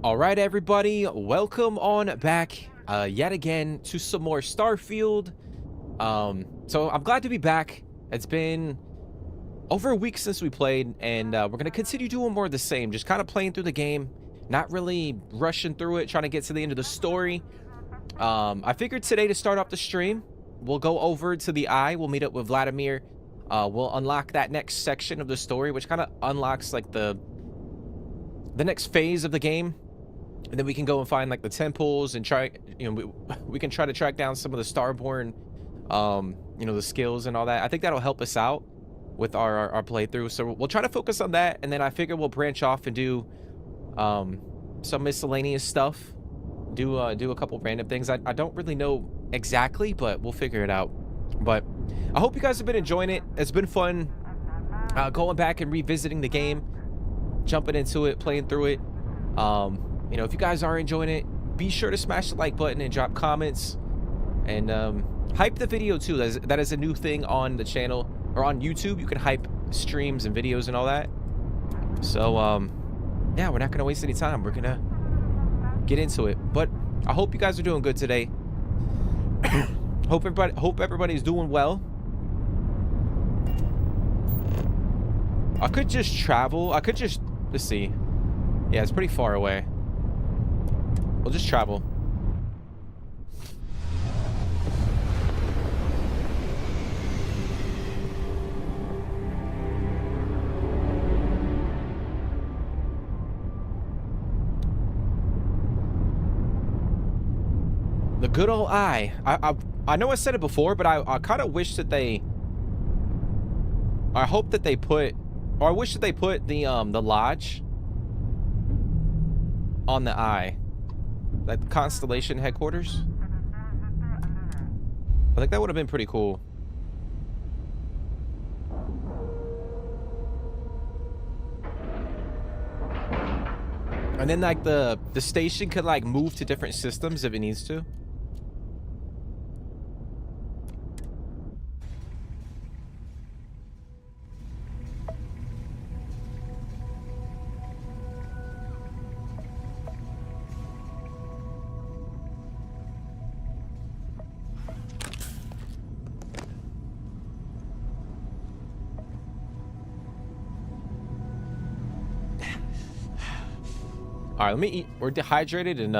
All right, everybody, welcome on back yet again to some more Starfield. So I'm glad to be back. It's been over a week since we played, and we're going to continue doing more of the same, just kind of playing through the game, not really rushing through it, trying to get to the end of the story. I figured today to start off the stream, we'll go over to the Eye. We'll meet up with Vladimir. We'll unlock that next section of the story, which kind of unlocks like the next phase of the game. And then we can go and find like the temples and try, we can try to track down some of the Starborn, the skills and all that. I think that'll help us out with our playthrough. So we'll try to focus on that. And then I figure we'll branch off and do some miscellaneous stuff. Do a couple random things. I don't really know exactly, but we'll figure it out. But I hope you guys have been enjoying it. It's been fun going back and revisiting the game, jumping into it, playing through it. If you guys are enjoying it, be sure to smash the like button and drop comments and hype the video too. That is a new thing on the channel, or on YouTube. You can hype streams and videos and all that. So yeah, we're not gonna waste any time. We're gonna get into it. But I hope you guys are doing good today. hope everybody's doing well. I could just travel. Let's see. Yeah, it's pretty far away. We'll just travel. The good old Eye. I know I said it before, but I kind of wish that they... I hope that they put... Or I wish that they put the lodge on the Eye. Like the Constellation headquarters. I think that would have been pretty cool. And then like the station could like move to different systems if it needs to. All right, let me eat. We're dehydrated and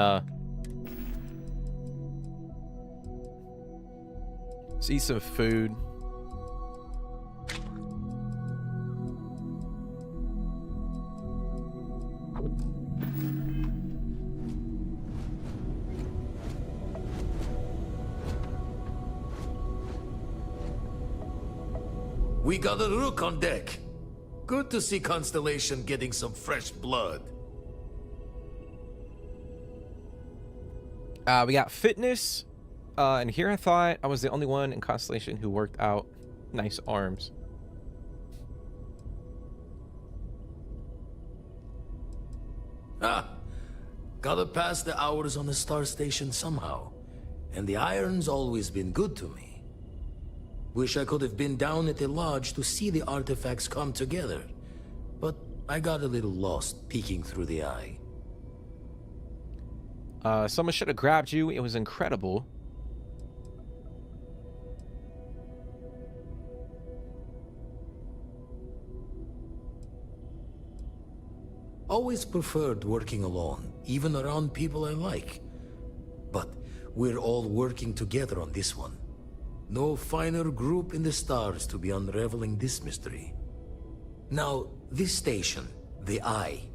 let's eat some food. We got a rook on deck. Good to see Constellation getting some fresh blood. We got fitness, and here I thought I was the only one in Constellation who worked out. Nice arms. Gotta pass the hours on the star station somehow. And the iron's always been good to me. Wish I could have been down at the lodge to see the artifacts come together. But I got a little lost peeking through the Eye. Someone should have grabbed you. It was incredible. Always preferred working alone, even around people I like. But we're all working together on this one. No finer group in the stars to be unraveling this mystery. Now, this station, the Eye,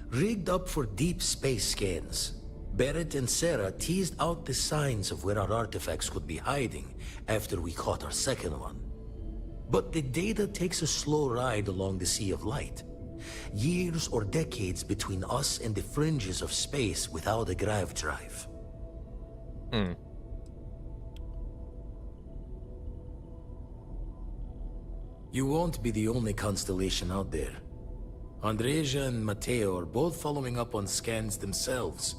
rigged up for deep space scans. Barrett and Sarah teased out the signs of where our artifacts could be hiding after we caught our second one. But the data takes a slow ride along the Sea of Light. Years or decades between us and the fringes of space without a grav drive. You won't be the only Constellation out there. Andreja and Matteo are both following up on scans themselves.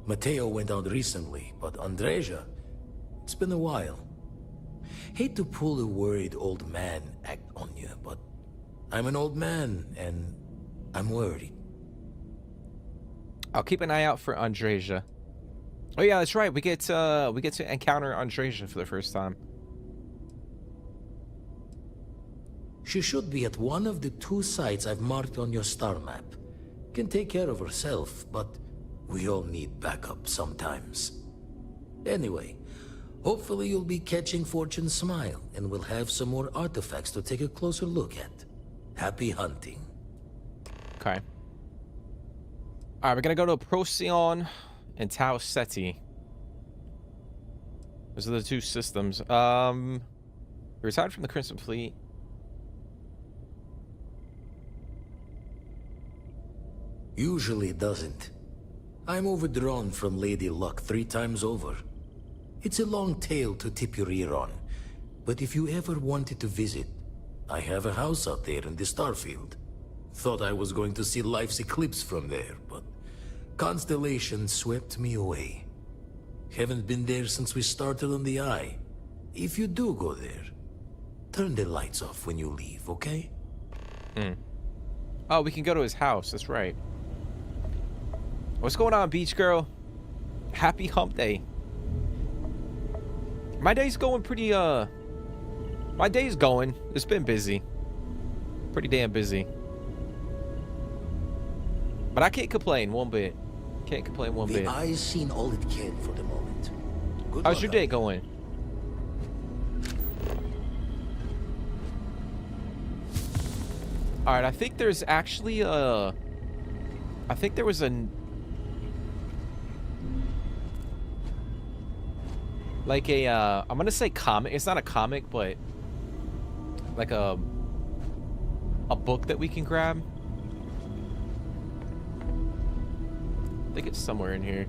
Matteo went out recently, but Andreja, it's been a while. Hate to pull a worried old man act on you, but I'm an old man, and I'm worried. I'll keep an eye out for Andreja. Oh yeah, that's right. We get to encounter Andreja for the first time. She should be at one of the 2 sites I've marked on your star map. Can take care of herself, but we all need backup sometimes. Anyway, hopefully you'll be catching Fortune's smile, and we'll have some more artifacts to take a closer look at. Happy hunting. Okay. Alright, we're gonna go to Procyon and Tau Ceti. Those are the 2 systems. We retired from the Crimson Fleet. Usually it doesn't. I'm overdrawn from Lady Luck 3 times over. It's a long tale to tip your ear on, but if you ever wanted to visit, I have a house out there in the Starfield. Thought I was going to see life's eclipse from there, but Constellation swept me away. Haven't been there since we started on the Eye. If you do go there, turn the lights off when you leave, okay? Oh, we can go to his house. That's right. What's going on, beach girl? Happy hump day. My day's going pretty, my day's going. It's been busy. Pretty damn busy. But I can't complain one bit. Can't complain one bit. The Eye's seen all it can for the moment. Good How's luck your out day there. going? Alright, I think there's actually a... I think there was a... Like a, I'm gonna say comic. It's not a comic, but... Like a book that we can grab. I think it's somewhere in here.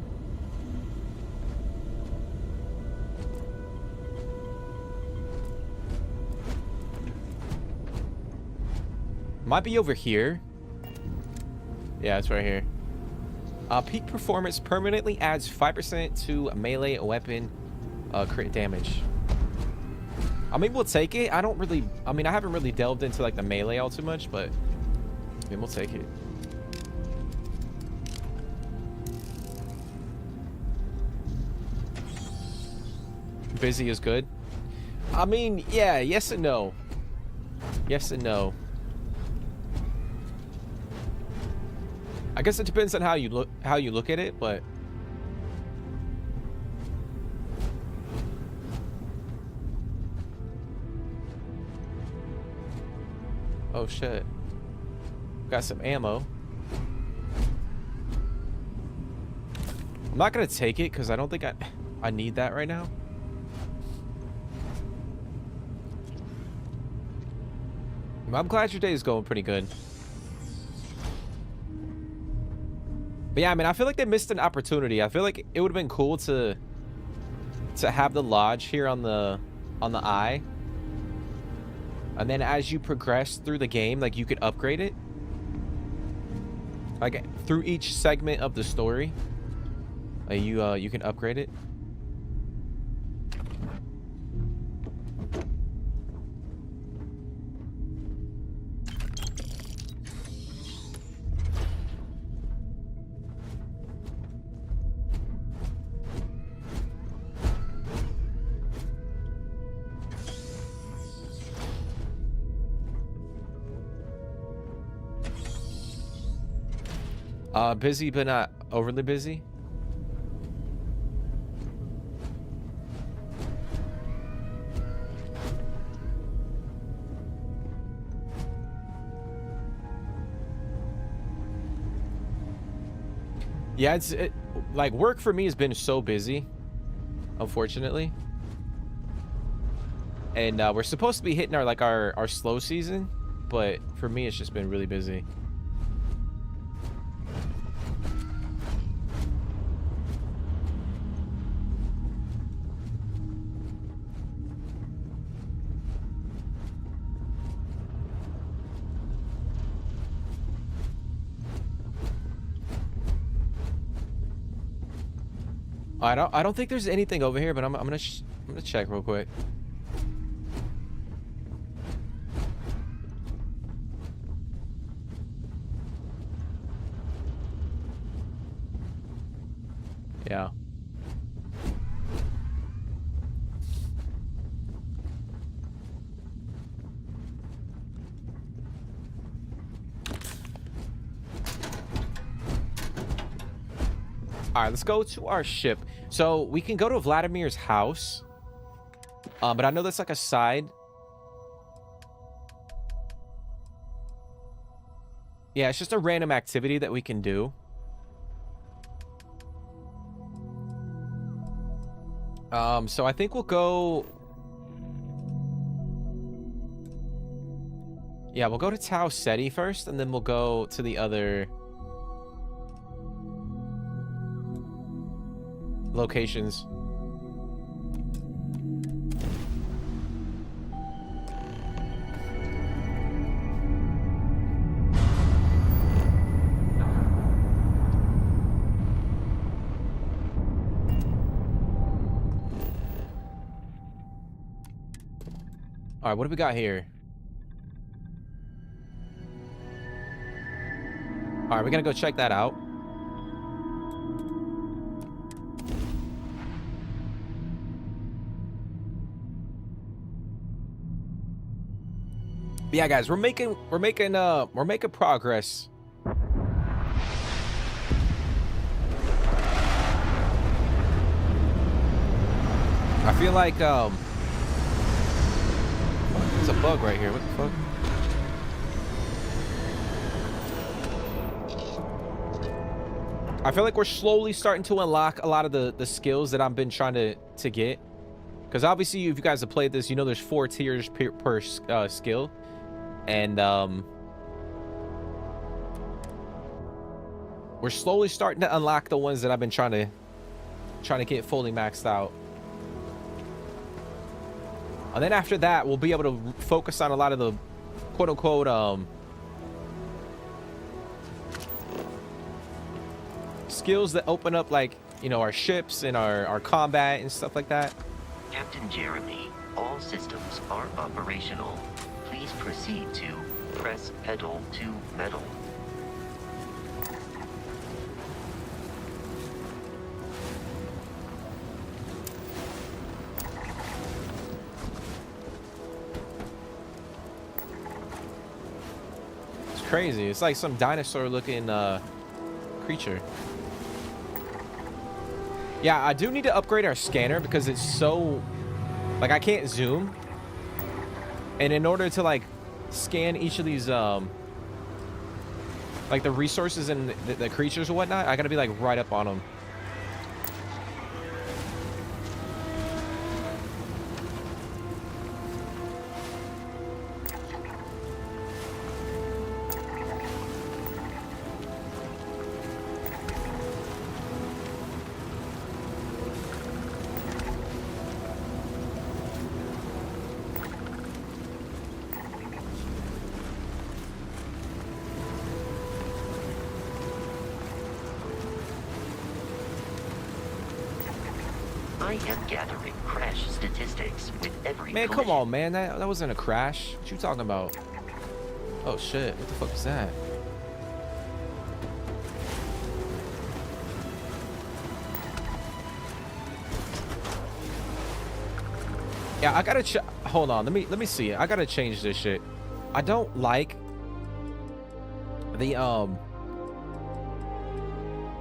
Might be over here. Yeah, it's right here. Peak performance permanently adds 5% to melee weapon crit damage. I mean, we'll take it. I don't really... I mean, I haven't really delved into, like, the melee all too much, but... I mean, we'll take it. Busy is good. I mean, yeah, yes and no. Yes and no. I guess it depends on how you look at it, but oh shit. Got some ammo. I'm not gonna take it because I don't think I need that right now. I'm glad your day is going pretty good. But yeah, I mean, I feel like they missed an opportunity. I feel like it would have been cool to have the lodge here on the Eye. And then as you progress through the game, like, you could upgrade it. Like, through each segment of the story. You can upgrade it. Busy, but not overly busy. Yeah, like, work for me has been so busy, unfortunately. And we're supposed to be hitting our slow season, but for me it's just been really busy. I don't think there's anything over here, but I'm gonna check real quick. Yeah. All right, let's go to our ship. So we can go to Vladimir's house. But I know that's like a side. Yeah, it's just a random activity that we can do. So I think we'll go... Yeah, we'll go to Tau Ceti first, and then we'll go to the other locations. All right, what do we got here? All right, we're gonna go check that out. But yeah, guys, we're making progress. I feel like there's a bug right here. What the fuck? I feel like we're slowly starting to unlock a lot of the skills that I've been trying to get. Because obviously, if you guys have played this, you know there's 4 tiers per skill. And we're slowly starting to unlock the ones that I've been trying to get fully maxed out. And then after that, we'll be able to focus on a lot of the quote-unquote skills that open up, like, you know, our ships and our combat and stuff like that. Captain Jeremy, all systems are operational. Please proceed to press pedal to metal. It's crazy. It's like some dinosaur looking creature. Yeah, I do need to upgrade our scanner because it's so, like, I can't zoom. And in order to, like, scan each of these, like, the resources and the creatures or whatnot, I gotta be, like, right up on them. I am gathering crash statistics with every Man, collision. come on, man. That wasn't a crash. What you talking about? Oh, shit. What the fuck is that? Yeah, I gotta hold on. Let me see it. I gotta change this shit. I don't like the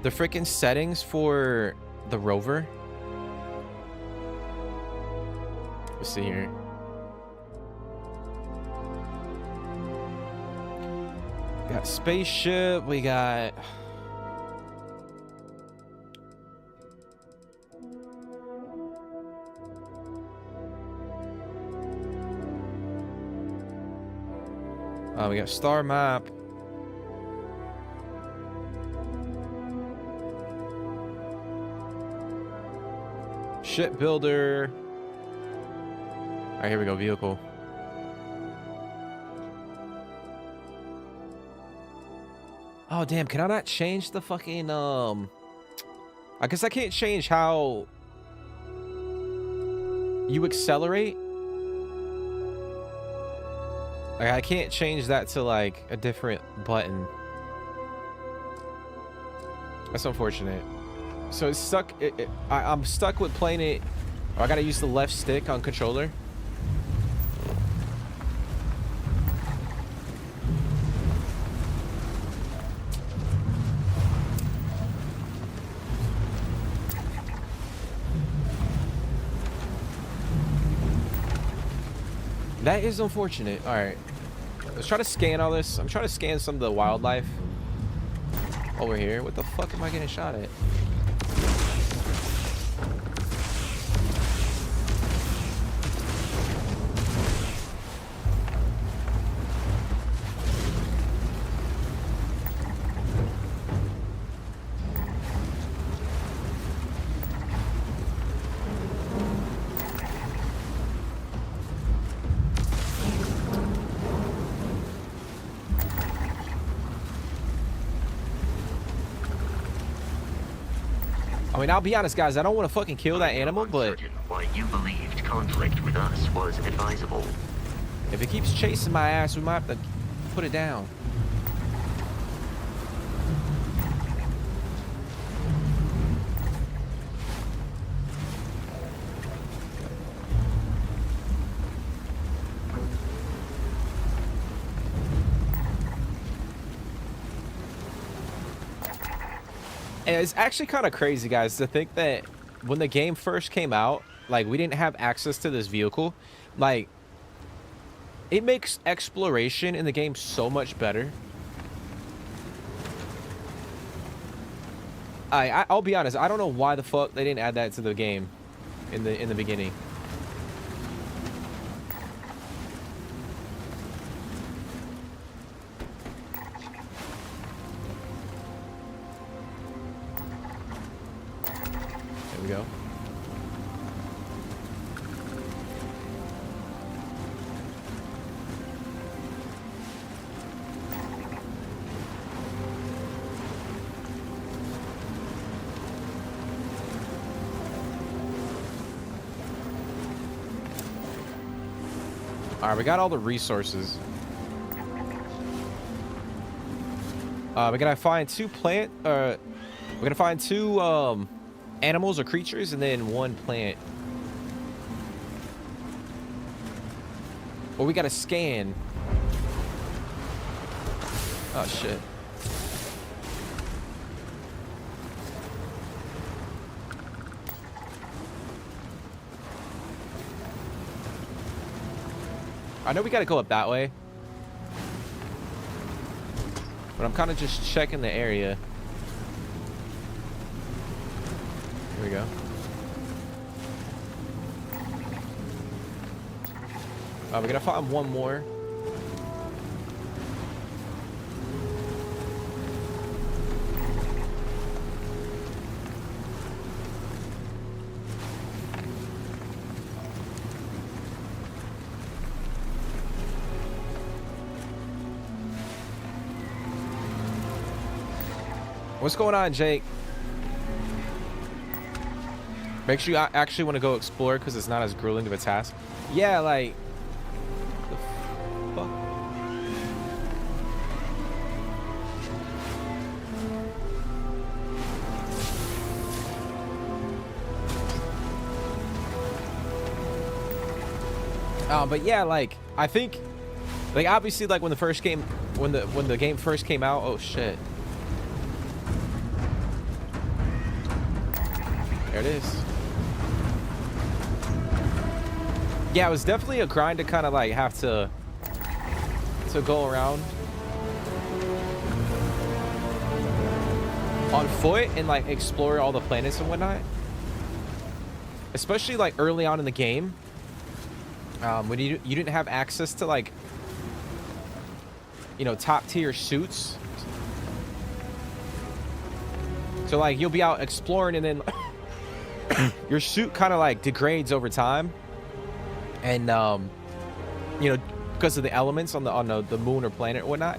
freaking settings for the rover. Let's see here. We got spaceship. We got. We got star map. Shipbuilder. All right, here we go. Vehicle. Oh, damn. Can I not change the fucking, I guess I can't change how you accelerate. Like, I can't change that to, like, a different button. That's unfortunate. So it's stuck. I'm stuck with playing it. Or I gotta use the left stick on controller. That is unfortunate. All right, let's try to scan all this. I'm trying to scan some of the wildlife over here. What the fuck am I getting shot at? I mean, I'll be honest, guys. I don't want to fucking kill that animal, but why you believed conflict with us was advisable. if it keeps chasing my ass, we might have to put it down. And it's actually kind of crazy, guys, to think that when the game first came out, like, we didn't have access to this vehicle. Like, it makes exploration in the game so much better. I'll be honest, I don't know why the fuck they didn't add that to the game in the beginning. There we go. All right, we got all the resources. We gotta find two we're gonna find two animals or creatures and then one plant. Or we gotta scan. Oh shit. I know we gotta go up that way, but I'm kind of just checking the area. Here we go. We gotta find one more. What's going on, Jake? Make sure you actually want to go explore because it's not as grueling of a task. Yeah, like... the fuck? But yeah, like, I think... like, obviously, like, when the game first came out... oh, shit. There it is. Yeah, it was definitely a grind to kind of like have to go around on foot and like explore all the planets and whatnot. Especially like early on in the game, when you didn't have access to like, you know, top tier suits. So like you'll be out exploring and then your suit kind of like degrades over time, and you know, because of the elements on the moon or planet or whatnot.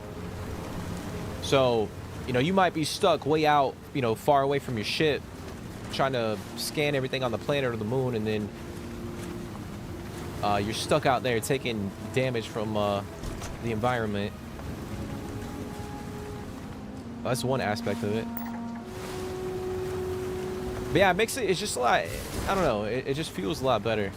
So, you know, you might be stuck way out, you know, far away from your ship, trying to scan everything on the planet or the moon, and then you're stuck out there taking damage from the environment. That's one aspect of it. But yeah, it makes it, it's just a lot, I don't know, it just feels a lot better.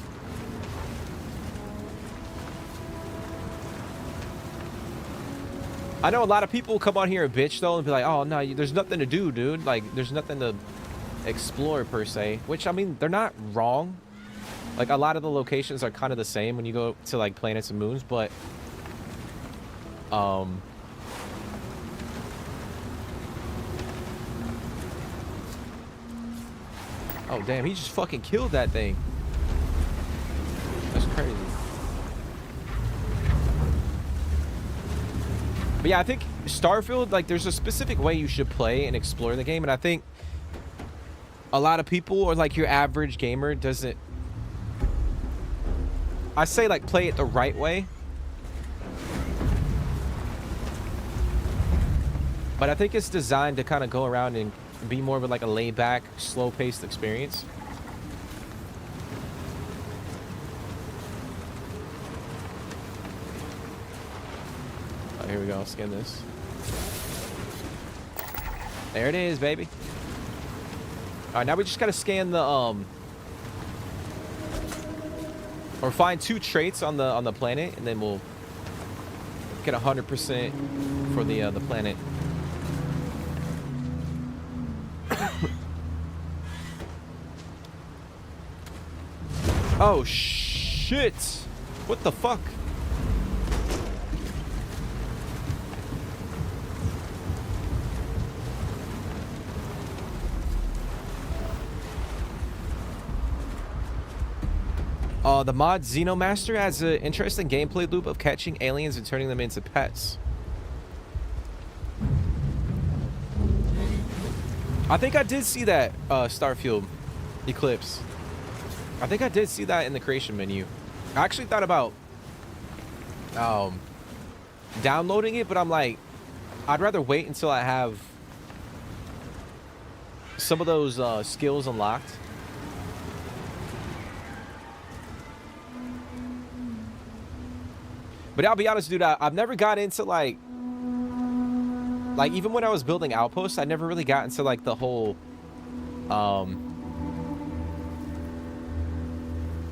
I know a lot of people come on here and bitch though and be like, oh no, there's nothing to do, dude. Like, there's nothing to explore per se, which I mean, they're not wrong. Like, a lot of the locations are kind of the same when you go to like planets and moons, but oh damn, he just fucking killed that thing. That's crazy. But yeah, I think Starfield, like, there's a specific way you should play and explore the game, and I think a lot of people, or like your average gamer, doesn't, I say, like, play it the right way. But I think it's designed to kind of go around and be more of like a laid-back, slow-paced experience. Oh, here we go. Scan this. There it is, baby. All right, now we just gotta scan the or find 2 traits on the planet, and then we'll get 100% for the planet. Oh shit! What the fuck? The mod Xenomaster has an interesting gameplay loop of catching aliens and turning them into pets. I think I did see that, Starfield Eclipse. I think I did see that in the creation menu. I actually thought about downloading it, but I'm like, I'd rather wait until I have some of those skills unlocked. But I'll be honest, dude, I've never got into like even when I was building outposts, I never really got into like the whole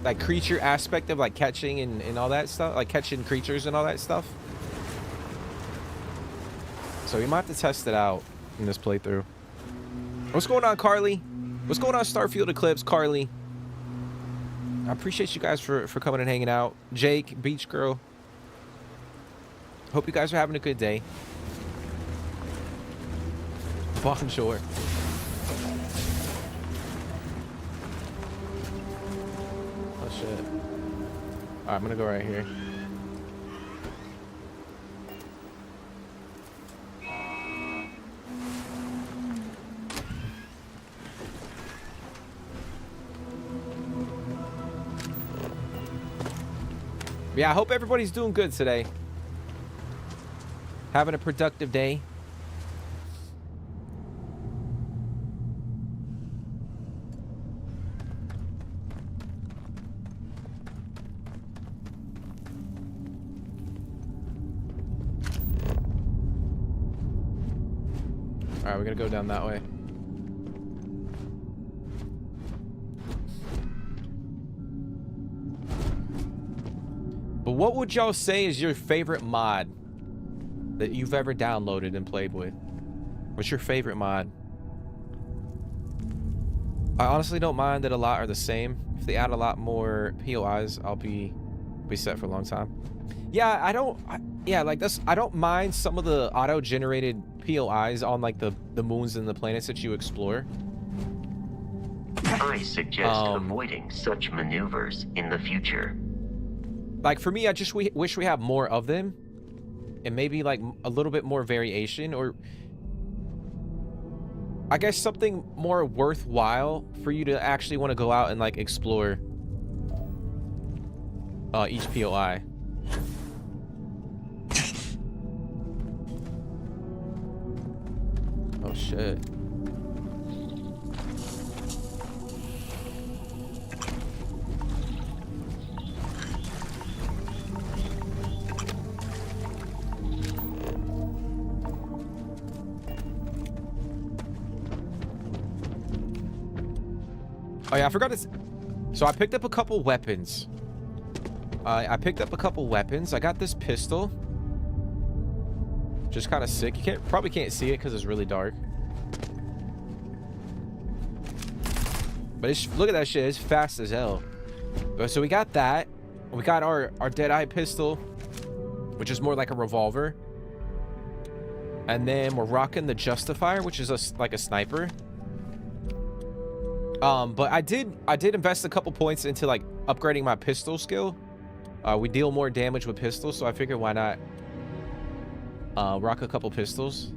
like creature aspect of like catching and all that stuff, like catching creatures and all that stuff. So we might have to test it out in this playthrough. What's going on, Carly? What's going on, Starfield Eclipse, Carly? I appreciate you guys for coming and hanging out. Jake, Beach Girl. Hope you guys are having a good day. Bonjour. Oh shit. Alright, I'm gonna go right here. Yeah, I hope everybody's doing good today. Having a productive day. All right, we're gonna go down that way. But what would y'all say is your favorite mod that you've ever downloaded and played with? What's your favorite mod? I honestly don't mind that a lot are the same. If they add a lot more POIs, I'll be set for a long time. Yeah, I don't mind some of the auto-generated POIs on like the moons and the planets that you explore. I suggest avoiding such maneuvers in the future. Like for me, I just wish we have more of them. And maybe like a little bit more variation, or I guess something more worthwhile for you to actually want to go out and like explore each POI. Oh shit. Oh yeah, I forgot to. So I picked up a couple weapons. I picked up a couple weapons. I got this pistol. Just kind of sick. You probably can't see it because it's really dark. But look at that shit. It's fast as hell. But so we got that. We got our Deadeye pistol, which is more like a revolver. And then we're rocking the Justifier, which is like a sniper. But I did invest a couple points into like upgrading my pistol skill. We deal more damage with pistols, so I figured why not rock a couple pistols.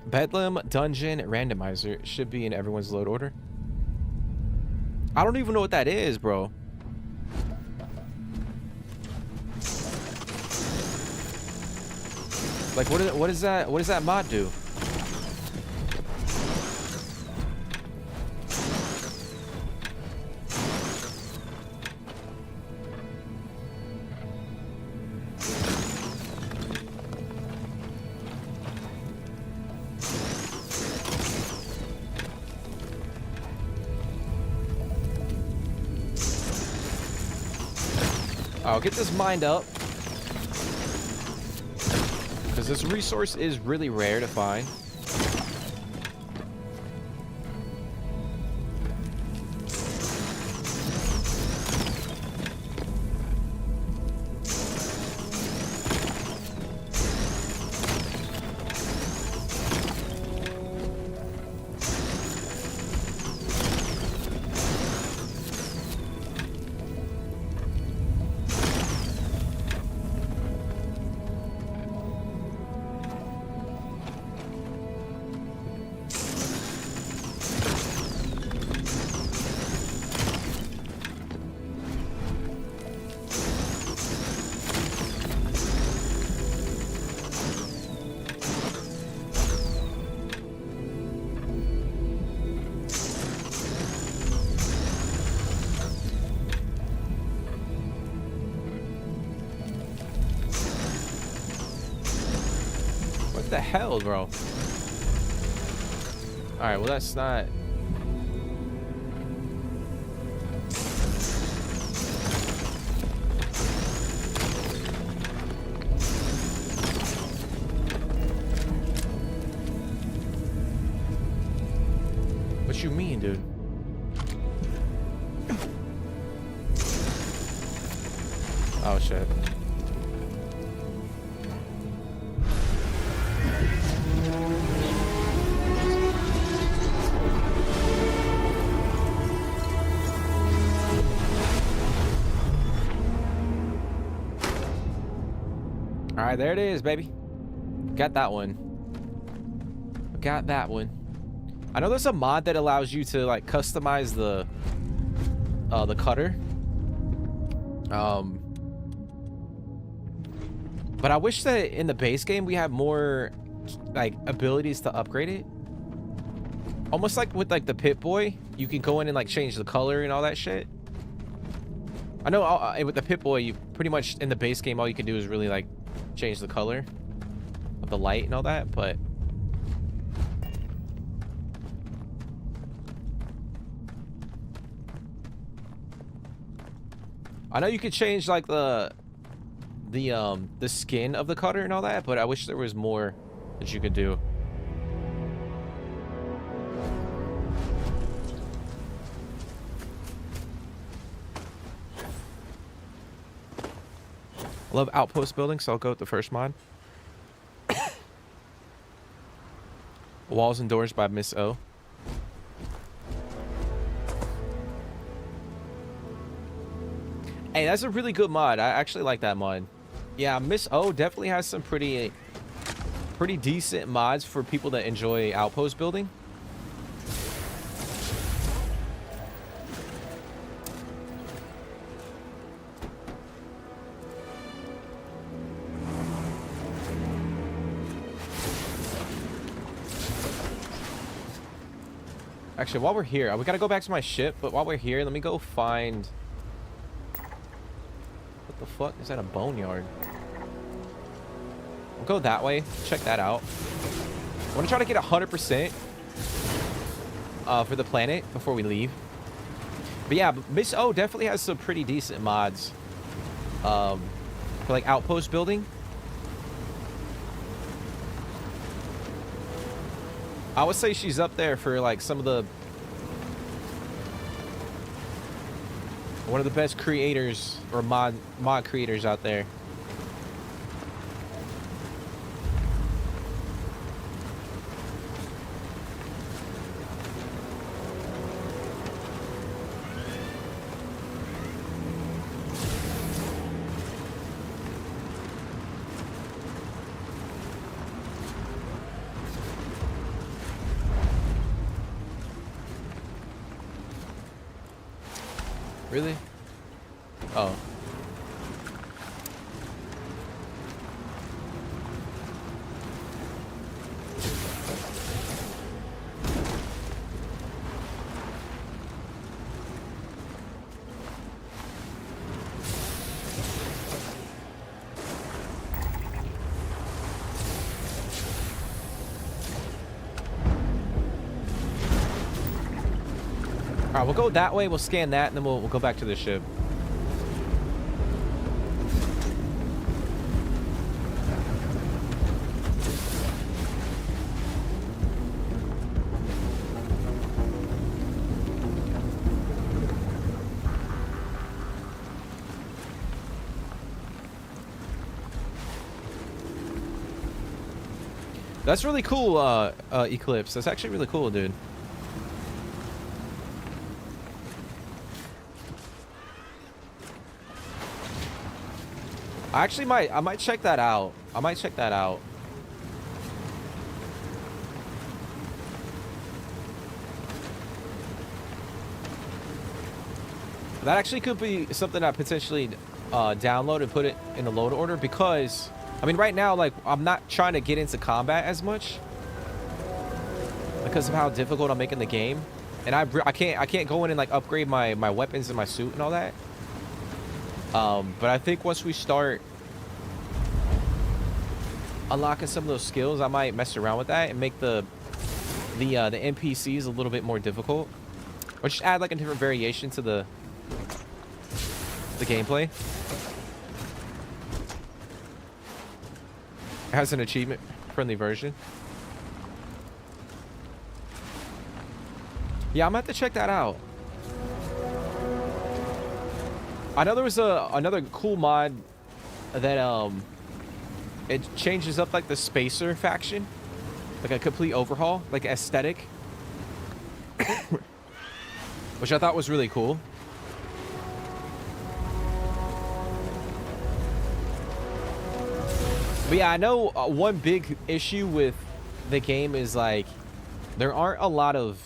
Bedlam Dungeon Randomizer should be in everyone's load order. I don't even know what that is, bro. Like, what is that? What does that mod do? I'll get this mined up, because this resource is really rare to find. What the hell, bro? Alright, well that's not... What you mean, dude? Oh shit. All right, there it is, baby. Got that one. Got that one. I know there's a mod that allows you to like customize the cutter. But I wish that in the base game we had more like abilities to upgrade it. Almost like with like the Pip-Boy, you can go in and like change the color and all that shit. I know with the Pip-Boy, you pretty much in the base game all you can do is really like change the color of the light and all that, but I know you could change like the skin of the cutter and all that, but I wish there was more that you could do. I love outpost building, so I'll go with the first mod. Walls and Doors by Miss O. Hey, that's a really good mod. I actually like that mod. Yeah, Miss O definitely has some pretty decent mods for people that enjoy outpost building. Actually, while we're here, we gotta go back to my ship, but while we're here, let me go find... What the fuck? Is that a boneyard? We'll go that way. Check that out. I want to try to get 100% for the planet before we leave. But yeah, Miss O definitely has some pretty decent mods for like outpost building. I would say she's up there for like some of the one of the best creators or mod creators out there. Really? Oh. All right, we'll go that way. We'll scan that, and then we'll go back to the ship. That's really cool, Eclipse. That's actually really cool, dude. I might check that out. I might check that out. That actually could be something I potentially download and put it in the load order, because I mean right now, like, I'm not trying to get into combat as much because of how difficult I'm making the game, and I can't go in and like upgrade my weapons and my suit and all that. But I think once we start unlocking some of those skills, I might mess around with that and make the NPCs a little bit more difficult, or just add like a different variation to the gameplay. It has an achievement friendly version. Yeah, I'm gonna have to check that out. I know there was another cool mod that it changes up like the spacer faction, like a complete overhaul, like aesthetic, which I thought was really cool. But yeah, I know one big issue with the game is like there aren't a lot of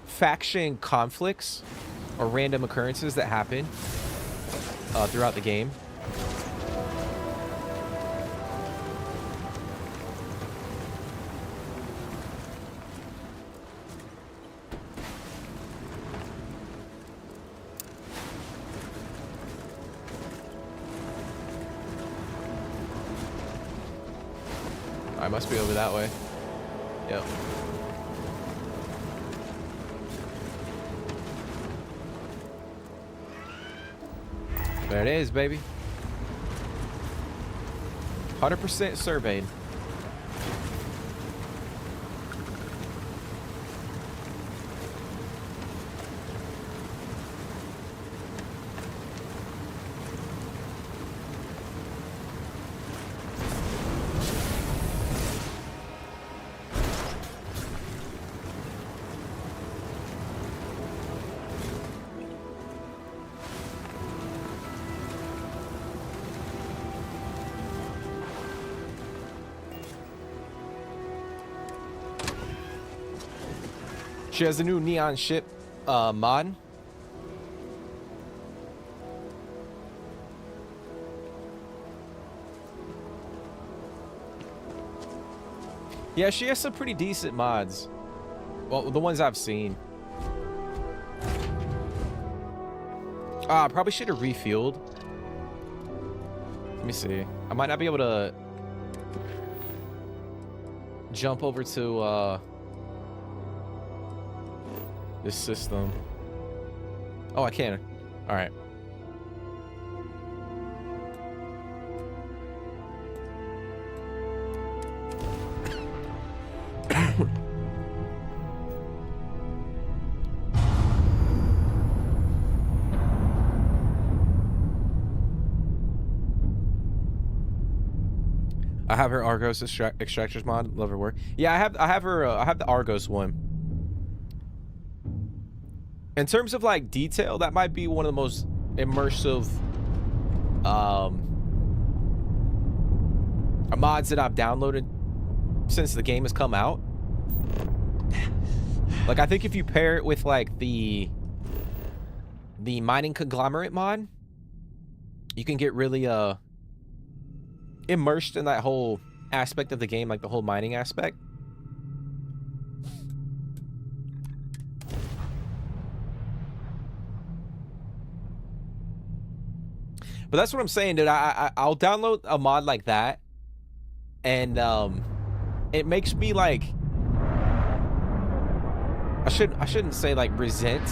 faction conflicts or random occurrences that happen throughout the game. I must be over that way. Yep. There it is, baby. 100% surveyed. She has a new neon ship mod. Yeah, she has some pretty decent mods. Well, the ones I've seen. Ah, I probably should have refueled. Let me see. I might not be able to jump over to this system. Oh, I can. All right. I have her Argos extractors mod. Love her work. Yeah, I have her. I have the Argos one. In terms of like detail, that might be one of the most immersive mods that I've downloaded since the game has come out. Like, I think if you pair it with like the mining conglomerate mod, you can get really immersed in that whole aspect of the game, like the whole mining aspect. But that's what I'm saying, dude. I'll download a mod like that, and it makes me like, I shouldn't say like resent.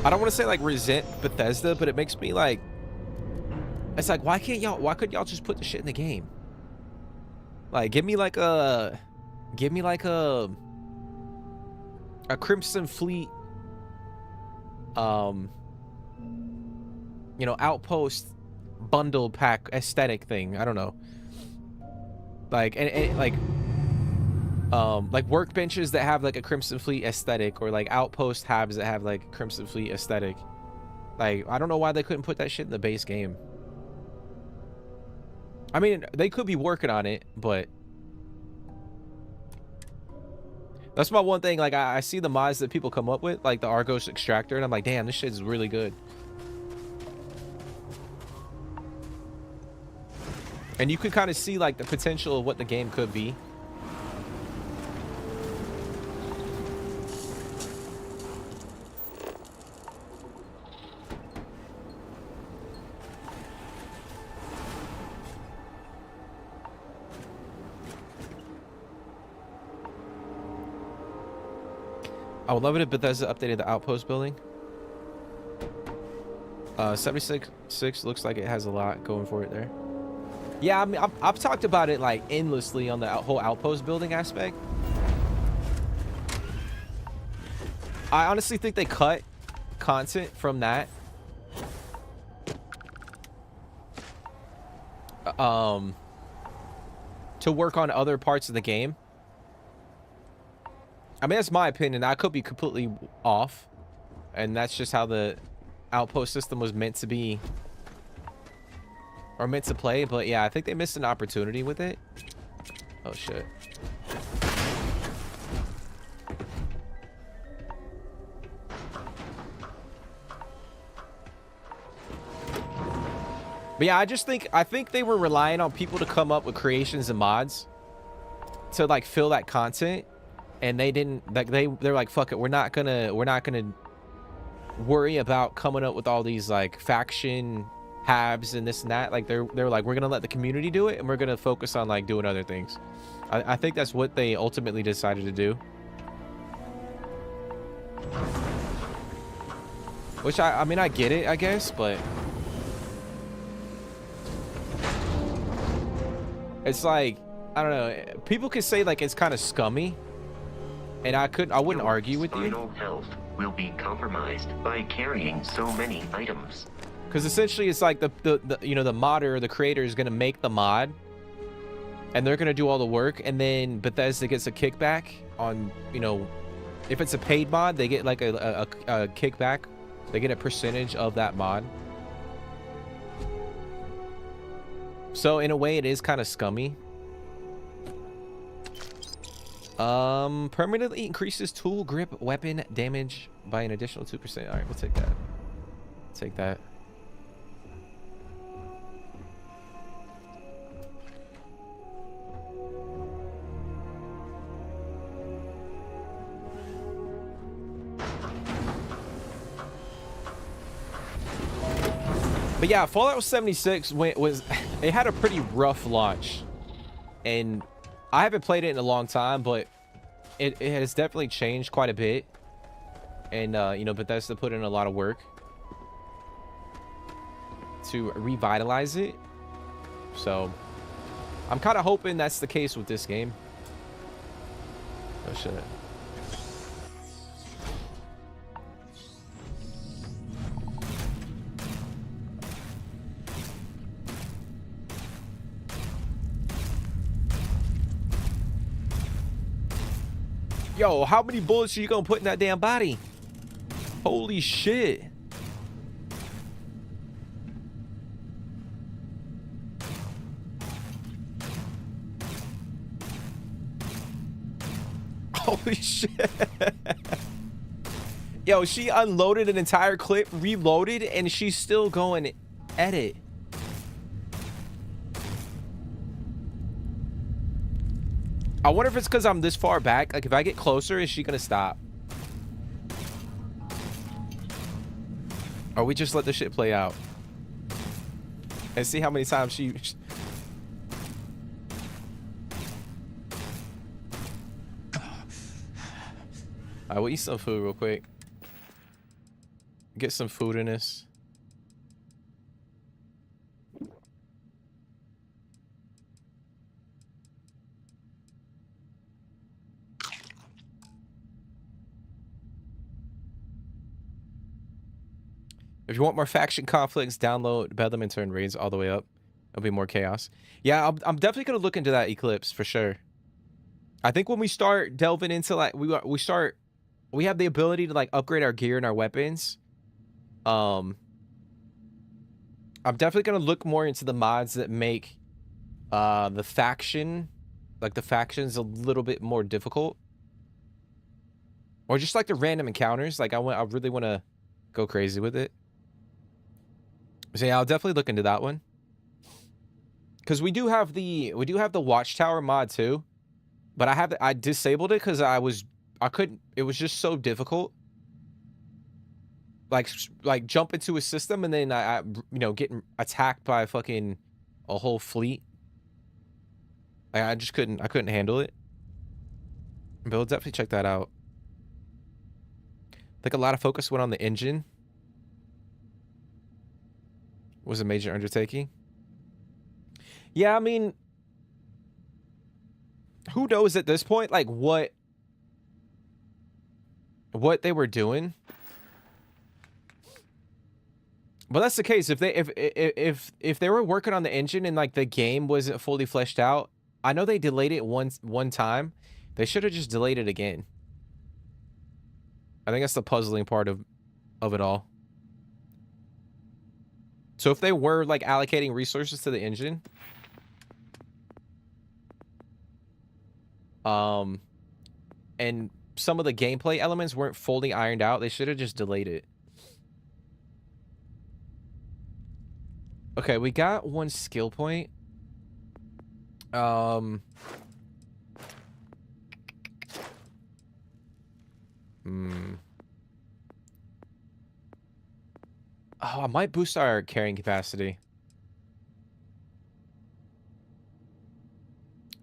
I don't want to say like resent Bethesda, but it makes me like, it's like, why couldn't y'all just put the shit in the game? Like, give me like a Crimson Fleet, you know, outpost bundle pack aesthetic thing. I don't know. Like, and like workbenches that have like a Crimson Fleet aesthetic, or like outpost tabs that have like Crimson Fleet aesthetic. Like, I don't know why they couldn't put that shit in the base game. I mean, they could be working on it, but that's my one thing. Like, I see the mods that people come up with, like the Argos extractor, and I'm like, damn, this shit is really good. And you can kind of see like the potential of what the game could be. I would love it if Bethesda updated the outpost building. 76 looks like it has a lot going for it there. Yeah, I mean, I've talked about it like endlessly on the whole outpost building aspect. I honestly think they cut content from that. To work on other parts of the game. I mean, that's my opinion. I could be completely off, and that's just how the outpost system was meant to be, or meant to play. But yeah, I think they missed an opportunity with it. Oh shit. But yeah, I think they were relying on people to come up with creations and mods to like fill that content. And they didn't, like, they're like, fuck it, we're not gonna worry about coming up with all these like faction habs and this and that. Like, they're like, we're gonna let the community do it, and we're gonna focus on like doing other things. I think that's what they ultimately decided to do. Which I mean, I get it, I guess, but it's like, I don't know. People could say like it's kind of scummy. And I wouldn't argue with you. Spinal health will be compromised by carrying so many items. Because essentially, it's like the you know, the modder or the creator is gonna make the mod, and they're gonna do all the work, and then Bethesda gets a kickback on, you know, if it's a paid mod, they get like a kickback. They get a percentage of that mod. So in a way, it is kind of scummy. Permanently increases tool grip weapon damage by an additional 2%. All right, we'll take that. Take that. But yeah, Fallout 76 it had a pretty rough launch, and I haven't played it in a long time, but it has definitely changed quite a bit. And you know, Bethesda put in a lot of work to revitalize it. So I'm kind of hoping that's the case with this game. Oh shit. Yo, how many bullets are you gonna put in that damn body? Holy shit. Holy shit. Yo, she unloaded an entire clip, reloaded, and she's still going at it. I wonder if it's because I'm this far back. Like, if I get closer, is she gonna stop? Or we just let the shit play out and see how many times she... Alright, we'll eat some food real quick. Get some food in this. If you want more faction conflicts, download Bedlam and turn raids all the way up. It'll be more chaos. Yeah, I'm definitely gonna look into that Eclipse for sure. I think when we start delving into like we have the ability to like upgrade our gear and our weapons. I'm definitely gonna look more into the mods that make the factions a little bit more difficult, or just like the random encounters. Like I really want to go crazy with it. So yeah, I'll definitely look into that one. Because we do have the Watchtower mod too, but I disabled it because I couldn't. It was just so difficult. Like jump into a system and then I you know, getting attacked by a whole fleet. I just couldn't handle it. But we'll definitely check that out. I think a lot of focus went on the engine. Was a major undertaking. Yeah, I mean, who knows at this point, like what they were doing. But that's the case. If they were working on the engine and like the game wasn't fully fleshed out, I know they delayed it one time. They should have just delayed it again. I think that's the puzzling part of it all. So if they were like allocating resources to the engine, and some of the gameplay elements weren't fully ironed out, they should have just delayed it. Okay, we got one skill point. Oh, I might boost our carrying capacity.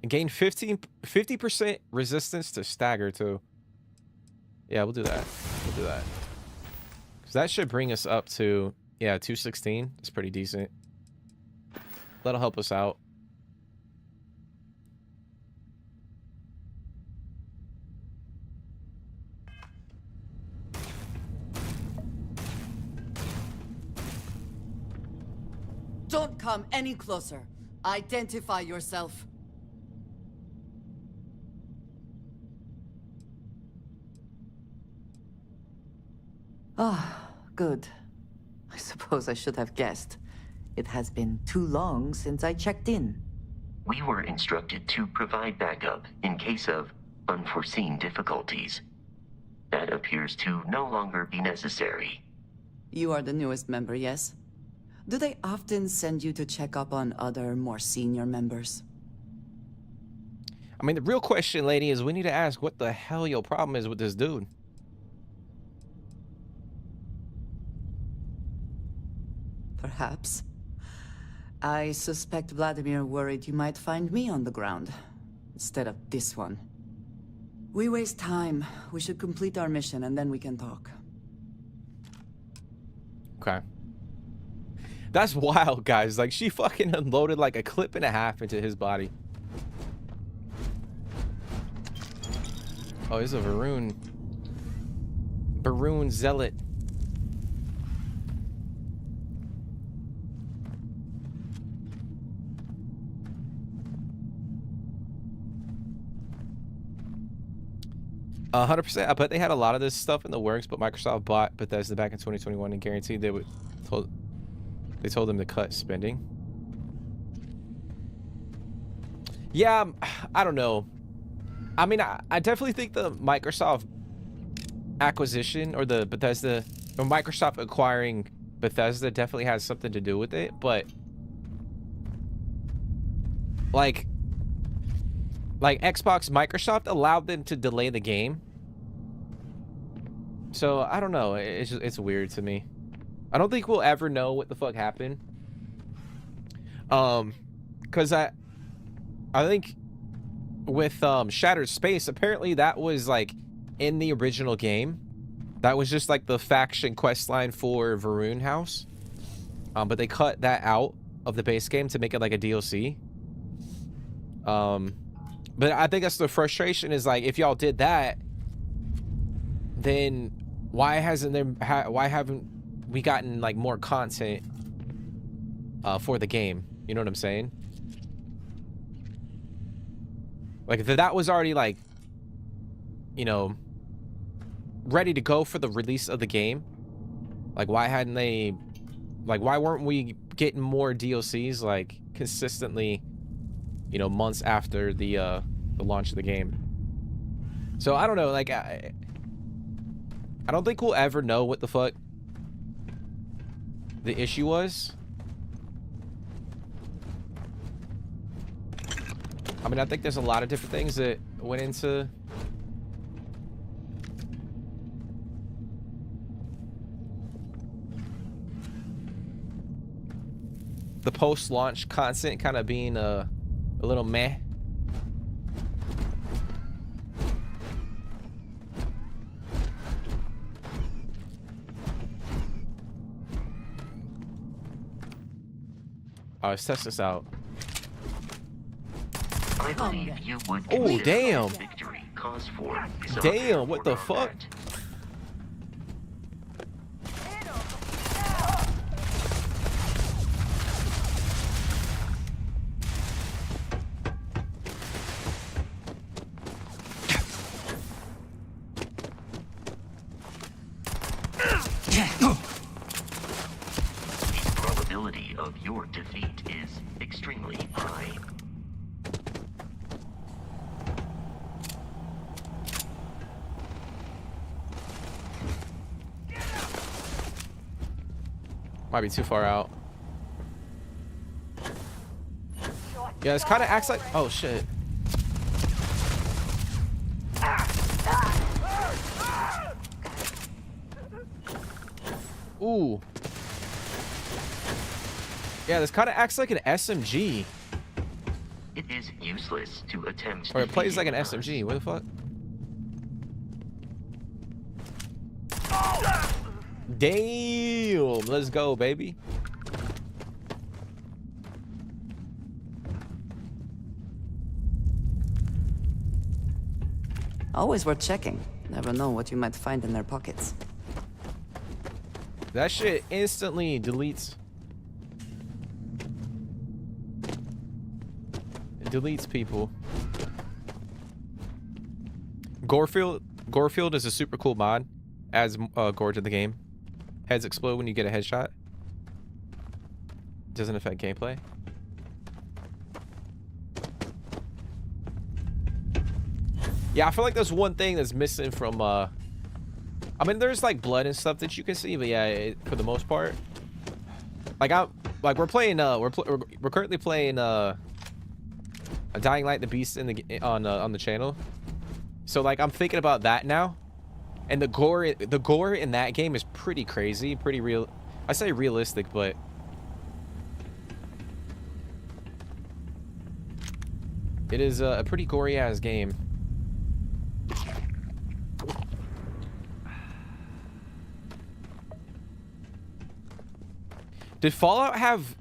Gain 50% resistance to stagger too. Yeah, we'll do that. We'll do that. Because that should bring us up to, yeah, 216. That's pretty decent. That'll help us out. Don't come any closer. Identify yourself. Ah, good. I suppose I should have guessed. It has been too long since I checked in. We were instructed to provide backup in case of unforeseen difficulties. That appears to no longer be necessary. You are the newest member, yes? Do they often send you to check up on other, more senior members? I mean, the real question, lady, is we need to ask what the hell your problem is with this dude. perhaps. I suspect Vladimir worried you might find me on the ground, instead of this one. We waste time. We should complete our mission and then we can talk. Okay. That's wild, guys. Like, she fucking unloaded like a clip and a half into his body. Oh, he's a Varun zealot. A 100%. I bet they had a lot of this stuff in the works, but Microsoft bought Bethesda back in 2021 and guaranteed they would. They told them to cut spending. Yeah, I don't know. I mean, I definitely think the Microsoft acquisition or the Bethesda or Microsoft acquiring Bethesda definitely has something to do with it, but like Xbox, Microsoft allowed them to delay the game. So I don't know. It's weird to me. I don't think we'll ever know what the fuck happened. Cause I think with Shattered Space, apparently that was like in the original game. That was just like the faction quest line for Varun House. But they cut that out of the base game to make it like a DLC. But I think that's the frustration is like, if y'all did that, then why haven't we gotten like more content for the game? You know what I'm saying? Like if that was already like, you know, ready to go for the release of the game, like why hadn't they, like why weren't we getting more DLCs like consistently, you know, months after the launch of the game? So I don't know, like I don't think we'll ever know what the fuck the issue was. I mean, I think there's a lot of different things that went into the post-launch content kind of being a little meh. Let's test this out. I believe you would Oh, damn. Victory cause for Damn, what the fuck? The probability of your defeat is extremely high. Might be too far out. Yeah, this kind of acts like... Oh, shit. Ooh. Yeah, this kind of acts like an SMG. It is useless to attempt. Or it plays like an SMG. What the fuck? Damn. Let's go, baby. Always worth checking. Never know what you might find in their pockets. That shit instantly deletes. It deletes people. Gorefield is a super cool mod. Adds gore to the game. Heads explode when you get a headshot. Doesn't affect gameplay. Yeah, I feel like there's one thing that's missing from I mean, there's like blood and stuff that you can see, but yeah, for the most part, like we're playing we're currently playing a Dying Light the Beast in the on the channel. So like I'm thinking about that now. And the gore in that game is pretty crazy, pretty real. I say realistic, but It is a pretty gory ass game. Did Fallout have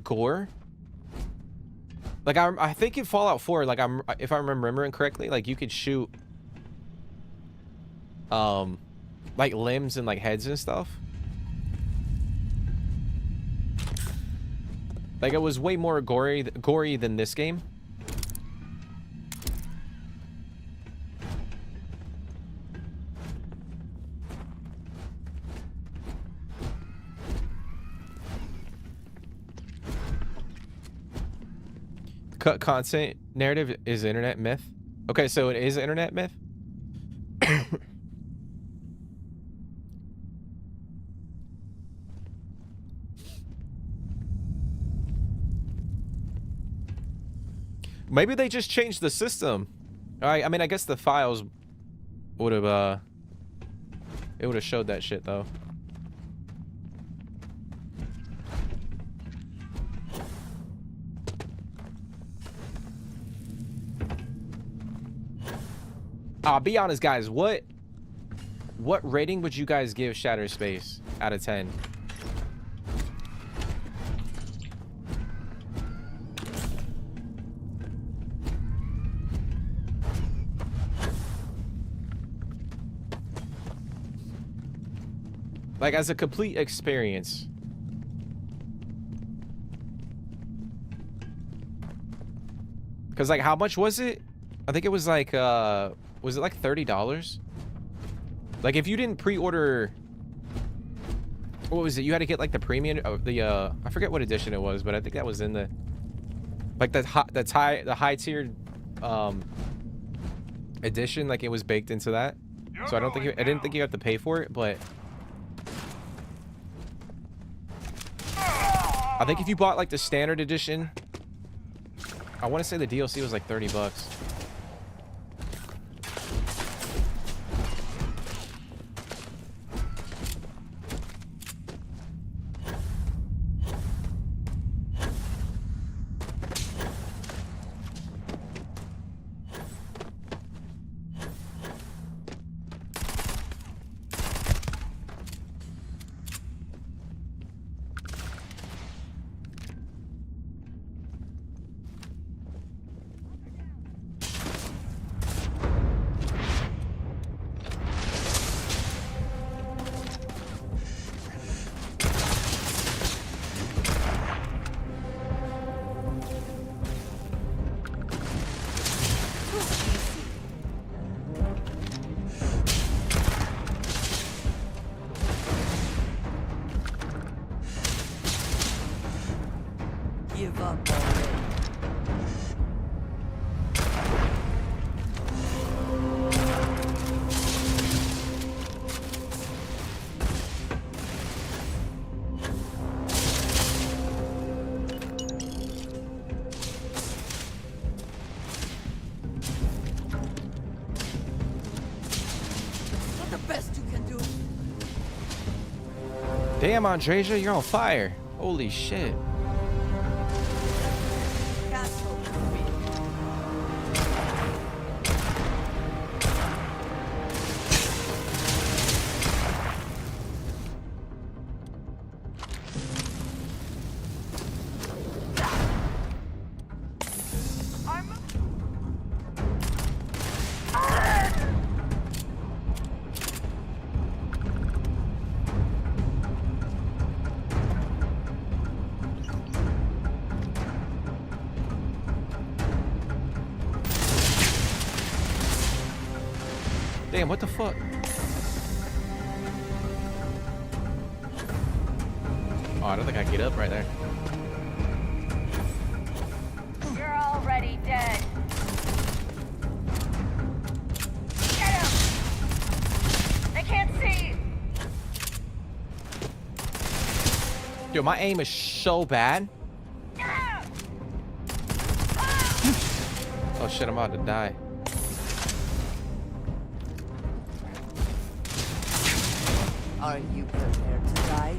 gore? Like I think in Fallout 4, like if I'm remembering correctly, like you could shoot like limbs and like heads and stuff. Like it was way more gory than this game. Constant narrative is internet myth. Okay, so it is internet myth. Maybe they just changed the system. I mean, I guess the files would have it would have showed that shit though. Be honest, guys. What rating would you guys give Shattered Space out of 10? Like as a complete experience. Cause like how much was it? I think it was like was it like $30? Like if you didn't pre-order, what was it? You had to get like the premium of the I forget what edition it was, but I think that was in the like the high tiered edition. Like it was baked into that. So I didn't think you have to pay for it, but I think if you bought like the standard edition, I want to say the DLC was like $30. Give up already. Not the best you can do. Damn, Andreja, you're on fire. Holy shit. Damn, what the fuck? Oh, I don't think I can get up right there. You're already dead. Get him! They can't see! Dude, my aim is so bad. Oh shit, I'm about to die. Are you prepared to die?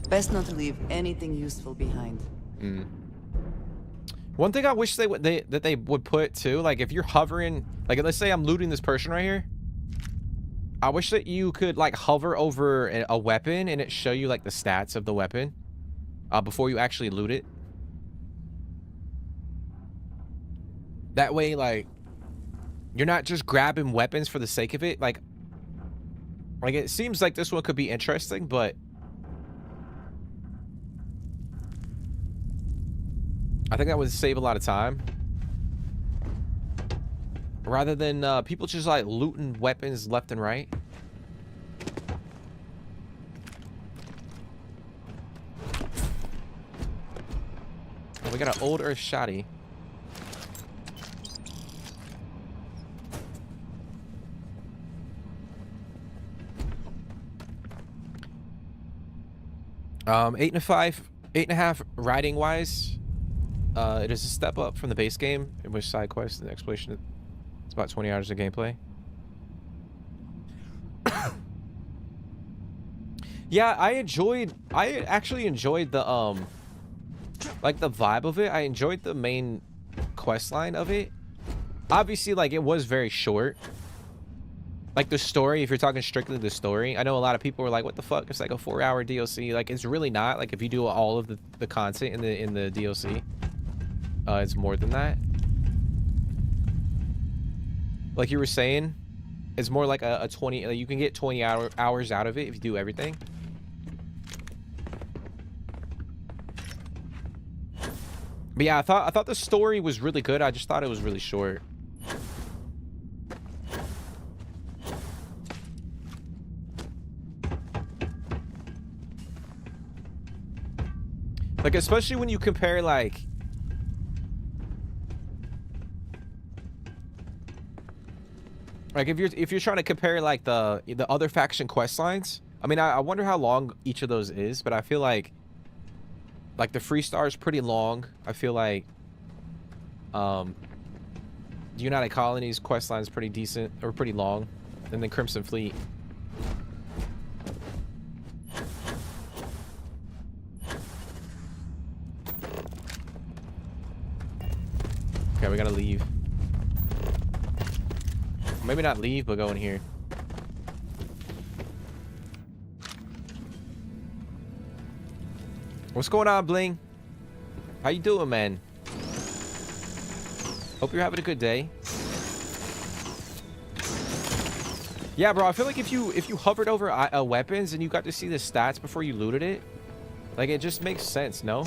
Best not to leave anything useful behind. One thing I wish they would put too, like if you're hovering, like let's say I'm looting this person right here. I wish that you could like hover over a weapon and it show you like the stats of the weapon before you actually loot it. That way, like, you're not just grabbing weapons for the sake of it. Like it seems like this one could be interesting, but I think that would save a lot of time. Rather than people just like looting weapons left and right. Oh, we got an old earth shoddy. Eight and a half riding wise. It is a step up from the base game, in which side quests and exploration. It's about 20 hours of gameplay. Yeah, I actually enjoyed the like the vibe of it. I enjoyed the main quest line of it. Obviously, like it was very short. Like the story, if you're talking strictly the story, I know a lot of people were like, what the fuck? It's like a 4-hour DLC. Like it's really not. Like if you do all of the content in the DLC, it's more than that. Like you were saying, it's more like a 20, like you can get 20 hours out of it if you do everything. But yeah, I thought the story was really good. I just thought it was really short. Like especially when you compare like if you're trying to compare like the other faction quest lines. I mean, I wonder how long each of those is, but I feel like the Free Star is pretty long. I feel like the United Colonies quest line is pretty decent or pretty long, and then Crimson Fleet. Okay, we gotta leave. Maybe not leave, but go in here. What's going on, Bling? How you doing, man? Hope you're having a good day. Yeah, bro, I feel like if you hovered over weapons and you got to see the stats before you looted it, like it just makes sense, no?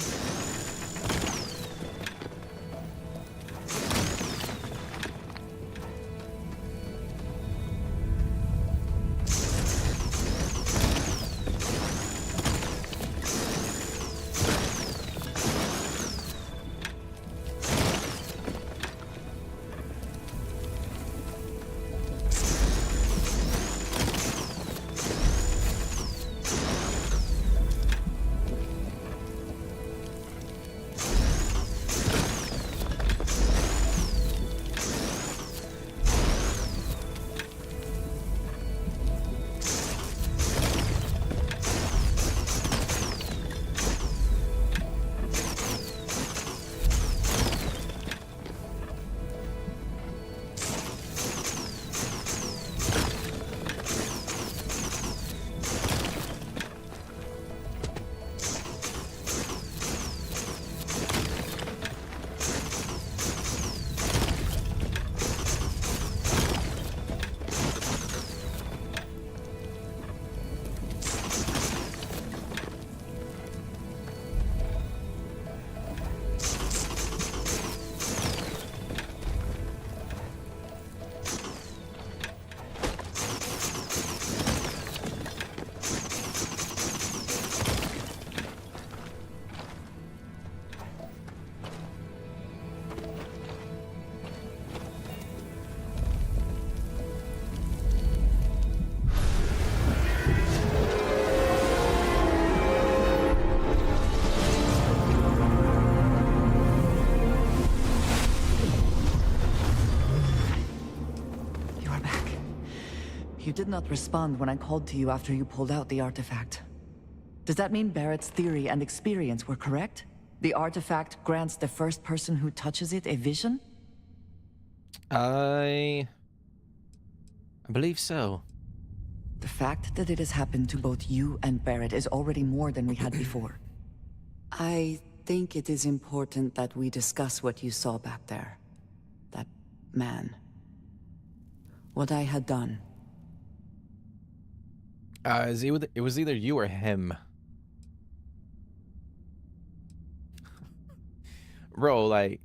You did not respond when I called to you after you pulled out the artifact. Does that mean Barrett's theory and experience were correct? The artifact grants the first person who touches it a vision? I believe so. The fact that it has happened to both you and Barrett is already more than we had before. I think it is important that we discuss what you saw back there. That man. What I had done. It was either you or him. Bro, like...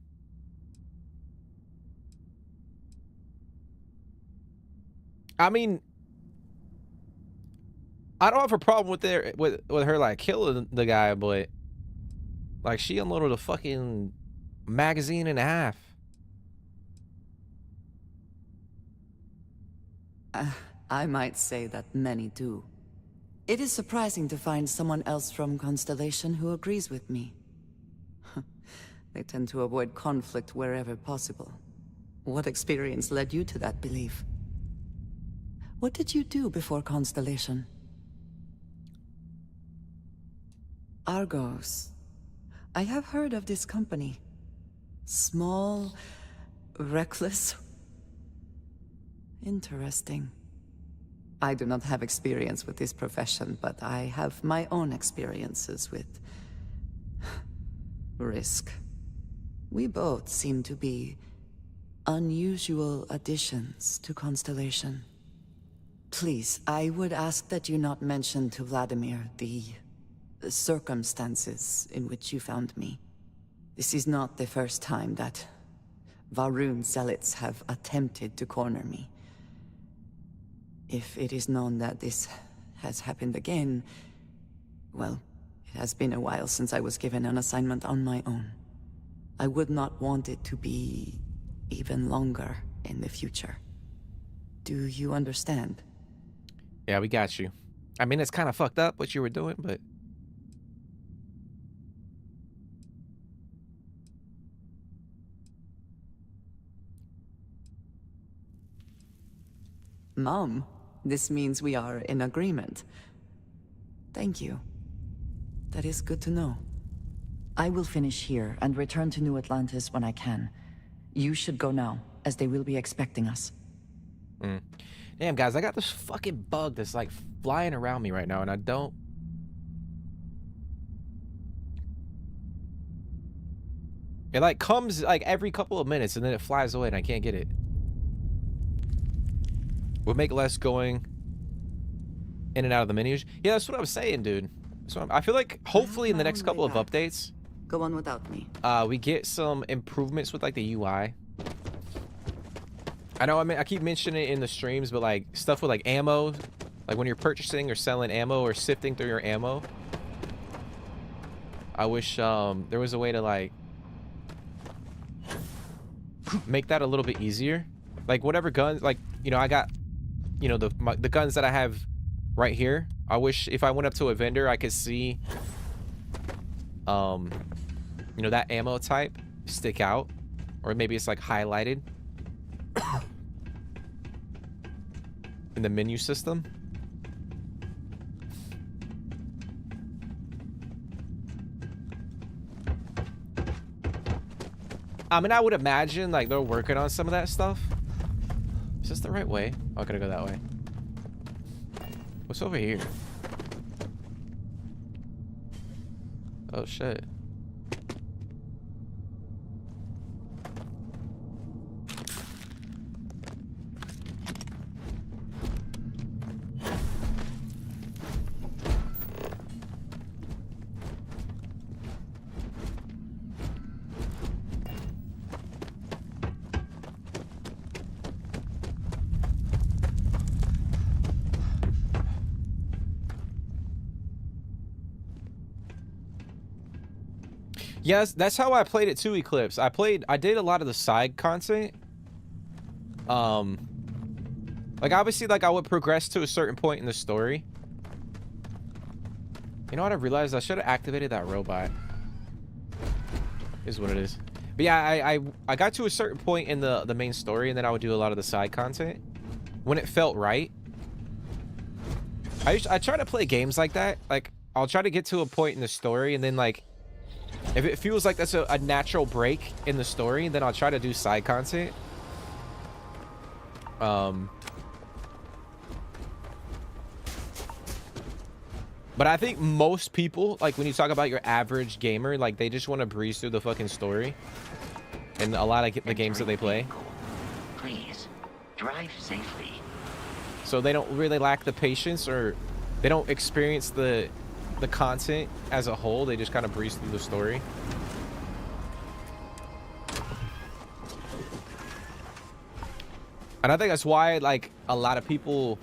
I mean... I don't have a problem with her like killing the guy, but like she unloaded a fucking magazine and a half. I might say that many do. It is surprising to find someone else from Constellation who agrees with me. They tend to avoid conflict wherever possible. What experience led you to that belief? What did you do before Constellation? Argos. I have heard of this company. Small, reckless. Interesting. I do not have experience with this profession, but I have my own experiences with risk. We both seem to be unusual additions to Constellation. Please, I would ask that you not mention to Vladimir the circumstances in which you found me. This is not the first time that Varun zealots have attempted to corner me. If it is known that this has happened again, well, it has been a while since I was given an assignment on my own. I would not want it to be even longer in the future. Do you understand? Yeah, we got you. I mean, it's kind of fucked up what you were doing, but... Mom, this means we are in agreement. Thank you. That is good to know. I will finish here and return to New Atlantis when I can. You should go now, as they will be expecting us. Damn, guys, I got this fucking bug that's like flying around me right now, and I don't... It like comes like every couple of minutes, and then it flies away, and I can't get it. Would make less going in and out of the menus. Yeah, that's what I was saying, dude. So I feel like hopefully in the next couple of updates, go on without me. We get some improvements with like the UI. I know I keep mentioning it in the streams, but like stuff with like ammo, like when you're purchasing or selling ammo or sifting through your ammo. I wish there was a way to like make that a little bit easier. Like whatever guns, like, you know, I got, you know, the guns that I have right here. I wish if I went up to a vendor, I could see, you know, that ammo type stick out, or maybe it's like highlighted in the menu system. I mean, I would imagine like they're working on some of that stuff. Is this the right way? Oh, I gotta go that way. What's over here? Oh shit. Yes, that's how I played it too, Eclipse. I did a lot of the side content. Like obviously, like I would progress to a certain point in the story. You know what I realized? I should have activated that robot. Is what it is. But yeah, I got to a certain point in the main story, and then I would do a lot of the side content when it felt right. I try to play games like that. Like I'll try to get to a point in the story, and then like if it feels like that's a natural break in the story, then I'll try to do side content. But I think most people, like when you talk about your average gamer, like they just want to breeze through the fucking story. And a lot of the games that they play. Please, drive safely. So they don't really lack the patience, or they don't experience the content as a whole. They just kind of breeze through the story. And I think that's why like a lot of people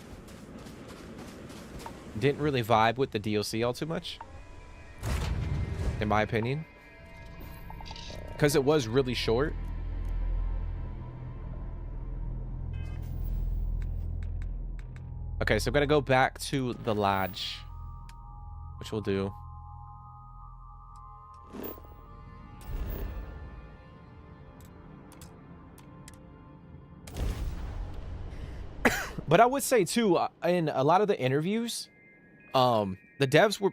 didn't really vibe with the DLC all too much, in my opinion, because it was really short. Okay, so I'm gonna go back to the lodge, which we'll do. But I would say too, in a lot of the interviews, the devs were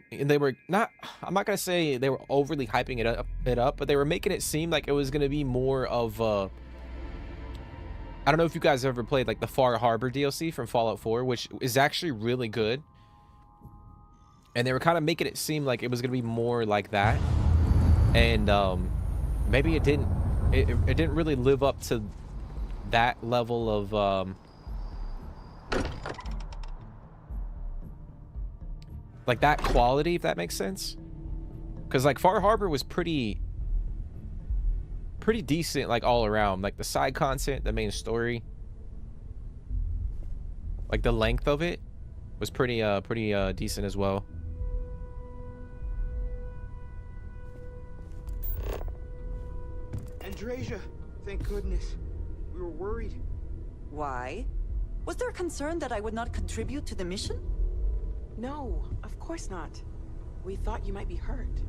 not, I'm not gonna say they were overly hyping it up, but they were making it seem like it was gonna be more of I don't know if you guys ever played like the Far Harbor DLC from Fallout 4, which is actually really good. And they were kind of making it seem like it was gonna be more like that. And maybe it didn't really live up to that level of like that quality, if that makes sense. Because like Far Harbor was pretty decent, like all around. Like the side content, the main story, like the length of it was pretty decent as well. Andreja, thank goodness. We were worried. Why? Was there a concern that I would not contribute to the mission? No, of course not. We thought you might be hurt.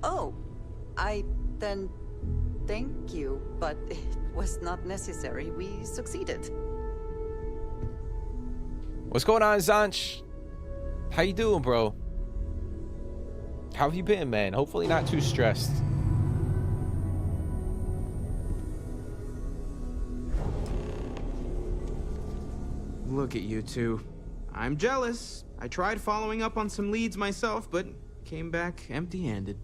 Oh, then thank you, but it was not necessary. We succeeded. What's going on, Zanch? How you doing, bro? How have you been, man? Hopefully not too stressed. Look at you two. I'm jealous. I tried following up on some leads myself, but came back empty-handed.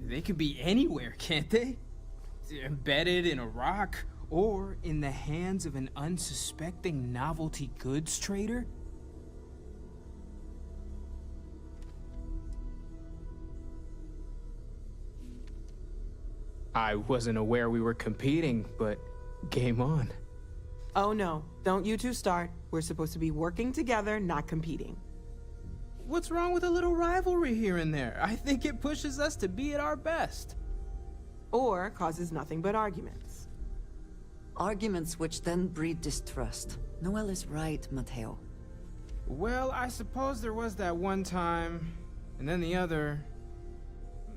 They could be anywhere, can't they? Embedded in a rock, or in the hands of an unsuspecting novelty goods trader? I wasn't aware we were competing, but game on. Oh no, don't you two start. We're supposed to be working together, not competing. What's wrong with a little rivalry here and there? I think it pushes us to be at our best. Or causes nothing but arguments. Arguments which then breed distrust. Noel is right, Mateo. Well, I suppose there was that one time, and then the other.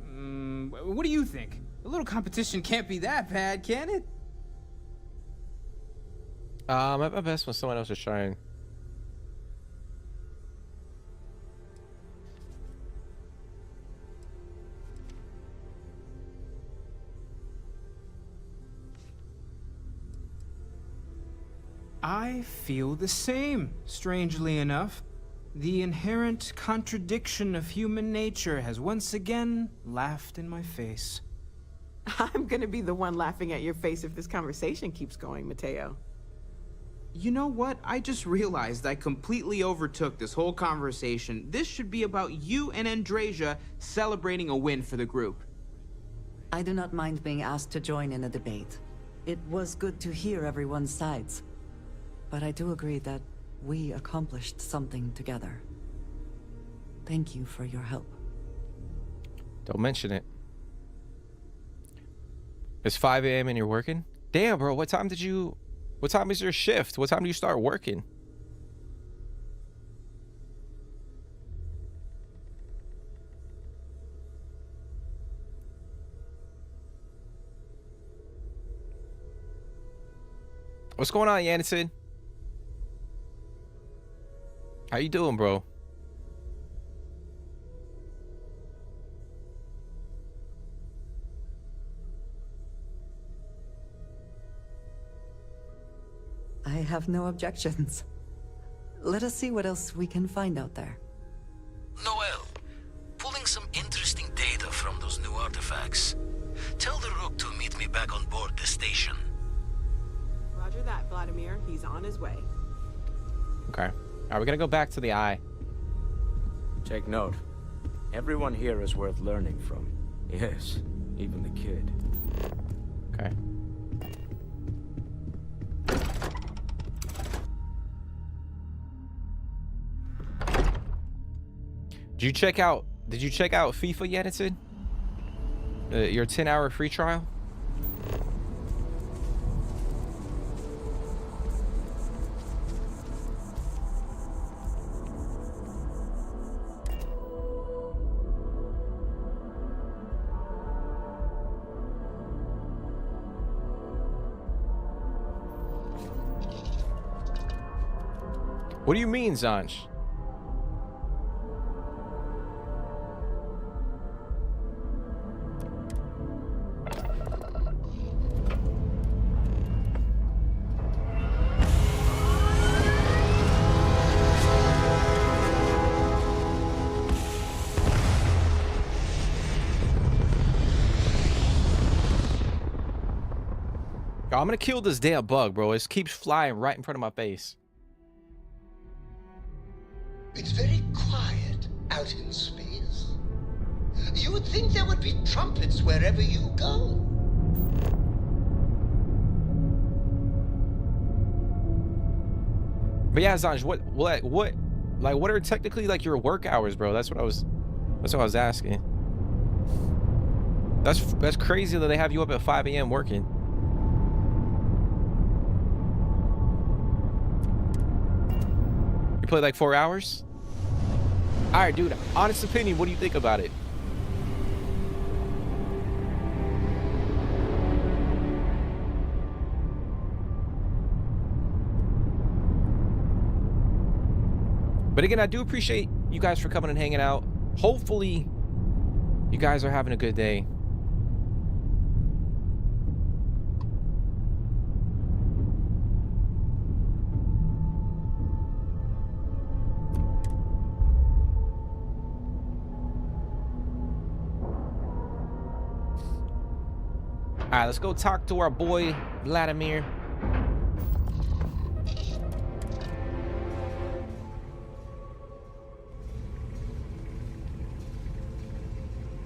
What do you think? A little competition can't be that bad, can it? I'm at my best when someone else is trying. I feel the same, strangely enough. The inherent contradiction of human nature has once again laughed in my face. I'm gonna be the one laughing at your face if this conversation keeps going, Mateo. You know what? I just realized I completely overtook this whole conversation. This should be about you and Andreja celebrating a win for the group. I do not mind being asked to join in a debate. It was good to hear everyone's sides. But I do agree that we accomplished something together. Thank you for your help. Don't mention it. It's 5 a.m. and you're working? Damn, bro, what time is your shift? What time do you start working? What's going on, Yanison? How you doing, bro? have no objections. Let us see what else we can find out there. Noel, pulling some interesting data from those new artifacts. Tell the Rook to meet me back on board the station. Roger that, Vladimir. He's on his way. Okay. All right, we're gonna go back to the eye. Take note. Everyone here is worth learning from. Yes, even the kid. Okay. Did you check out FIFA yet, Edson? Your 10-hour free trial? What do you mean, Zanj? I'm gonna kill this damn bug, bro. It keeps flying right in front of my face. It's very quiet out in space. You would think there would be trumpets wherever you go. But yeah, Zanj, what are technically like your work hours, bro? That's what I was asking. That's crazy that they have you up at 5 a.m. working. You play like 4 hours? All right, dude, honest opinion, what do you think about it? But again, I do appreciate you guys for coming and hanging out. Hopefully, you guys are having a good day. All right, let's go talk to our boy, Vladimir.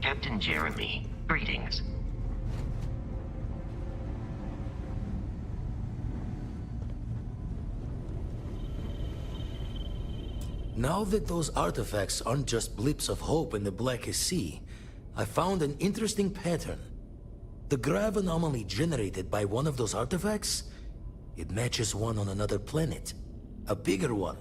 Captain Jeremy, greetings. Now that those artifacts aren't just blips of hope in the Blackest Sea, I found an interesting pattern. The grav anomaly generated by one of those artifacts, it matches one on another planet. A bigger one.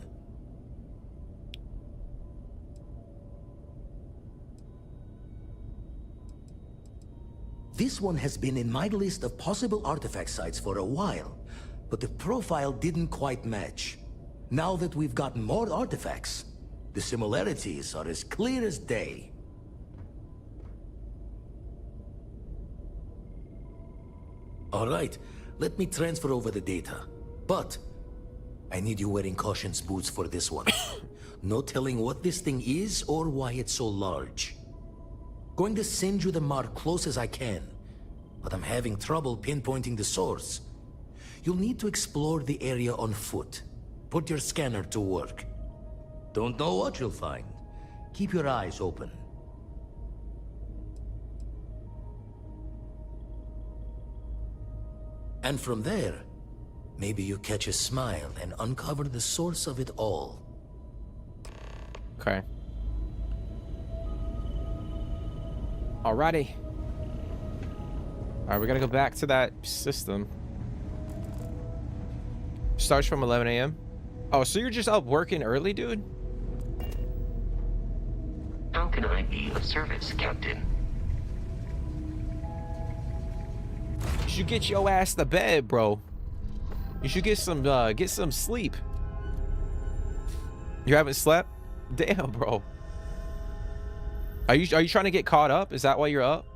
This one has been in my list of possible artifact sites for a while, but the profile didn't quite match. Now that we've gotten more artifacts, the similarities are as clear as day. All right, let me transfer over the data. But I need you wearing caution's boots for this one. No telling what this thing is or why it's so large. Going to send you the mark close as I can, but I'm having trouble pinpointing the source. You'll need to explore the area on foot. Put your scanner to work. Don't know what you'll find. Keep your eyes open. And from there, maybe you catch a smile and uncover the source of it all. Okay. Alrighty. Alright, we're gonna go back to that system. Starts from 11 a.m. Oh, so you're just up working early, dude? How can I be of service, Captain? You should get your ass to bed, bro. You should get some sleep. You haven't slept? Damn, bro. Are you trying to get caught up? Is that why you're up?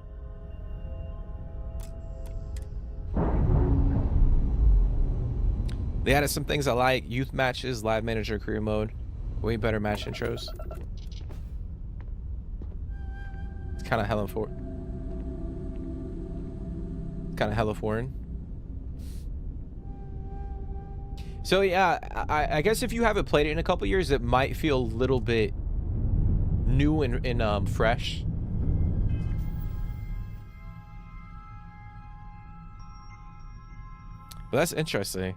They added some things I like: youth matches, live manager, career mode, way better match intros. It's kind of hella foreign. So yeah, I guess if you haven't played it in a couple years, it might feel a little bit new and fresh. But that's interesting.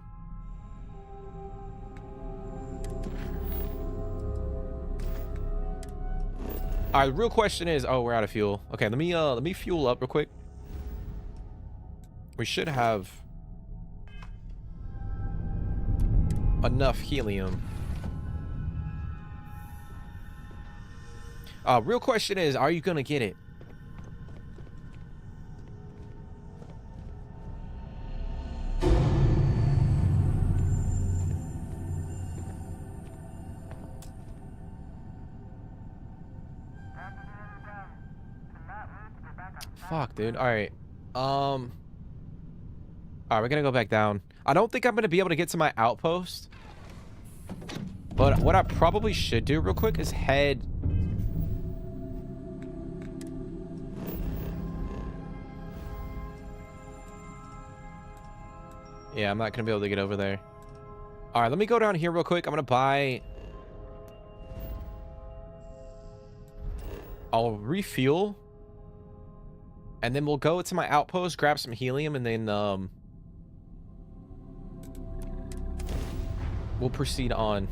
All right, the real question is, oh, we're out of fuel. Okay, let me fuel up real quick. We should have enough helium. Real question is, are you gonna get it? Fuck, dude. All right. All right, we're gonna go back down. I don't think I'm gonna be able to get to my outpost, but what I probably should do real quick is head. Yeah, I'm not gonna be able to get over there. All right, let me go down here real quick. I'm gonna buy. I'll refuel. And then we'll go to my outpost, grab some helium, and then we'll proceed on.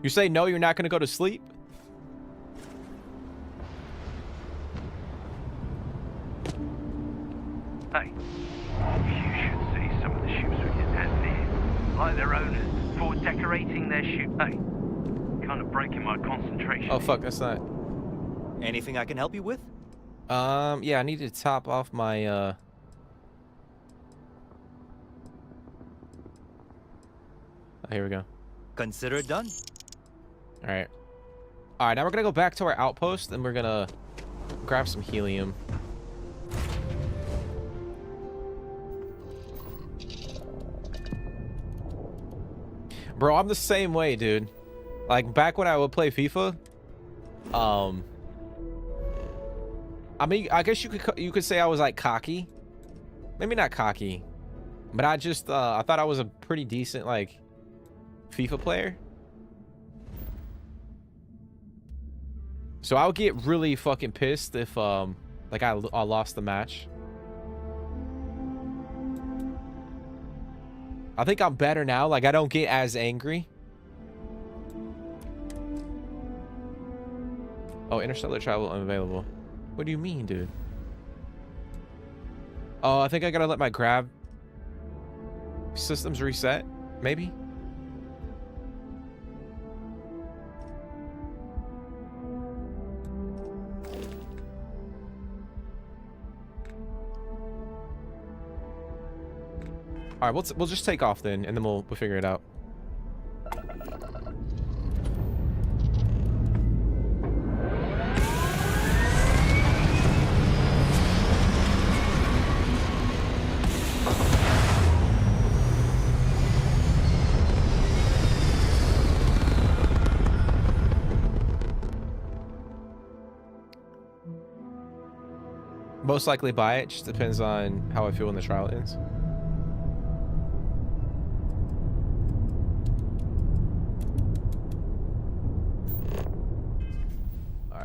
You say no, you're not going to go to sleep? Hey, you should see some of the ships we can have there. Like their owners, for decorating their ship. Hey, kind of breaking my concentration. Oh, fuck, that's not... Anything I can help you with? Yeah, I need to top off my, Oh, here we go. Consider it done. All right, now we're gonna go back to our outpost and we're gonna grab some helium. Bro, I'm the same way, dude. Like back when I would play FIFA, I mean, I guess you could say I was like cocky. Maybe not cocky, but I just I thought I was a pretty decent like FIFA player. So I would get really fucking pissed if like I lost the match. I think I'm better now. Like I don't get as angry. Oh, interstellar travel unavailable. What do you mean, dude? Oh, I think I gotta let my grab systems reset, maybe. All right, we'll just take off then, and then we'll figure it out. Most likely buy it. Just depends on how I feel when the trial ends.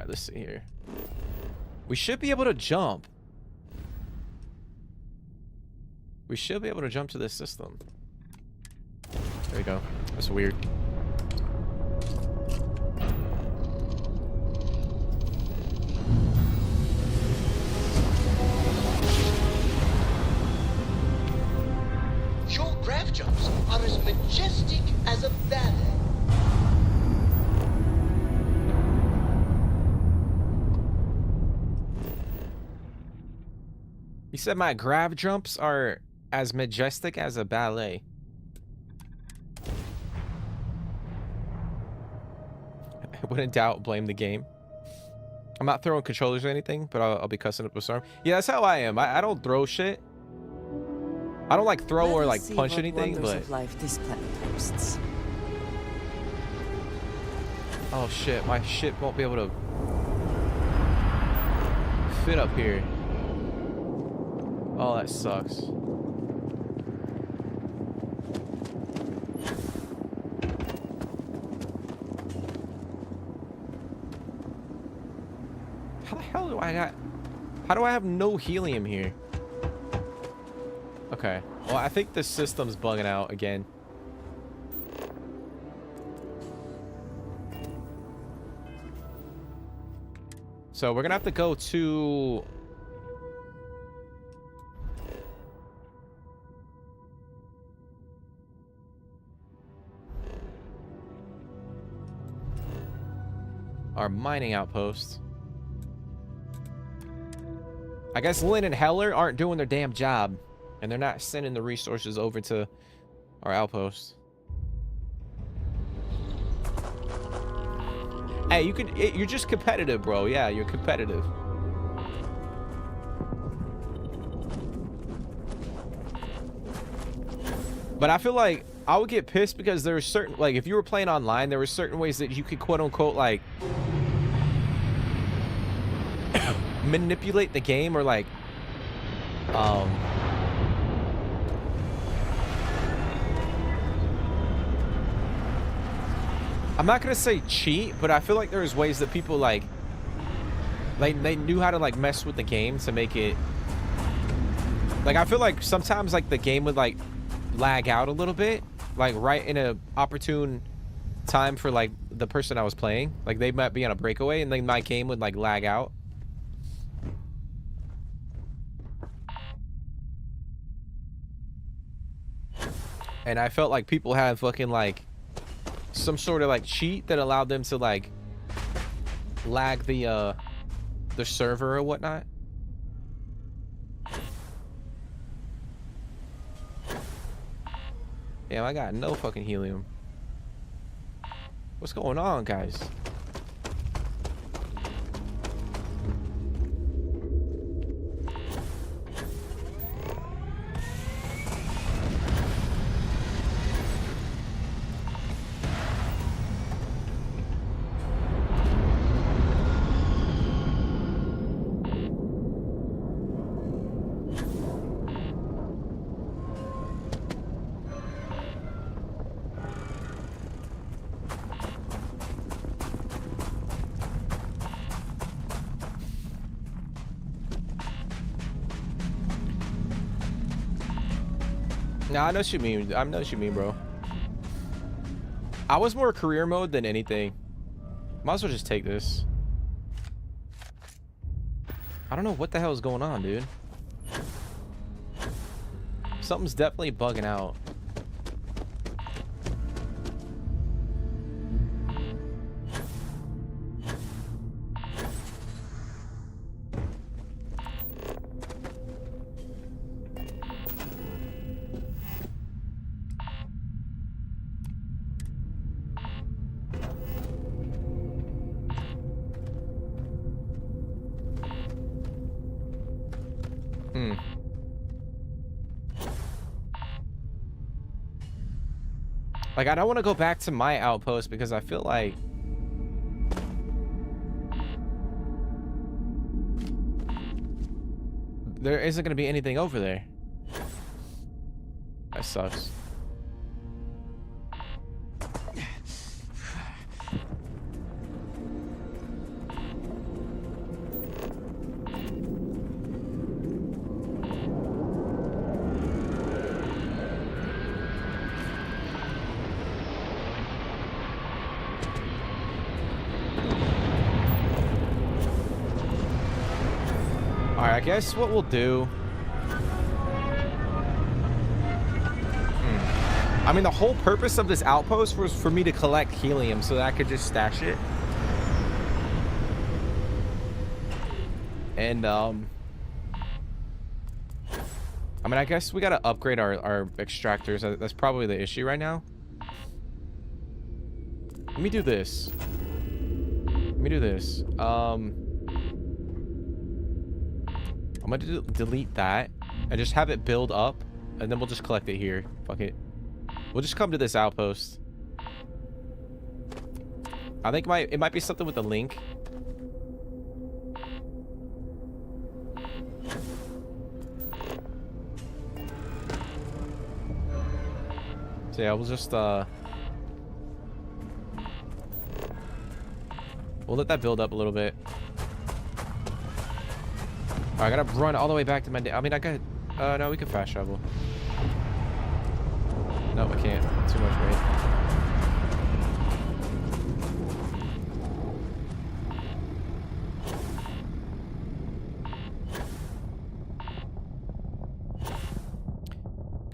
Let's see here. We should be able to jump. We should be able to jump to this system. There we go. That's weird. majestic as a ballet. You said my grav jumps are as majestic as a ballet. When in doubt, blame the game. I'm not throwing controllers or anything, but I'll be cussing up a storm. Yeah, that's how I am. I don't throw shit. I don't like throw or like punch anything, but of life this planet hosts. oh shit, my shit won't be able to fit up here. Oh, that sucks. How the hell do I got? How do I have no helium here? Okay. Well, I think the system's bugging out again. So we're gonna have to go to our mining outpost. I guess Lynn and Heller aren't doing their damn job, and they're not sending the resources over to our outpost. Hey, you're just competitive, bro. Yeah, you're competitive. But I feel like I would get pissed because there were certain, like, if you were playing online, there were certain ways that you could quote unquote like manipulate the game, or like I'm not gonna say cheat, but I feel like there's ways that people like they knew how to like mess with the game to make it like, I feel like sometimes like the game would like lag out a little bit, like right in a opportune time for like the person I was playing. Like they might be on a breakaway and then my game would like lag out. And I felt like people had fucking like some sort of like cheat that allowed them to like lag the server or whatnot. Damn, I got no fucking helium. What's going on, guys? No, I know what you mean. I know what you mean, bro. I was more career mode than anything. Might as well just take this. I don't know what the hell is going on, dude. Something's definitely bugging out. Like, I don't want to go back to my outpost because I feel like there isn't going to be anything over there. That sucks. I guess what we'll do... I mean, the whole purpose of this outpost was for me to collect helium so that I could just stash it. And, I mean, I guess we gotta upgrade our extractors. That's probably the issue right now. Let me do this. Let me do this. I'm gonna delete that and just have it build up, and then we'll just collect it here. Fuck it. We'll just come to this outpost. I think it might be something with the link. So yeah, we'll just we'll let that build up a little bit. All right, I gotta run all the way back to my I mean, I got no, we can fast travel. No, I can't. Too much weight.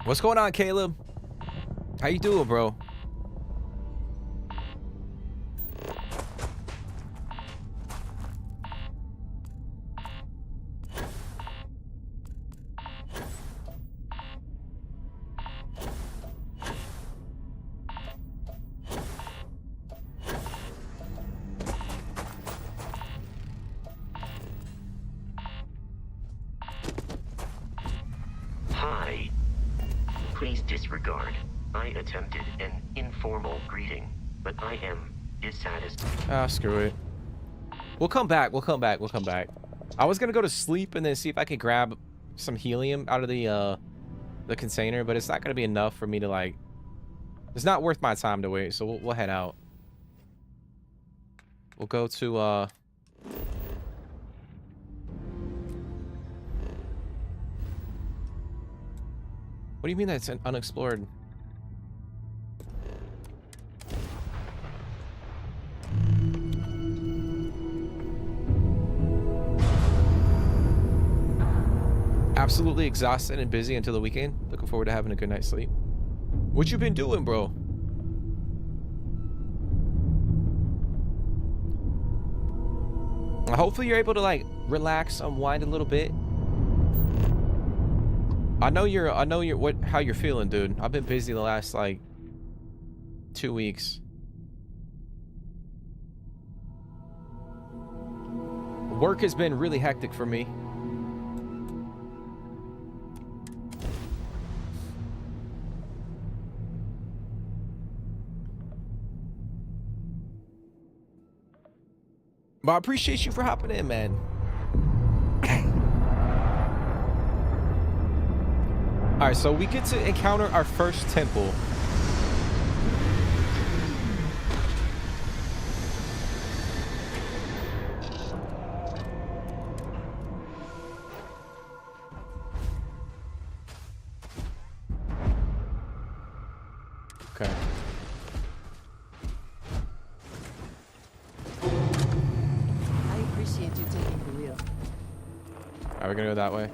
What's going on, Caleb? How you doing, bro? Hi. Please disregard. I attempted an informal greeting, but I am dissatisfied. Ah, screw it. We'll come back. We'll come back. We'll come back. I was gonna go to sleep and then see if I could grab some helium out of the container, but it's not gonna be enough for me to like. It's not worth my time to wait, so we'll head out. We'll go to What do you mean that's unexplored? Absolutely exhausted and busy until the weekend. Looking forward to having a good night's sleep. What you been doing, bro? Hopefully you're able to like relax, unwind a little bit. I know you're how you're feeling, dude. I've been busy the last like 2 weeks. Work has been really hectic for me. But I appreciate you for hopping in, man. All right, so we get to encounter our first temple. Okay. I appreciate you taking the wheel. All right, we're gonna go that way.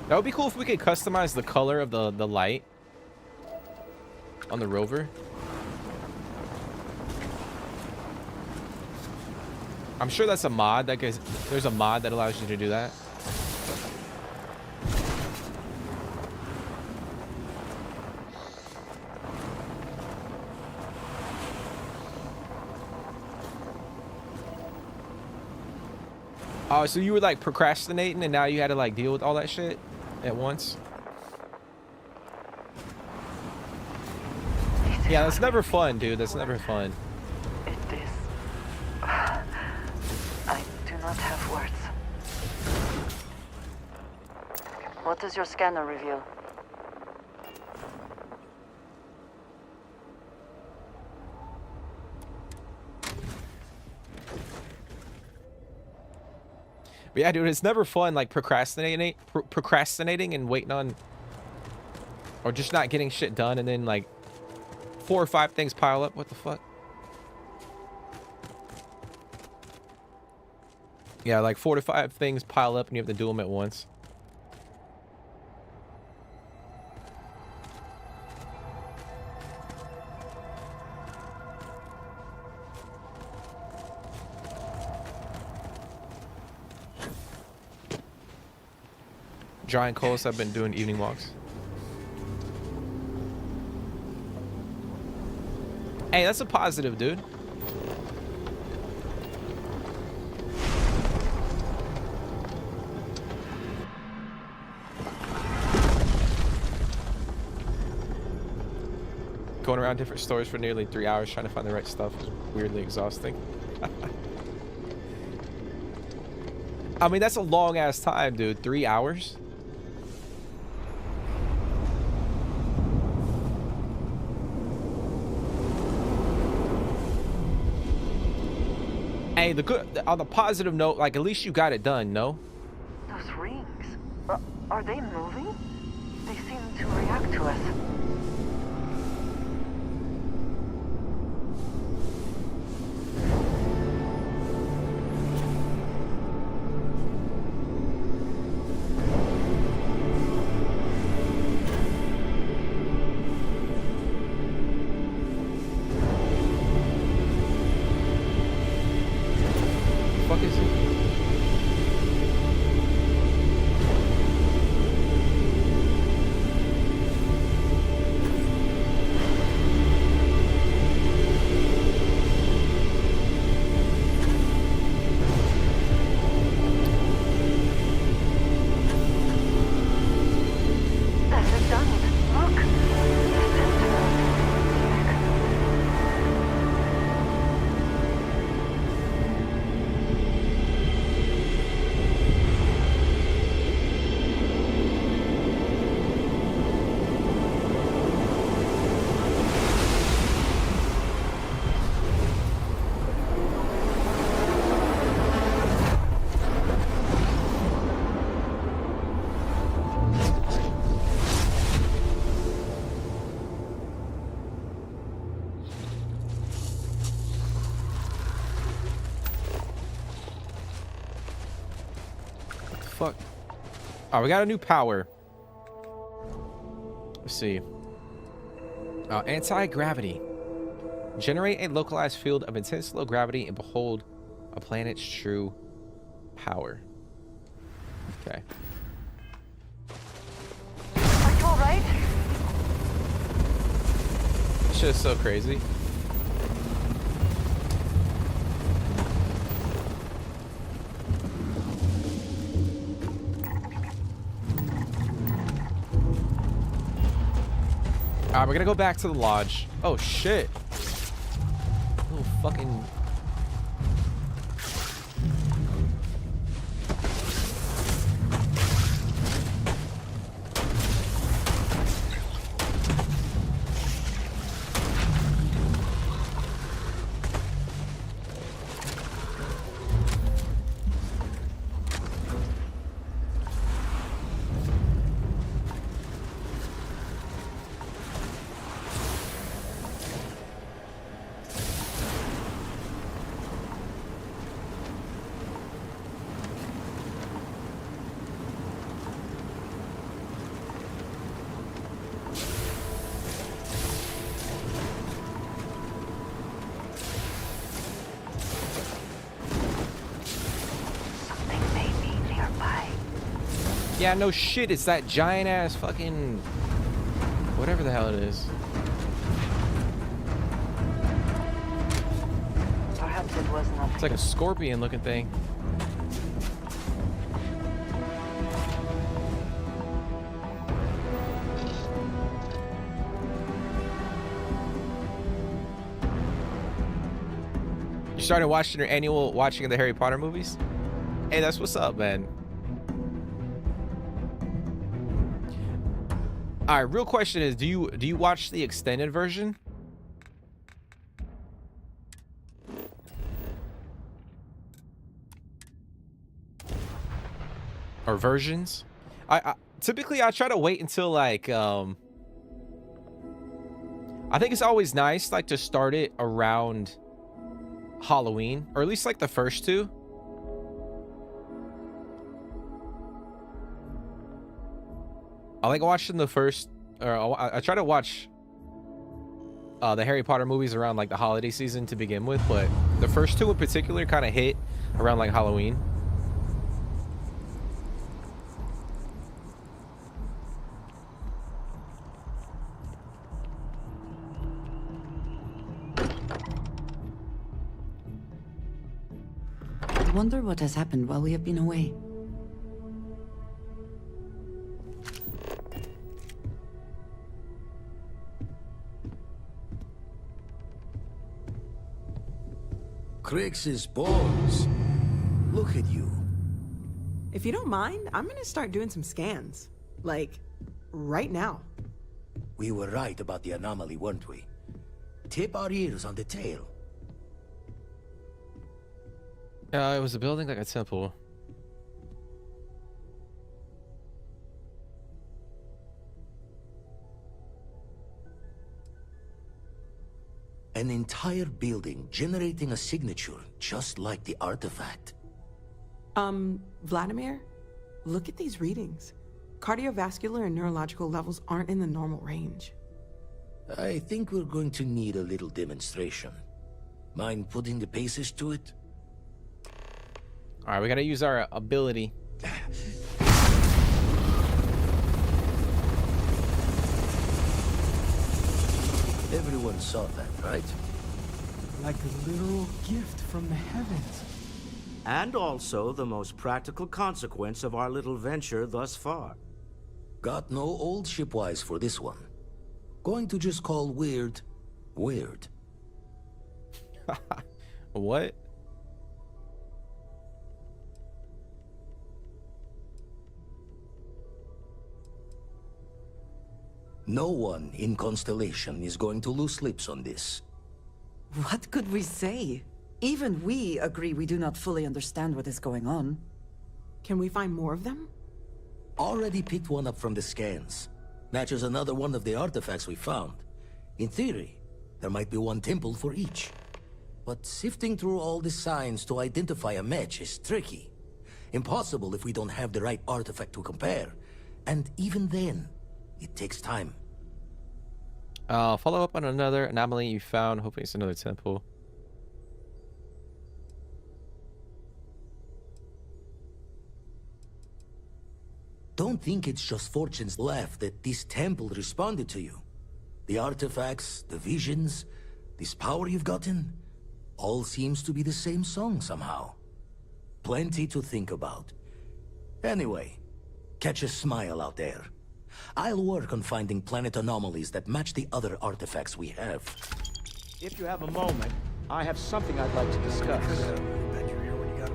That would be cool if we could customize the color of the light on the rover. I'm sure that's a mod that goes. There's a mod that allows you to do that. Oh, so you were like procrastinating and now you had to like deal with all that shit at once? Yeah, that's never fun, dude. That's never fun. It is. I do not have words. What does your scanner reveal? But yeah, dude, it's never fun like procrastinating and waiting on, or just not getting shit done and then like 4 or 5 things pile up. What the fuck? Yeah, like 4 to 5 things pile up and you have to do them at once. Giant Colas, I've been doing evening walks. Hey, that's a positive, dude. Going around different stores for nearly 3 hours trying to find the right stuff is weirdly exhausting. I mean, that's a long ass time, dude. 3 hours? Hey, on the positive note, like, at least you got it done, no? Those rings. Are they moving? They seem to react to us. Fuck. Oh, we got a new power. Let's see. Anti-gravity. Generate a localized field of intense low gravity and behold a planet's true power. Okay. Are you alright? This shit is so crazy. Alright, we're gonna go back to the lodge. Oh shit. Little fucking... Yeah, no shit, it's that giant ass fucking... whatever the hell it is. Perhaps it was nothing. It's like a scorpion looking thing. You started watching your annual watching of the Harry Potter movies? Hey, that's what's up, man. All right, real question is, do you watch the extended version? Or versions? I typically I try to wait until like I think it's always nice like to start it around Halloween, or at least like the first two. I like watching the first, or I try to watch the Harry Potter movies around like the holiday season to begin with, but the first two in particular kind of hit around like Halloween. I wonder what has happened while we have been away. Crix's balls. Look at you. If you don't mind, I'm gonna start doing some scans. Like, right now. We were right about the anomaly, weren't we? Tip our ears on the tail. It was a building like a temple. An entire building generating a signature just like the artifact. Vladimir, look at these readings. Cardiovascular and neurological levels aren't in the normal range. I think we're going to need a little demonstration. Mind putting the paces to it? All right, we gotta use our ability. Everyone saw that, right? Like a literal gift from the heavens. And also the most practical consequence of our little venture thus far. Got no old shipwise for this one. Going to just call weird, weird. What? No one in Constellation is going to lose lips on this. What could we say? Even we agree we do not fully understand what is going on. Can we find more of them? Already picked one up from the scans. Matches another one of the artifacts we found. In theory, there might be one temple for each. But sifting through all the signs to identify a match is tricky. Impossible if we don't have the right artifact to compare. And even then, it takes time. Follow up on another anomaly you found. Hopefully it's another temple. Don't think it's just fortunes left that this temple responded to you. The artifacts, the visions, this power you've gotten, all seems to be the same song somehow. Plenty to think about. Anyway, catch a smile out there. I'll work on finding planet anomalies that match the other artifacts we have. If you have a moment, I have something I'd like to discuss.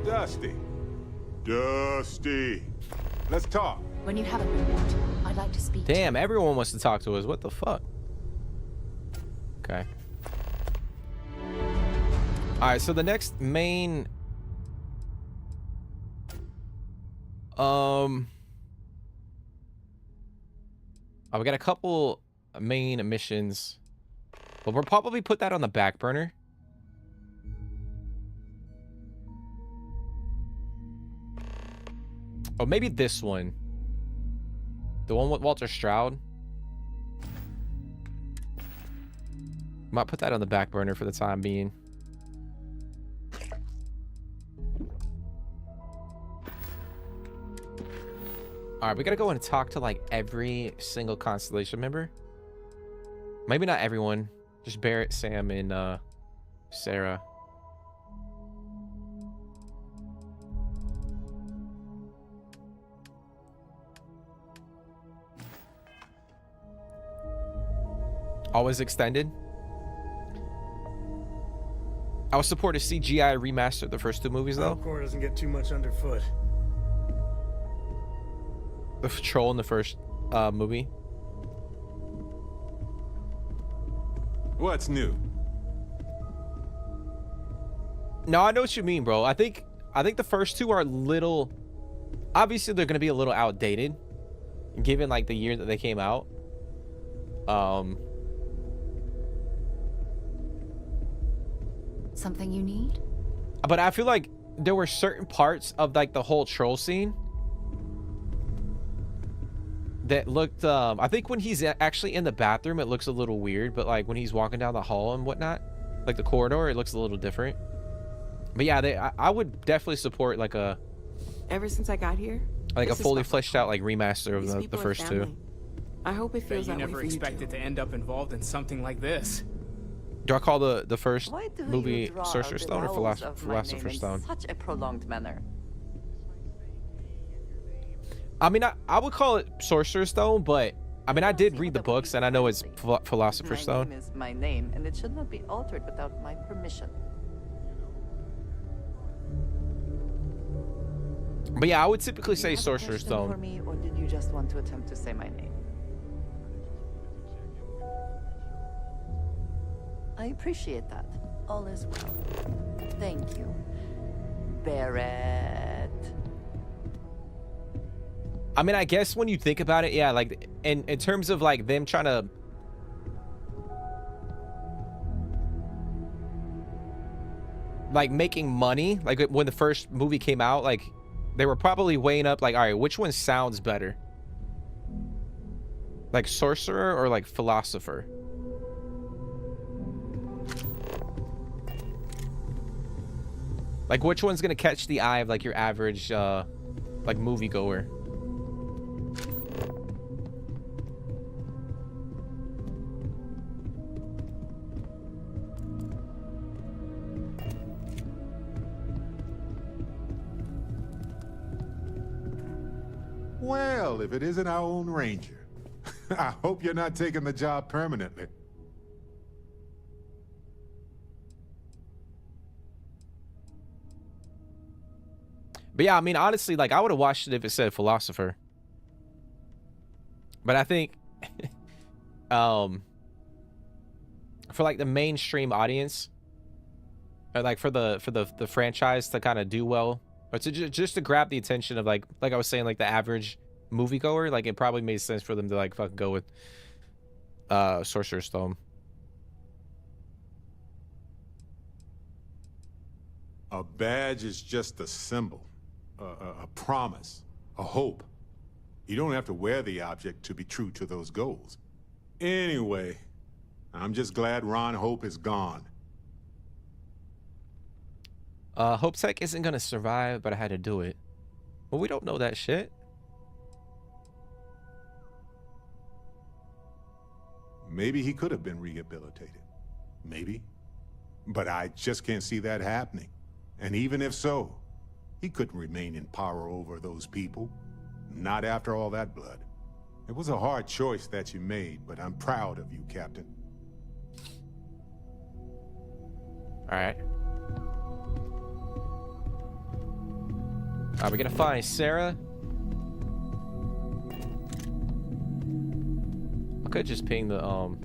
Dusty. Dusty. Let's talk. When you have a moment, I'd like to speak. Damn, everyone wants to talk to us. What the fuck? Okay. All right, so the next main oh, we got a couple main missions, but we'll probably put that on the back burner. Oh, maybe this one. The one with Walter Stroud. Might put that on the back burner for the time being. All right, we gotta go and talk to like every single Constellation member. Maybe not everyone. Just Barrett, Sam, and Sarah. Always extended. I would support a CGI remaster of the first two movies, though. Core doesn't get too much underfoot. The troll in the first movie. What's new? No, I know what you mean, bro. I think the first two are a little. Obviously, they're gonna be a little outdated, given like the year that they came out. Something you need? But I feel like there were certain parts of like the whole troll scene that looked I think when he's actually in the bathroom it looks a little weird, but like when he's walking down the hall and whatnot, like the corridor, it looks a little different. But yeah, I would definitely support like a Ever since I got here, like a this is fully what- fleshed out like remaster of These the people are first two. family. I hope it Bet feels you that way never for you expected too. to end up involved in something like this. Do I call the first Why do movie you draw Sorcerer's the Stone or vowels of my name Philosopher's in Stone? such a prolonged manner? I mean, I would call it Sorcerer's Stone, but I mean, I did read the books and I know it's Philosopher's My Stone. name is my name, and it should not be altered without my permission. But yeah, I would typically Do say you have a Sorcerer's question for Stone. me, or did you just want to attempt to say my name? I appreciate that. All is well. Thank you, Barrett. I mean, I guess when you think about it, yeah, like in terms of like them trying to like making money, like when the first movie came out, like they were probably weighing up like, all right, which one sounds better? Like sorcerer or like philosopher? Like which one's gonna catch the eye of like your average like moviegoer? Well, if it isn't our own ranger. I hope you're not taking the job permanently. But yeah, I mean, honestly, like I would have watched it if it said philosopher. But I think for like the mainstream audience, or like for the franchise to kind of do well, or to just to grab the attention of like I was saying, like the average moviegoer, like it probably made sense for them to like fucking go with Sorcerer's Stone. A badge is just a symbol, a promise, a hope. You don't have to wear the object to be true to those goals. Anyway, I'm just glad Ron Hope is gone. Hope Tech isn't gonna survive, but I had to do it. Well, we don't know that shit. Maybe he could have been rehabilitated. Maybe. But I just can't see that happening. And even if so, he couldn't remain in power over those people. Not after all that blood. It was a hard choice that you made, but I'm proud of you, Captain. All right. We're gonna find Sarah. I could just ping the oh,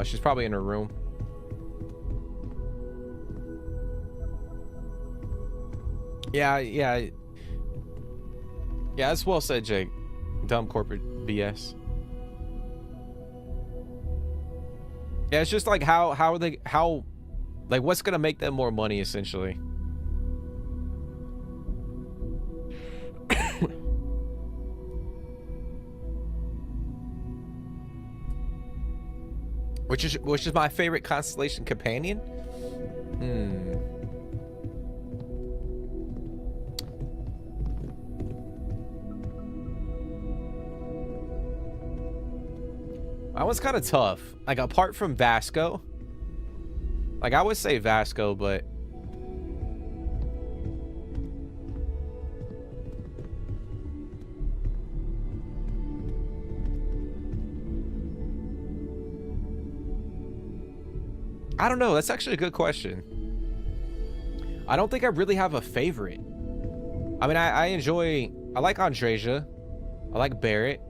she's probably in her room. Yeah, that's well said, Jake. Dumb corporate BS. Yeah, it's just like how like what's gonna make them more money essentially. Which is my favorite Constellation companion. That one's kind of tough. Like apart from Vasco, like I would say Vasco, but I don't know. That's actually a good question. I don't think I really have a favorite. I mean, I like Andreja. I like Barrett.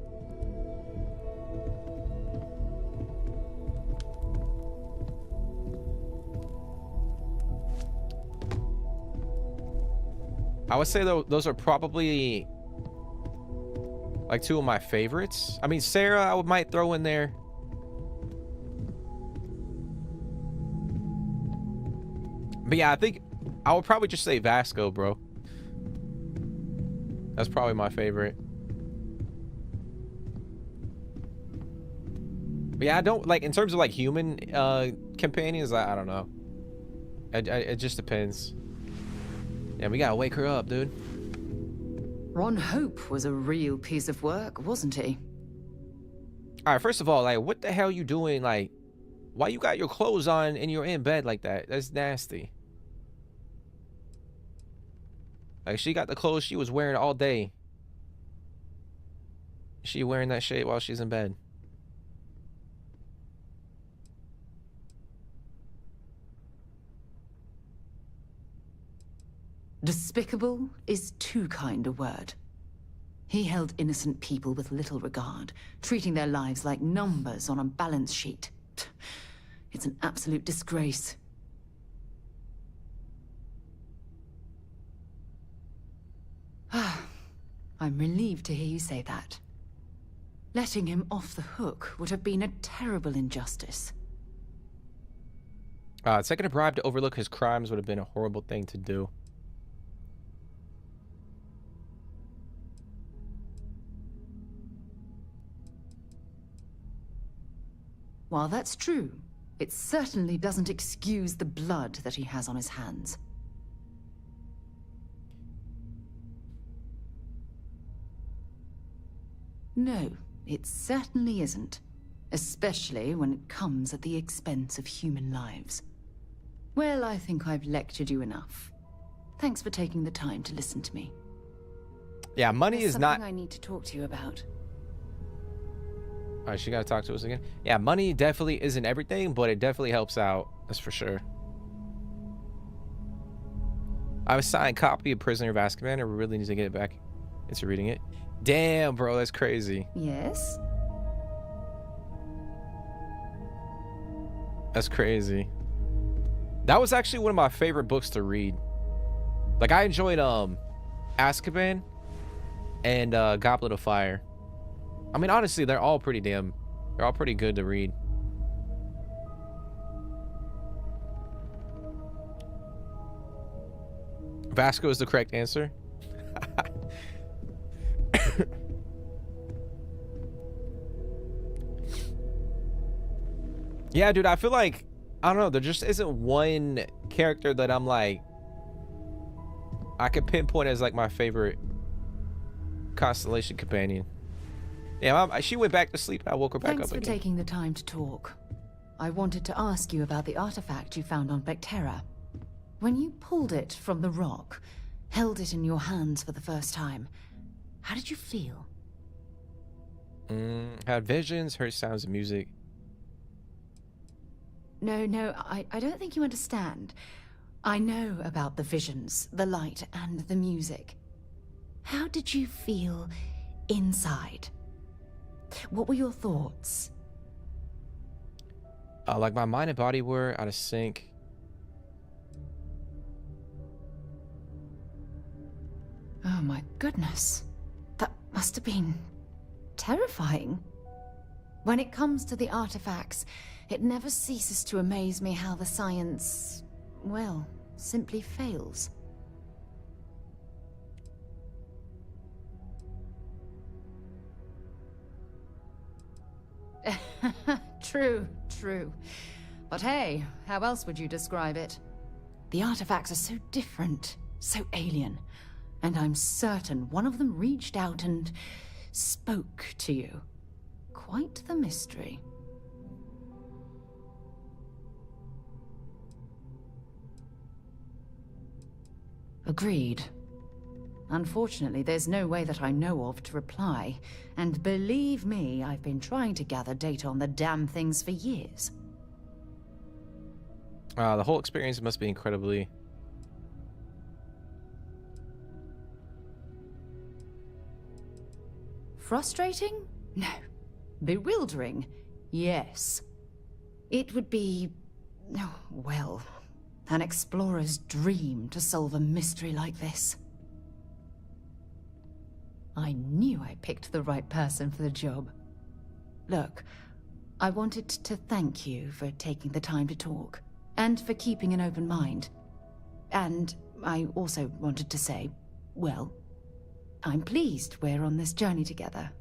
I would say though those are probably like two of my favorites. I mean, Sarah I might throw in there. But yeah, I think I would probably just say Vasco, bro. That's probably my favorite. But yeah, I don't like in terms of like human companions. I don't know. It just depends. Yeah, we gotta wake her up, dude. Ron Hope was a real piece of work, wasn't he? All right, first of all, like, what the hell you doing? Like, why you got your clothes on and you're in bed like that? That's nasty. Like, she got the clothes she was wearing all day. She wearing that shit while she's in bed. Despicable is too kind a word. He held innocent people with little regard, treating their lives like numbers on a balance sheet. It's an absolute disgrace. I'm relieved to hear you say that. Letting him off the hook would have been a terrible injustice. Taking a bribe to overlook his crimes would have been a horrible thing to do. While that's true, it certainly doesn't excuse the blood that he has on his hands. No, it certainly isn't. Especially when it comes at the expense of human lives. Well, I think I've lectured you enough. Thanks for taking the time to listen to me. Yeah, money There's is not... something I need to talk to you about. All right, she got to talk to us again. Yeah, money definitely isn't everything, but it definitely helps out. That's for sure. I was signed copy of Prisoner of Azkaban. I really need to get it back into reading it. Damn, bro, that's crazy. Yes? That's crazy. That was actually one of my favorite books to read. Like, I enjoyed Azkaban and Goblet of Fire. I mean, honestly, they're all pretty good to read. Vasco is the correct answer. Yeah, dude, I feel like, I don't know, there just isn't one character that I'm like, I could pinpoint as like my favorite Constellation companion. Yeah, she went back to sleep. I woke her back Thanks up for again. taking the time to talk. I wanted to ask you about the artifact you found on Vectera. When you pulled it from the rock, held it in your hands for the first time, how did you feel? Had visions, heard sounds of music. No, I don't think you understand. I know about the visions, the light, and the music. How did you feel inside? What were your thoughts? Like my mind and body were out of sync. Oh my goodness. That must have been terrifying. When it comes to the artifacts, it never ceases to amaze me how the science, well, simply fails. True. But hey, how else would you describe it? The artifacts are so different, so alien, and I'm certain one of them reached out and spoke to you. Quite the mystery. Agreed. Unfortunately, there's no way that I know of to reply. And believe me, I've been trying to gather data on the damn things for years. The whole experience must be incredibly... Frustrating? No. Bewildering? Yes. It would be... well, an explorer's dream to solve a mystery like this. I knew I picked the right person for the job. Look, I wanted to thank you for taking the time to talk, and for keeping an open mind. And I also wanted to say, well, I'm pleased we're on this journey together.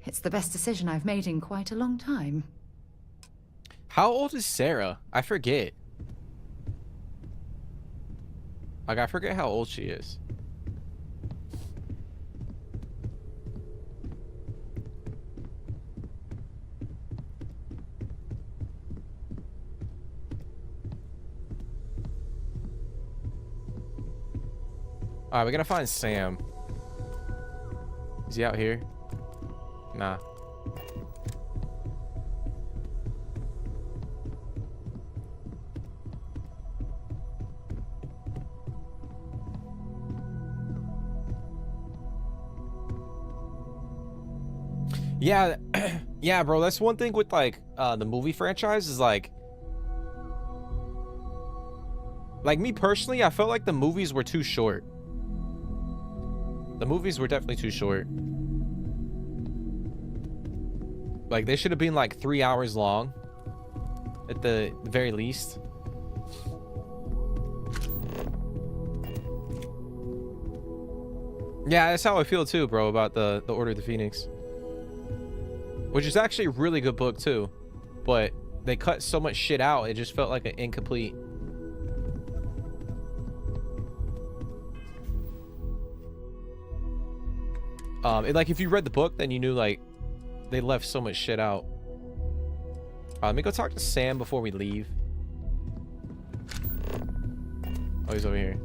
It's the best decision I've made in quite a long time. How old is Sarah? I forget. Like, I forget how old she is. Alright, we gotta find Sam. Is he out here? Nah. Yeah, yeah, bro. That's one thing with like the movie franchise is like me personally, I felt like the movies were too short. The movies were definitely too short. Like they should have been like 3 hours long at the very least. Yeah, that's how I feel too, bro, about the Order of the Phoenix. Which is actually a really good book too, but they cut so much shit out, it just felt like an incomplete. Like if you read the book, then you knew like they left so much shit out. Let me go talk to Sam before we leave. Oh, he's over here.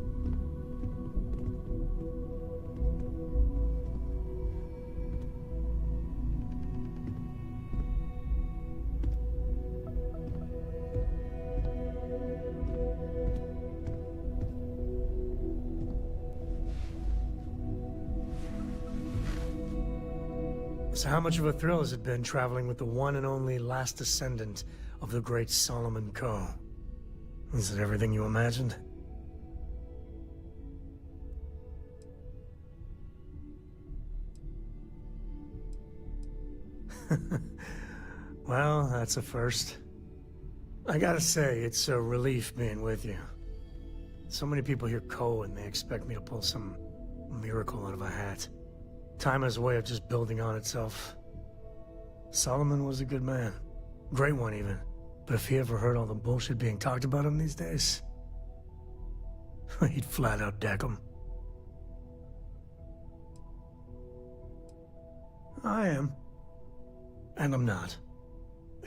So how much of a thrill has it been traveling with the one and only last descendant of the great Solomon Coe? Is it everything you imagined? Well, that's a first. I gotta say, it's a relief being with you. So many people hear Coe and they expect me to pull some miracle out of a hat. Time has a way of just building on itself. Solomon was a good man. Great one, even. But if he ever heard all the bullshit being talked about him these days, he'd flat out deck him. I am. And I'm not.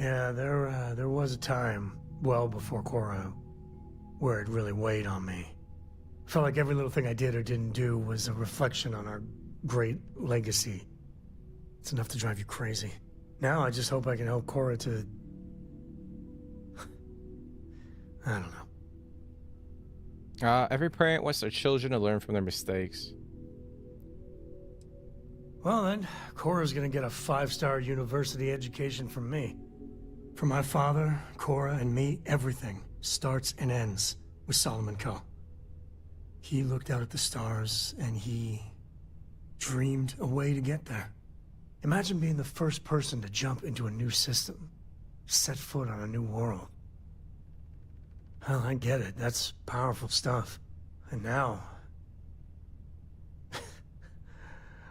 Yeah, there was a time, well before Cora, where it really weighed on me. Felt like every little thing I did or didn't do was a reflection on our great legacy. It's enough to drive you crazy. Now I just hope I can help Cora to... I don't know. Every parent wants their children to learn from their mistakes. Well then, Cora's gonna get a 5-star university education from me. For my father, Cora, and me, everything starts and ends with Solomon Coe. He looked out at the stars, and he dreamed a way to get there. Imagine being the first person to jump into a new system, set foot on a new world. Well, I get it. That's powerful stuff. And now...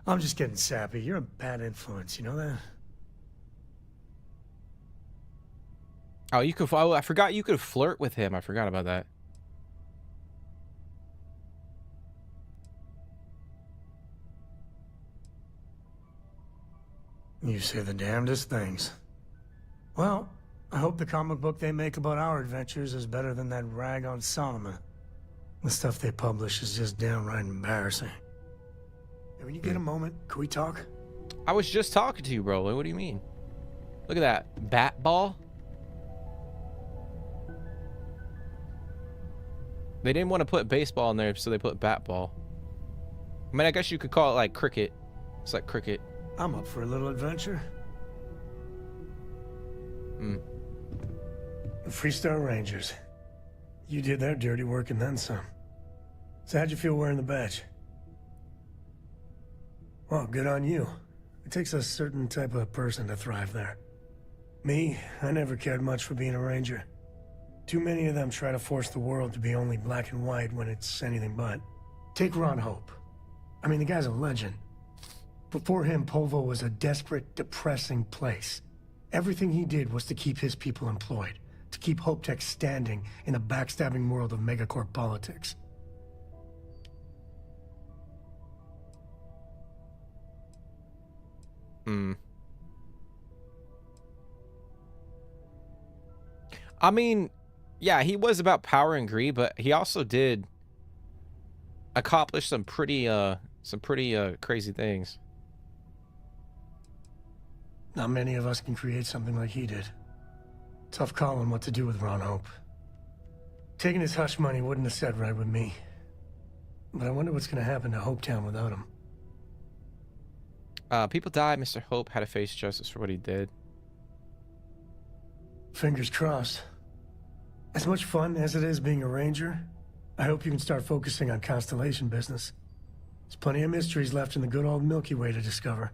I'm just getting sappy. You're a bad influence, you know that? Oh, you could... Oh, I forgot you could flirt with him. I forgot about that. You say the damnedest things. Well, I hope the comic book they make about our adventures is better than that rag on Solomon. The stuff they publish is just downright embarrassing. Hey, when you get a moment, can we talk? I was just talking to you, bro. What do you mean? Look at that. Bat ball? They didn't want to put baseball in there, so they put bat ball. I mean, I guess you could call it like cricket. It's like cricket. I'm up for a little adventure. The Freestar Rangers. You did their dirty work and then some. So how'd you feel wearing the badge? Well, good on you. It takes a certain type of person to thrive there. Me, I never cared much for being a ranger. Too many of them try to force the world to be only black and white when it's anything but. Take Ron Hope. I mean, the guy's a legend. Before him, Polvo was a desperate, depressing place. Everything he did was to keep his people employed, to keep Hope Tech standing in the backstabbing world of megacorp politics. I mean, yeah, he was about power and greed, but he also did accomplish some pretty crazy things. Not many of us can create something like he did. Tough call on what to do with Ron Hope. Taking his hush money wouldn't have sat right with me. But I wonder what's gonna happen to Hopetown without him. People died. Mr. Hope had to face justice for what he did. Fingers crossed. As much fun as it is being a ranger, I hope you can start focusing on Constellation business. There's plenty of mysteries left in the good old Milky Way to discover.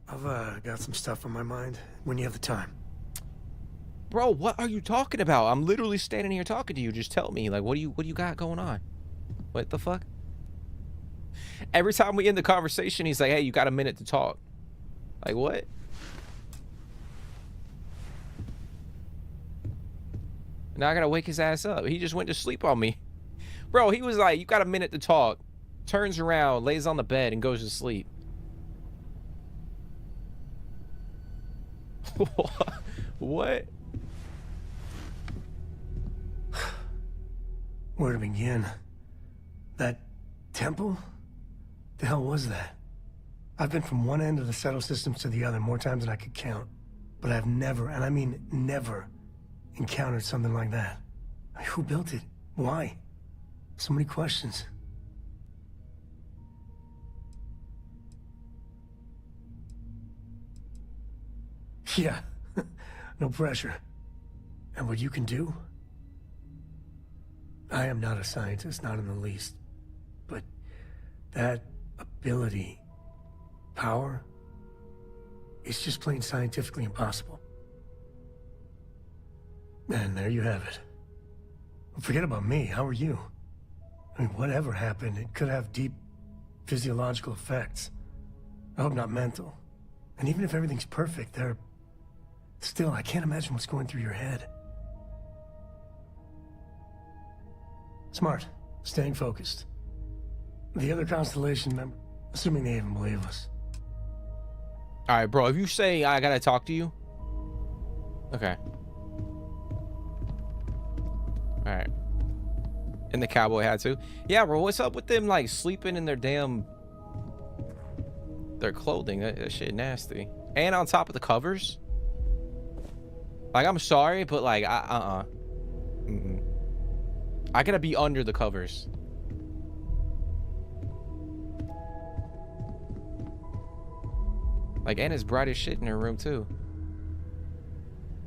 I've got some stuff on my mind when you have the time. Bro, what are you talking about? I'm literally standing here talking to you. Just tell me, like, what do you got going on? What the fuck? Every time we end the conversation, he's like, hey, you got a minute to talk. Like, what? Now I gotta wake his ass up. He just went to sleep on me. Bro, he was like, you got a minute to talk. Turns around, lays on the bed, and goes to sleep. What? Where to begin? That temple? The hell was that? I've been from one end of the settle systems to the other more times than I could count. But I've never, and I mean never, encountered something like that. I mean, who built it? Why? So many questions. Yeah, no pressure. And what you can do? I am not a scientist, not in the least. But that ability, power, it's just plain scientifically impossible. And there you have it. Forget about me, how are you? I mean, whatever happened, it could have deep physiological effects. I hope not mental. And even if everything's perfect, still, I can't imagine what's going through your head. Smart. Staying focused. The other Constellation member, assuming they even believe us. Alright, bro, if you say I gotta talk to you. Okay. Alright. And the cowboy hat too. Yeah, bro, what's up with them like sleeping in their clothing? That shit nasty. And on top of the covers. Like, I'm sorry, but like, I gotta be under the covers. Like, Anna's bright as shit in her room too.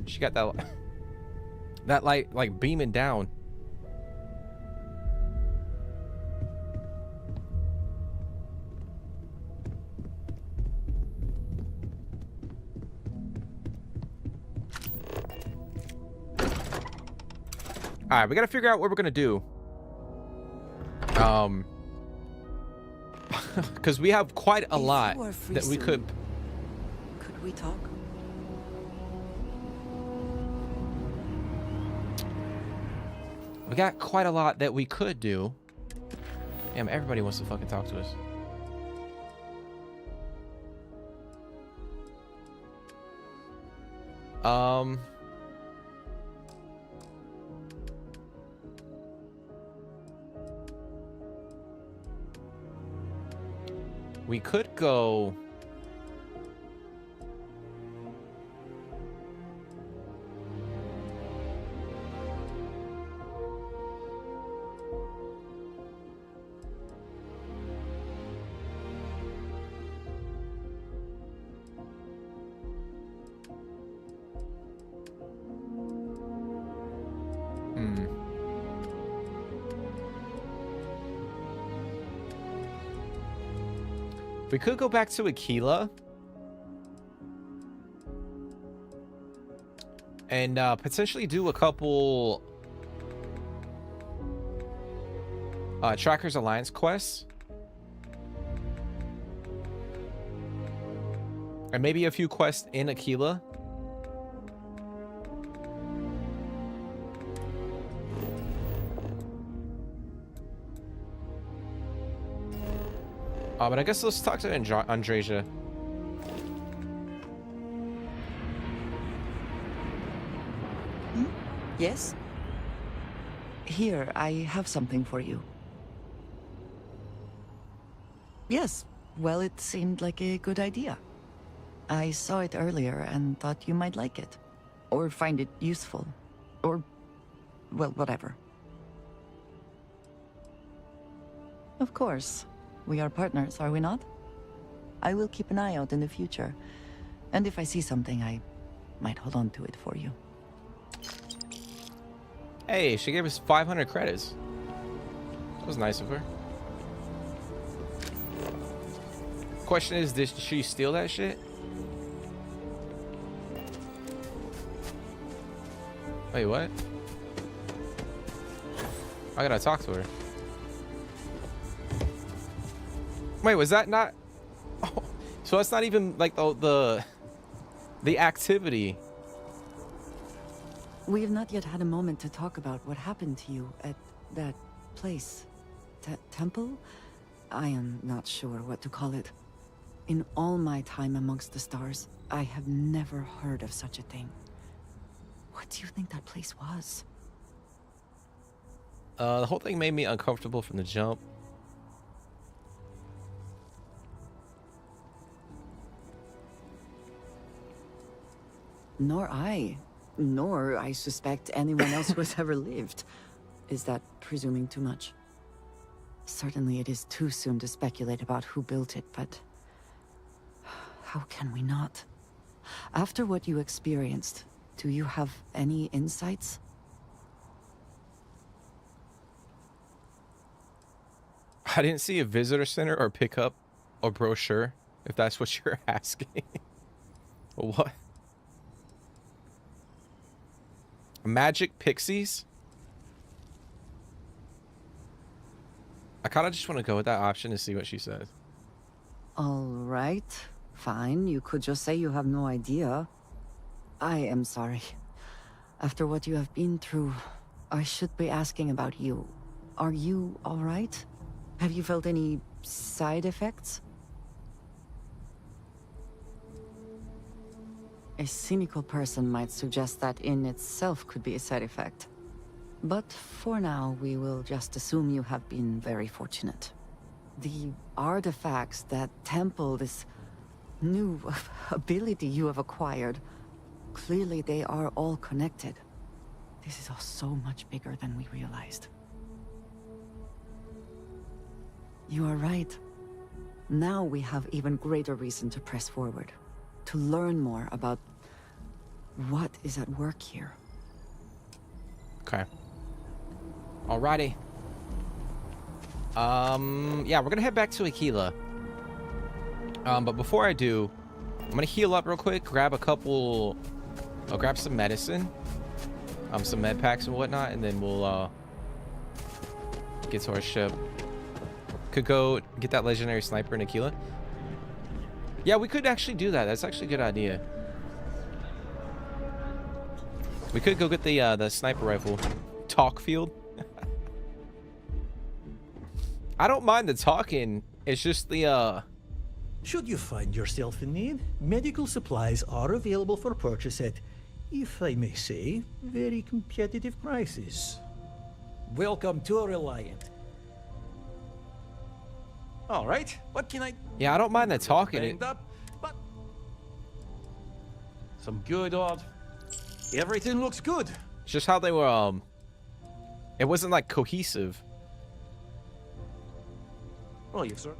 She got that light like beaming down. All right, we gotta figure out what we're gonna do. Because we have quite a lot that we could. Could we talk? We got quite a lot that we could do. Damn, everybody wants to fucking talk to us. We could go. We could go back to Akila and potentially do a couple Trackers Alliance quests. And maybe a few quests in Akila. But I guess let's talk to Andreja. Yes? Here, I have something for you. Yes, well, it seemed like a good idea. I saw it earlier and thought you might like it. Or find it useful. Or, well, whatever. Of course. We are partners, are we not? I will keep an eye out in the future. And if I see something, I might hold on to it for you. Hey, she gave us 500 credits. That was nice of her. Question is, did she steal that shit? Wait, what? I gotta talk to her. Wait, was that not? Oh, so that's not even like the activity. We have not yet had a moment to talk about what happened to you at that place. Temple? I am not sure what to call it. In all my time amongst the stars, I have never heard of such a thing. What do you think that place was? The whole thing made me uncomfortable from the jump. Nor I suspect anyone else who has ever lived. Is that presuming too much? Certainly it is too soon to speculate about who built it, but how can we not? After what you experienced, do you have any insights? I didn't see a visitor center or pickup or brochure, if that's what you're asking. What? Magic pixies? I kind of just want to go with that option to see what she says. All right, fine. You could just say you have no idea. I am sorry. After what you have been through, I should be asking about you. Are you all right? Have you felt any side effects? A cynical person might suggest that in itself could be a side effect. But for now, we will just assume you have been very fortunate. The artifacts, that temple, this new ability you have acquired, clearly they are all connected. This is all so much bigger than we realized. You are right. Now we have even greater reason to press forward. To learn more about what is at work here. Okay. Alrighty. Yeah, we're gonna head back to Akila. But before I do, I'm gonna heal up real quick, grab a couple, I'll grab some medicine, some med packs and whatnot, and then we'll get to our ship. Could go get that legendary sniper in Akila. Yeah, we could actually do that. That's actually a good idea. We could go get the sniper rifle. Talkfield. I don't mind the talking. It's just the Should you find yourself in need, medical supplies are available for purchase at, if I may say, very competitive prices. Welcome to Reliant. All right, what can I... Yeah, I don't mind the talking. Banged up, but some good odds. Everything looks good. It's just how they were, it wasn't like cohesive. Oh, yes, sir.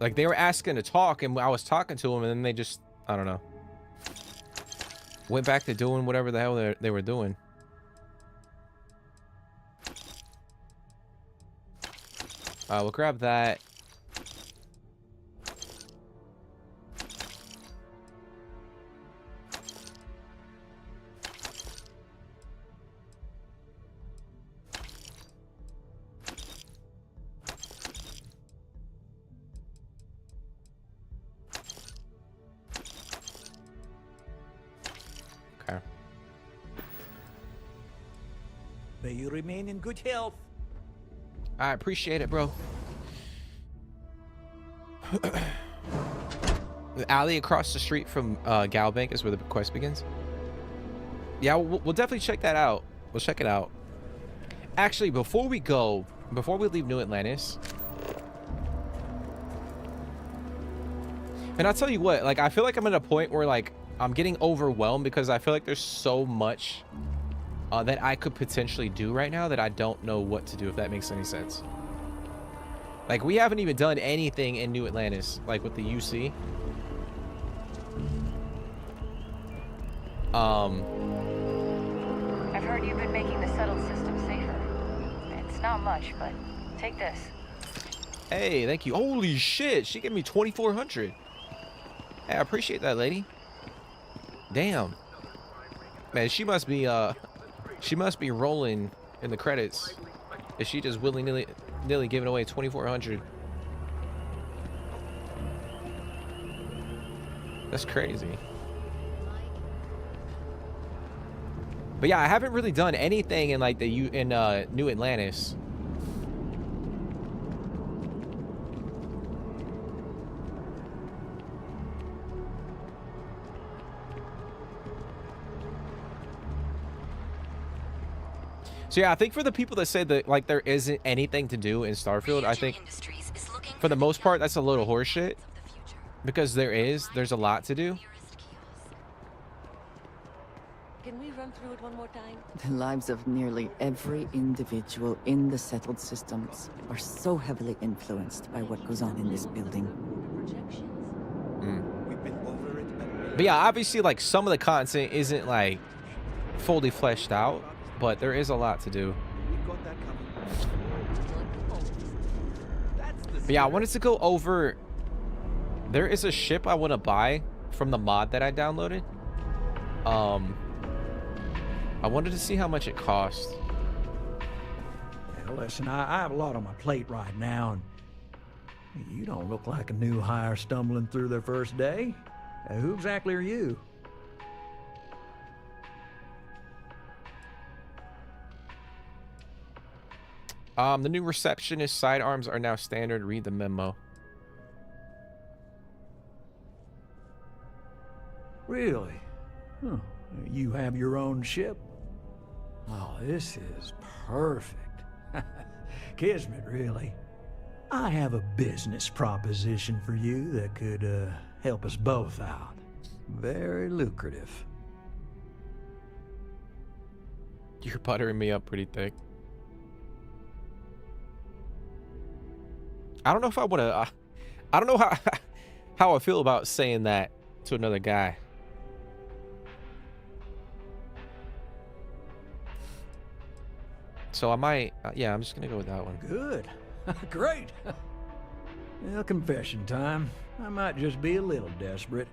Like they were asking to talk and I was talking to them and then they just, I don't know, went back to doing whatever the hell they were doing. We'll grab that. May you remain in good health. I appreciate it, bro. The alley across the street from Galbank is where the quest begins. Yeah, we'll definitely check that out. We'll check it out. Actually, before we leave New Atlantis, and I'll tell you what, like, I feel like I'm at a point where, like, I'm getting overwhelmed because I feel like there's so much that I could potentially do right now that I don't know what to do, if that makes any sense. Like, we haven't even done anything in New Atlantis, like with the UC. I've heard you've been making the settled system safer. It's not much, but take this. Hey, thank you. Holy shit, she gave me 2,400. Hey, I appreciate that, lady. Damn. Man, she must be rolling in the credits. Is she just willy-nilly giving away 2,400? That's crazy. But yeah, I haven't really done anything in like New Atlantis. So yeah, I think for the people that say that like there isn't anything to do in Starfield, I think for the most part that's a little horseshit, because there's a lot to do. Can we run through it one more time? The lives of nearly every individual in the settled systems are so heavily influenced by what goes on in this building. But yeah, obviously like some of the content isn't like fully fleshed out, but there is a lot to do. But yeah, I wanted to go over, there is a ship I want to buy from the mod that I downloaded. I wanted to see how much it cost. Yeah, listen, I have a lot on my plate right now, and you don't look like a new hire stumbling through their first day. Who exactly are you? The new receptionist sidearms are now standard. Read the memo. Really? Huh. You have your own ship? Oh, this is perfect. Kismet, really. I have a business proposition for you that could help us both out. Very lucrative. You're buttering me up pretty thick. I don't know if I want to. I don't know how I feel about saying that to another guy. So I might. Yeah, I'm just gonna go with that one. Good. Great. Well, confession time. I might just be a little desperate.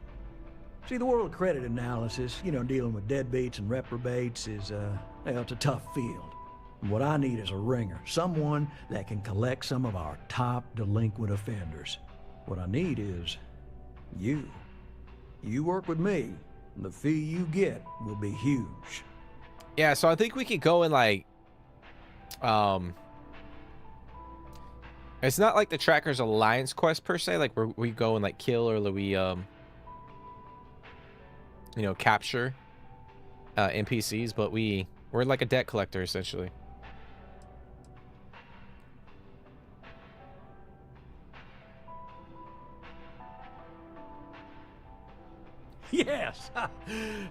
See, the world of credit analysis, you know, dealing with deadbeats and reprobates is, well, it's a tough field. And what I need is a ringer, someone that can collect some of our top delinquent offenders. What I need is you. You work with me, and the fee you get will be huge. Yeah, so I think we could go in like, it's not like the Trackers Alliance quest per se, like where we go and like kill or we, you know, capture NPCs, but we're like a debt collector essentially. Yes.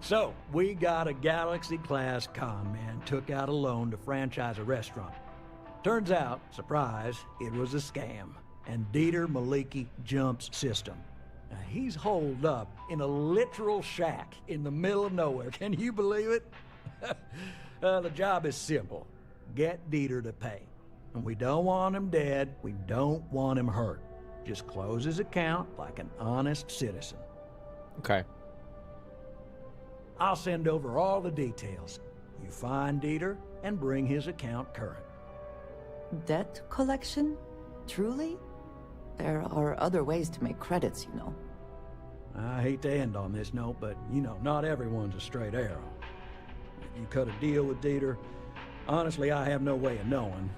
So, we got a Galaxy-class con man took out a loan to franchise a restaurant. Turns out, surprise, it was a scam. And Dieter Maliki Jump's system. Now, he's holed up in a literal shack in the middle of nowhere. Can you believe it? The job is simple. Get Dieter to pay. And we don't want him dead. We don't want him hurt. Just close his account like an honest citizen. Okay. I'll send over all the details. You find Dieter and bring his account current. Debt collection? Truly? There are other ways to make credits, you know. I hate to end on this note, but, you know, not everyone's a straight arrow. If you cut a deal with Dieter, Honestly, I have no way of knowing.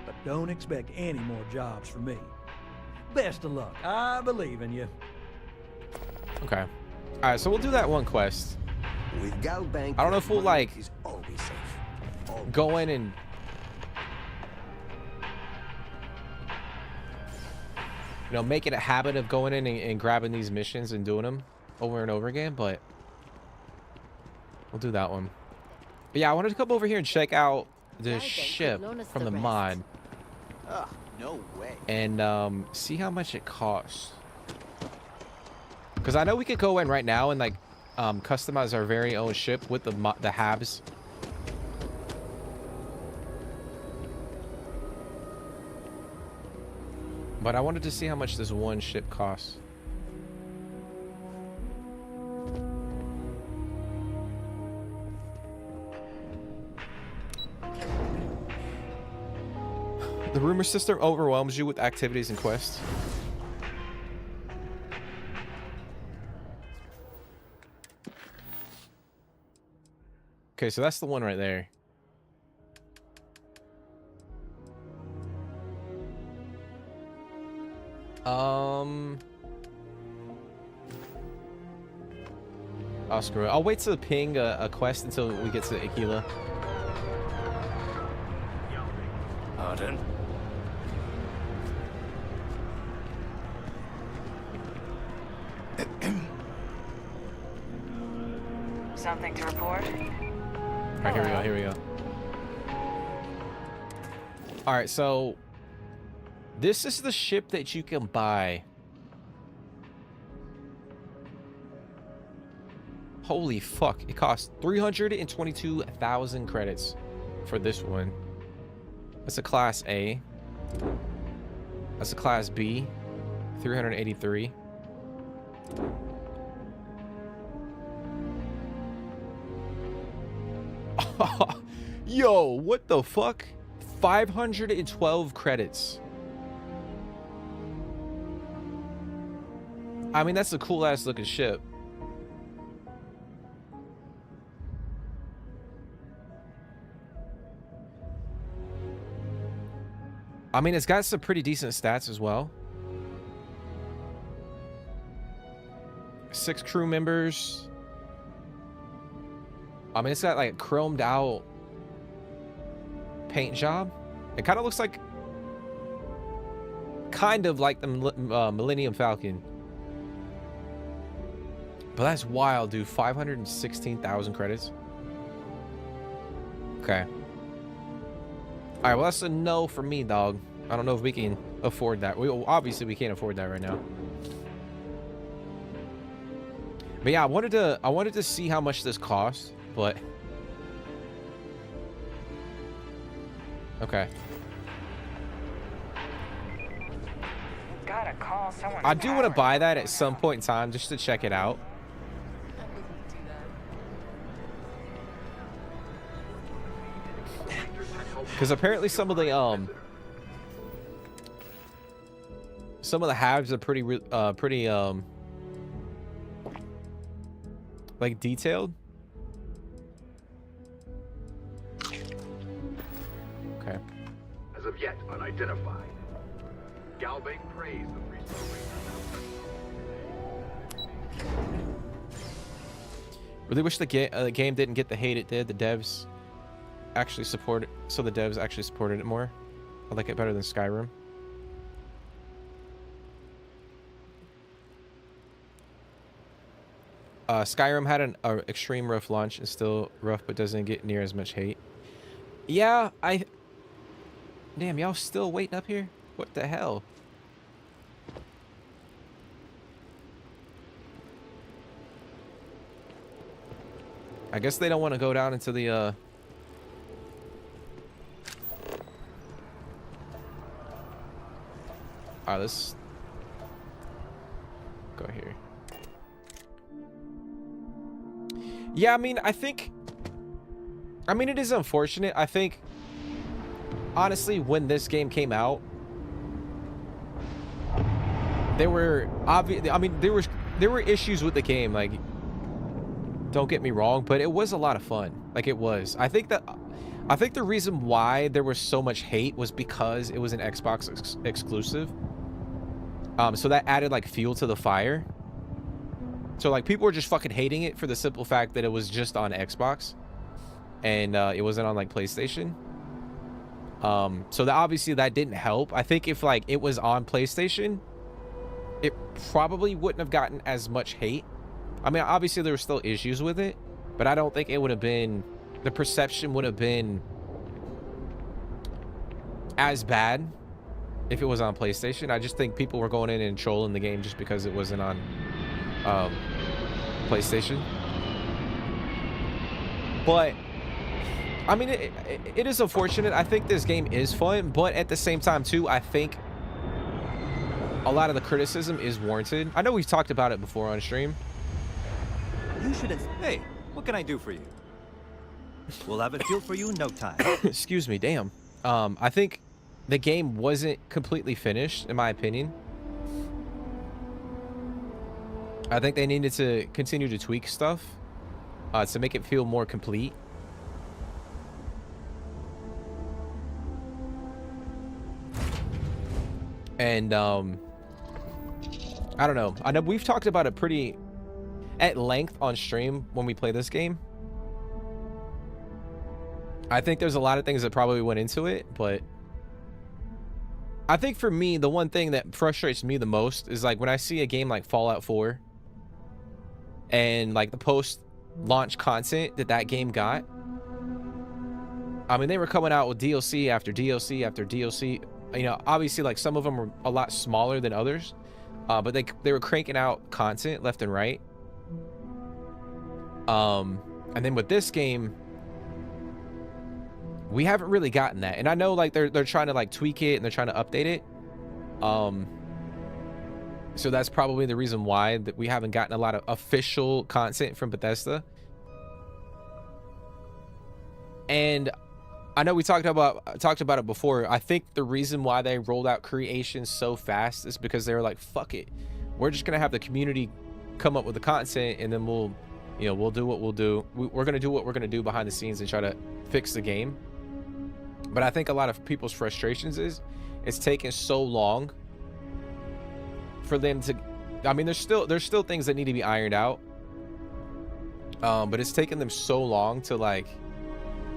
But don't expect any more jobs from me. Best of luck. I believe in you. Okay. All right, so we'll do that one quest. With Galbank, I don't know if we'll like is always safe. go in and make it a habit of going in and grabbing these missions and doing them over and over again, but we'll do that one. But yeah, I wanted to come over here and check out the ship from the mod. Ugh, no way. And see how much it costs. Because I know we could go in right now and like customize our very own ship with the habs. But I wanted to see how much this one ship costs. The rumor system overwhelms you with activities and quests. Okay, so that's the one right there. Oh, screw it. I'll wait to ping a quest until we get to Akila. Pardon? Something to report? Alright, here we go, here we go. Alright, so this is the ship that you can buy. Holy fuck, it costs 322,000 credits for this one. That's a class A. That's a class B, 383. Yo, what the fuck? 512 credits. I mean, that's a cool ass looking ship. I mean, it's got some pretty decent stats as well. 6 crew members. I mean, it's got like a chromed out paint job. It kind of looks like the Millennium Falcon. But that's wild, dude. 516,000 credits. Okay. All right, well, that's a no for me, dog. I don't know if we can afford that. Obviously we can't afford that right now. But yeah, I wanted to see how much this costs, but okay. Gotta call someone. I do want to buy that at some point in time just to check it out. Because apparently some of the halves are pretty like detailed. Okay. As of yet unidentified. Galbank praised the free Really wish the game didn't get the hate it did. The devs actually support it, so the devs actually supported it more. I like it better than Skyrim. Skyrim had an extreme rough launch. It's still rough, but doesn't get near as much hate. Yeah, damn, y'all still waiting up here? What the hell? I guess they don't want to go down into the all right, let's go here. Yeah, I mean, it is unfortunate. I think, honestly, when this game came out, there were there were issues with the game. Like, don't get me wrong, but it was a lot of fun. Like, it was. I think I think the reason why there was so much hate was because it was an Xbox exclusive. So that added like fuel to the fire. So like people were just fucking hating it for the simple fact that it was just on Xbox and it wasn't on like PlayStation. So that obviously that didn't help. I think if like it was on PlayStation, it probably wouldn't have gotten as much hate. I mean, obviously there were still issues with it, but I don't think it would have been, the perception would have been as bad if it was on PlayStation. I just think people were going in and trolling the game just because it wasn't on PlayStation. But I mean, it is unfortunate. I think this game is fun, but at the same time too, I think a lot of the criticism is warranted. I know we've talked about it before on stream. You should have... Hey, what can I do for you? We'll have it built for you in no time. Excuse me, damn. I think the game wasn't completely finished, in my opinion. I think they needed to continue to tweak stuff to make it feel more complete. And I don't know. I know we've talked about it pretty at length on stream when we play this game. I think there's a lot of things that probably went into it, but I think for me, the one thing that frustrates me the most is like when I see a game like Fallout 4 and like the post-launch content that game got. I mean, they were coming out with DLC after DLC after DLC. You know, obviously, like some of them were a lot smaller than others, but they were cranking out content left and right. And then with this game, we haven't really gotten that. And I know like they're trying to like tweak it and they're trying to update it. So that's probably the reason why that we haven't gotten a lot of official content from Bethesda. And I know we talked about it before. I think the reason why they rolled out creation so fast is because they were like, fuck it, we're just gonna have the community come up with the content, and then we'll do what we'll do. We're gonna do what we're gonna do behind the scenes and try to fix the game. But I think a lot of people's frustrations is it's taken so long for them to, I mean, there's still things that need to be ironed out, but it's taken them so long to like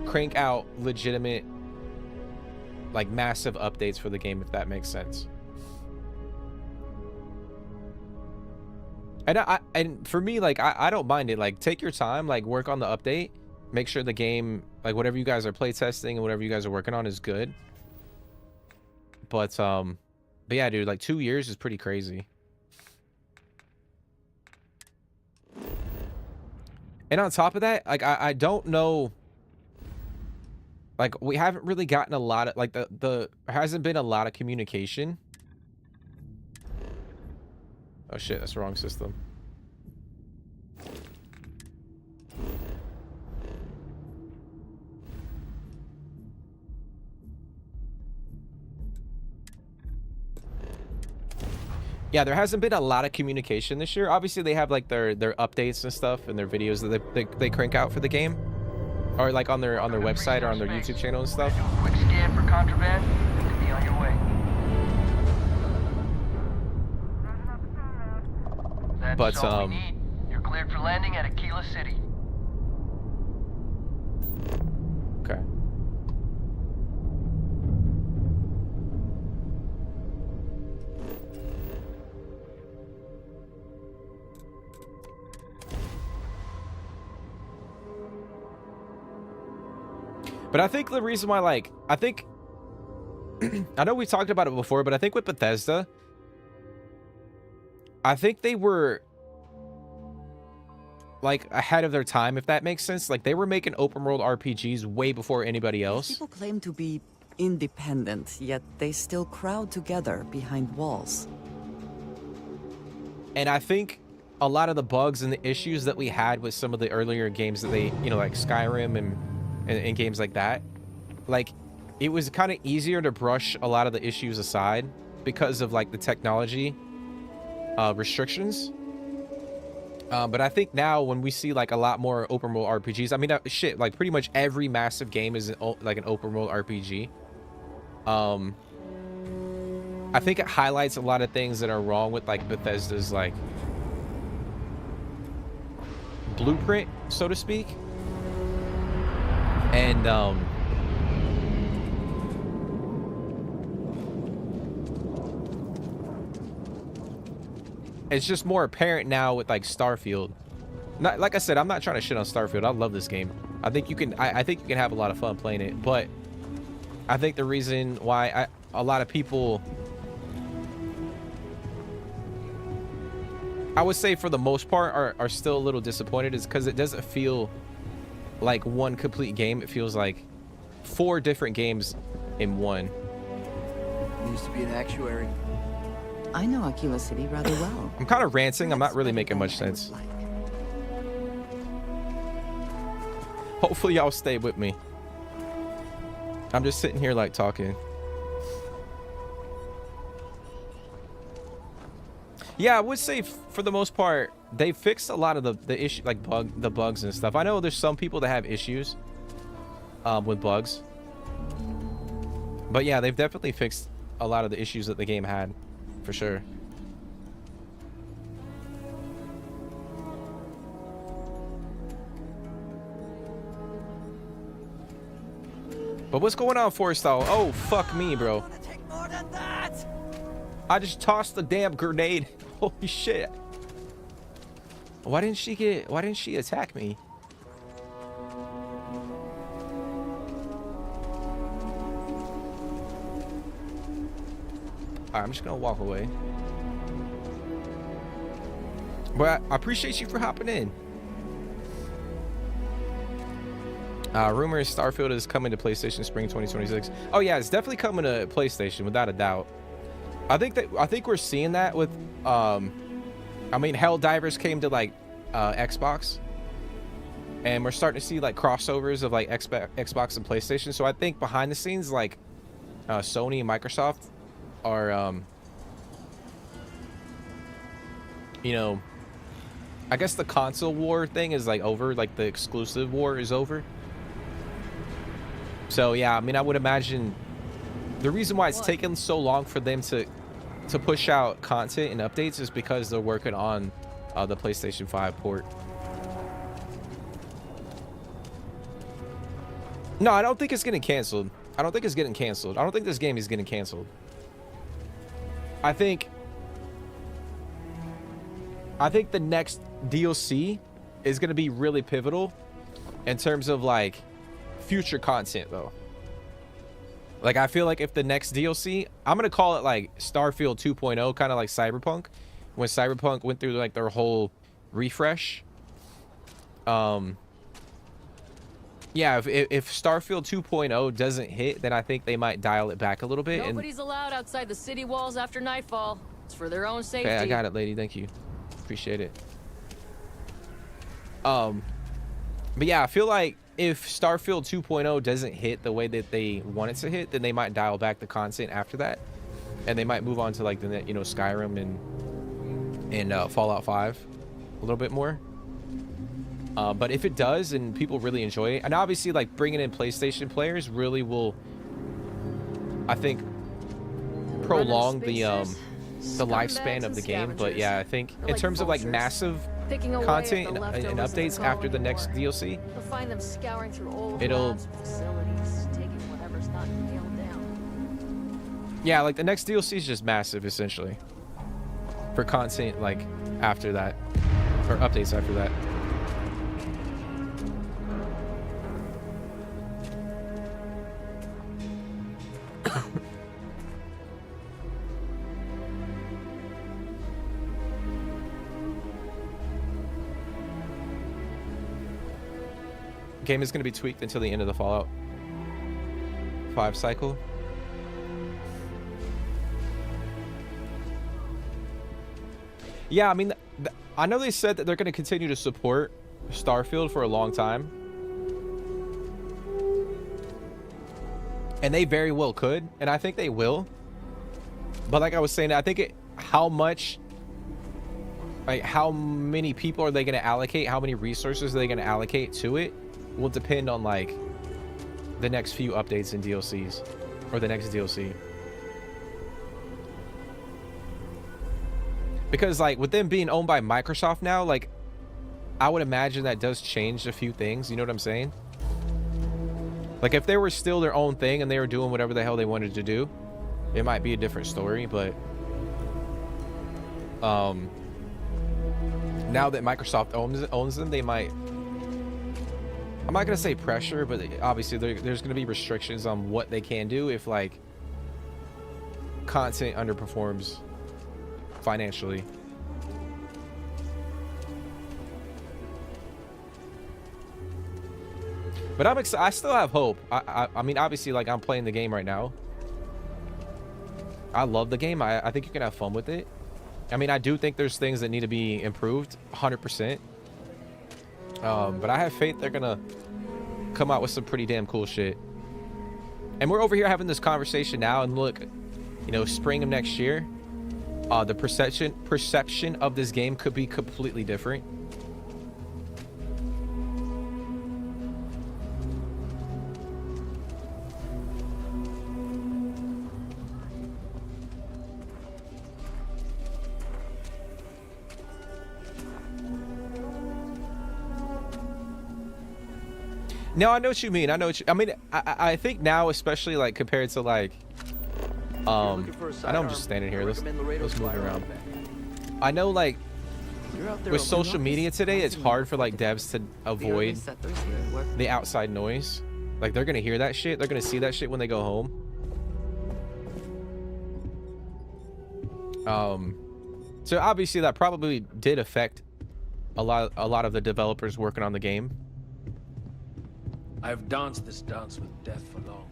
crank out legitimate, like massive updates for the game, if that makes sense. And for me, like I don't mind it. Like take your time, like work on the update, make sure the game, like whatever you guys are playtesting and whatever you guys are working on is good. But yeah, dude, like 2 years is pretty crazy. And on top of that, like I don't know, like we haven't really gotten a lot of like there hasn't been a lot of communication. Oh shit, that's the wrong system. Yeah, there hasn't been a lot of communication this year. Obviously, they have like their updates and stuff and their videos that they crank out for the game, or like on their website or on their YouTube channel and stuff. Quick scan for contraband. Could be on your way. That's all we need. You're cleared for landing at Akila City. Okay. But I think the reason why, like, I think, I know we talked about it before, but I think with Bethesda, I think they were, like, ahead of their time, if that makes sense. Like, they were making open world RPGs way before anybody else. People claim to be independent, yet they still crowd together behind walls. And I think a lot of the bugs and the issues that we had with some of the earlier games that they, you know, like Skyrim and games like that, like it was kind of easier to brush a lot of the issues aside because of like the technology restrictions. But I think now when we see like a lot more open world RPGs, I mean, shit, like pretty much every massive game is like an open world RPG. I think it highlights a lot of things that are wrong with like Bethesda's like blueprint, so to speak. And it's just more apparent now with like Starfield. Not like I said, I'm not trying to shit on Starfield. I love this game. I think you can I think you can have a lot of fun playing it, but I think the reason why a lot of people, I would say for the most part, are still a little disappointed is because it doesn't feel like one complete game. It feels like 4 different games in one. Used to be an actuary. I know Akila City rather well. I'm kind of ranting. I'm not really making much sense. Hopefully y'all stay with me. I'm just sitting here like talking. Yeah, I would say for the most part, they fixed a lot of the issue, like the bugs and stuff. I know there's some people that have issues with bugs. But yeah, they've definitely fixed a lot of the issues that the game had, for sure. But what's going on, Forrestal? Oh, fuck me, bro. I just tossed the damn grenade. Holy shit. Why didn't she attack me? Alright, I'm just gonna walk away. But I appreciate you for hopping in. Rumors Starfield is coming to PlayStation Spring 2026. Oh yeah, it's definitely coming to PlayStation without a doubt. I think we're seeing that with I mean, Helldivers came to like Xbox, and we're starting to see like crossovers of like Xbox and PlayStation. So I think behind the scenes, like Sony and Microsoft are you know, I guess the console war thing is like over, like the exclusive war is over. So yeah, I mean, I would imagine the reason why it's taken so long for them to push out content and updates is because they're working on the PlayStation 5 port. No, I don't think it's getting canceled. I don't think it's getting canceled. I don't think this game is getting canceled. I think the next DLC is going to be really pivotal in terms of like future content though. Like, I feel like if the next DLC, I'm going to call it like Starfield 2.0, kind of like Cyberpunk, when Cyberpunk went through like their whole refresh. Yeah, if Starfield 2.0 doesn't hit, then I think they might dial it back a little bit. Nobody's allowed outside the city walls after nightfall. It's for their own safety. Okay, I got it, lady. Thank you. Appreciate it. But yeah, I feel like if Starfield 2.0 doesn't hit the way that they want it to hit, then they might dial back the content after that, and they might move on to like the, you know, Skyrim and Fallout 5 a little bit more. But if it does and people really enjoy it, and obviously like bringing in PlayStation players really will, I think, prolong the lifespan of the game. But yeah, I think in terms of like massive content and updates after the next DLC, You'll find them scouring through old it'll, labs and facilities, taking whatever's not nailed down. yeah, like the next DLC is just massive essentially for content like after that, or updates after that. Game is going to be tweaked until the end of the Fallout 5 cycle. Yeah, I mean, I know they said that they're going to continue to support Starfield for a long time, and they very well could, and I think they will. But like I was saying, I think how much like how many people are they going to allocate, how many resources are they going to allocate to it, will depend on like the next few updates and DLCs, or the next DLC. Because like with them being owned by Microsoft now, like I would imagine that does change a few things, you know what I'm saying? Like if they were still their own thing and they were doing whatever the hell they wanted to do, it might be a different story, but now that Microsoft owns them, they might, I'm not gonna say pressure, but obviously there's gonna be restrictions on what they can do if like content underperforms financially. But I'm excited. I still have hope. I mean, obviously, like I'm playing the game right now. I love the game. I think you can have fun with it. I mean, I do think there's things that need to be improved, 100%. But I have faith they're gonna come out with some pretty damn cool shit. And we're over here having this conversation now, and look, you know, spring of next year, the perception of this game could be completely different. No, I know what you mean. I mean, I think now, especially like compared to like, I know I'm just standing here. Let's move around. I know like with social media today, it's hard for like devs to avoid the outside noise. Like they're gonna hear that shit. They're gonna see that shit when they go home. So obviously that probably did affect a lot of the developers working on the game. I've danced this dance with death for long.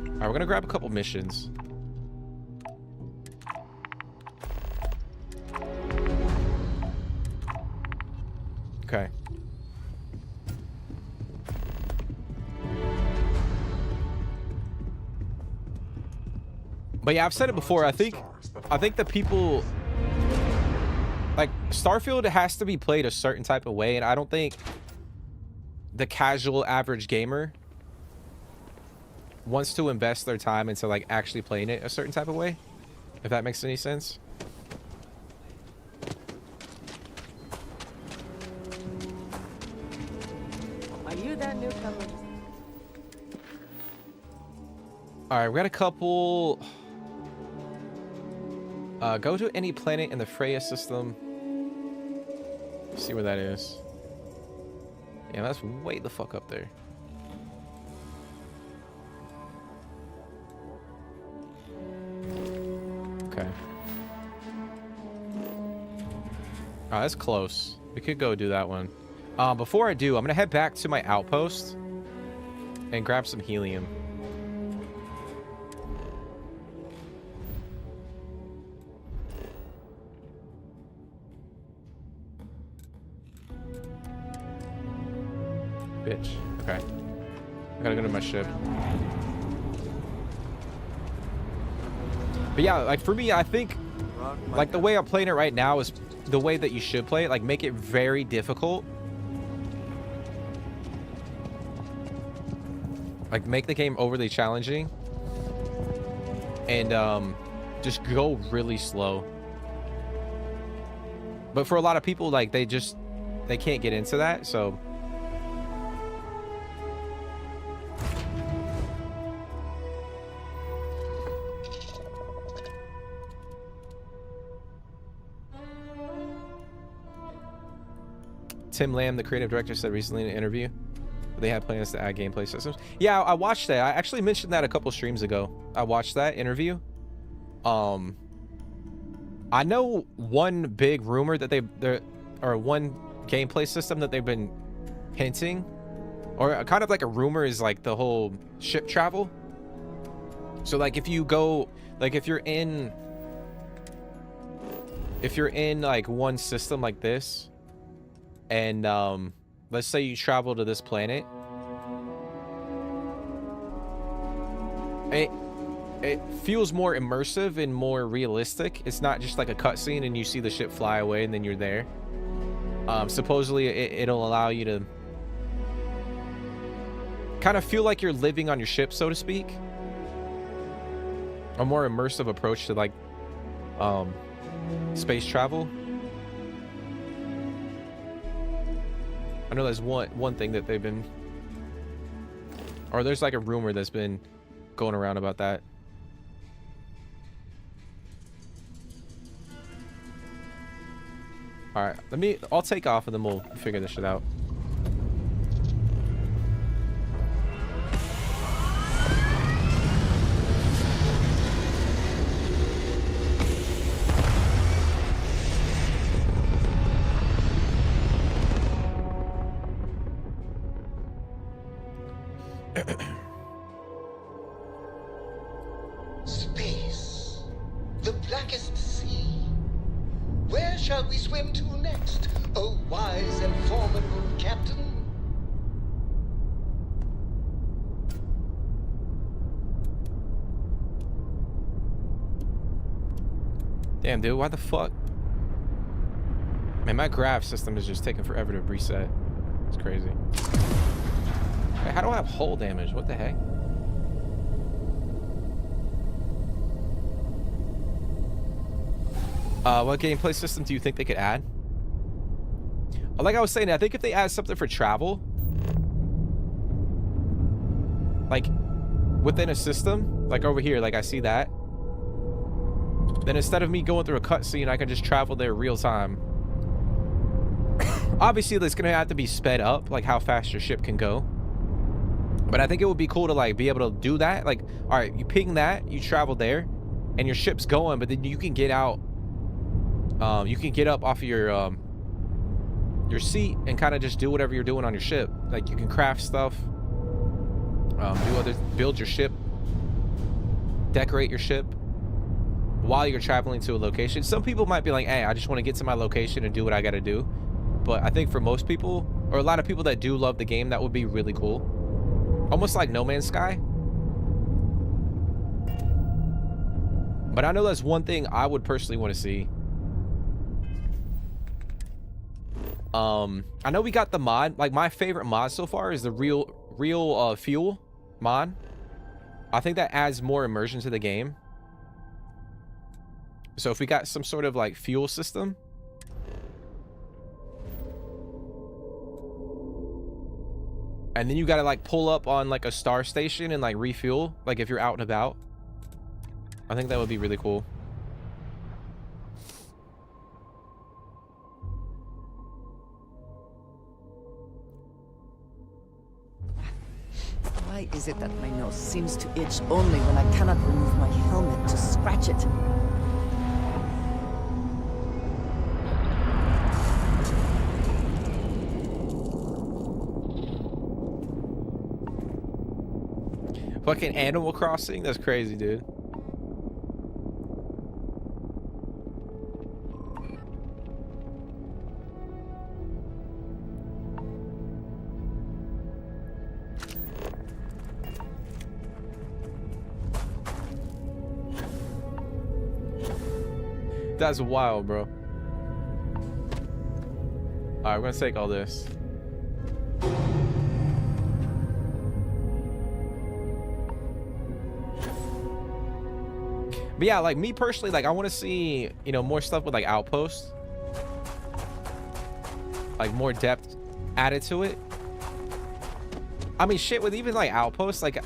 All right, we're gonna grab a couple missions. Okay. But yeah, I've said it before. I think the people, like, Starfield has to be played a certain type of way, and I don't think the casual average gamer wants to invest their time into like actually playing it a certain type of way, if that makes any sense. Are you that newcomer? All right, we got a couple. Go to any planet in the Freya system. See where that is. Yeah, that's way the fuck up there. Okay. Oh, that's close. We could go do that one. Before I do, I'm gonna head back to my outpost and grab some helium. Bitch. Okay. I gotta go to my ship. But yeah, like for me, I think like the way I'm playing it right now is the way that you should play it. Like make it very difficult. Like make the game overly challenging. And just go really slow. But for a lot of people, like they can't get into that, so Tim Lamb, the creative director, said recently in an interview they had plans to add gameplay systems. Yeah, I watched that. I actually mentioned that a couple streams ago. I watched that interview. I know one big rumor that or one gameplay system that they've been hinting, or kind of like a rumor, is like the whole ship travel. So like if you go, like if you're in like one system like this, and let's say you travel to this planet, it feels more immersive and more realistic. It's not just like a cutscene and you see the ship fly away and then you're there. Supposedly it'll allow you to kind of feel like you're living on your ship, so to speak. A more immersive approach to like space travel. I know there's one thing that they've been, or there's like a rumor that's been going around about that. All right, I'll take off and then we'll figure this shit out. Space. The blackest sea. Where shall we swim to next, oh wise and formidable captain? Damn, dude, why the fuck? Man, my graph system is just taking forever to reset. It's crazy. Hey, how do I have hull damage? What the heck? What gameplay system do you think they could add? Like I was saying, I think if they add something for travel, like within a system, like over here, like I see that, then instead of me going through a cutscene, I can just travel there real time. Obviously, it's gonna have to be sped up, like how fast your ship can go. But I think it would be cool to like be able to do that. Like, all right, you ping that, you travel there, and your ship's going, but then you can get out. You can get up off of your seat and kind of just do whatever you're doing on your ship. Like you can craft stuff, build your ship, decorate your ship while you're traveling to a location. Some people might be like, hey, I just want to get to my location and do what I got to do. But I think for most people, or a lot of people that do love the game, that would be really cool. Almost like No Man's Sky. But I know that's one thing I would personally want to see. I know we got the mod. Like my favorite mod so far is the real fuel mod. I think that adds more immersion to the game. So if we got some sort of like fuel system, and then you gotta like pull up on like a star station and like refuel, like if you're out and about, I think that would be really cool. Why is it that my nose seems to itch only when I cannot remove my helmet to scratch it? Fucking Animal Crossing? That's crazy, dude. That's wild, bro. All right, we're gonna take all this. But yeah, like me personally, like I want to see, you know, more stuff with like outposts, like more depth added to it. I mean, shit, with even like outposts, like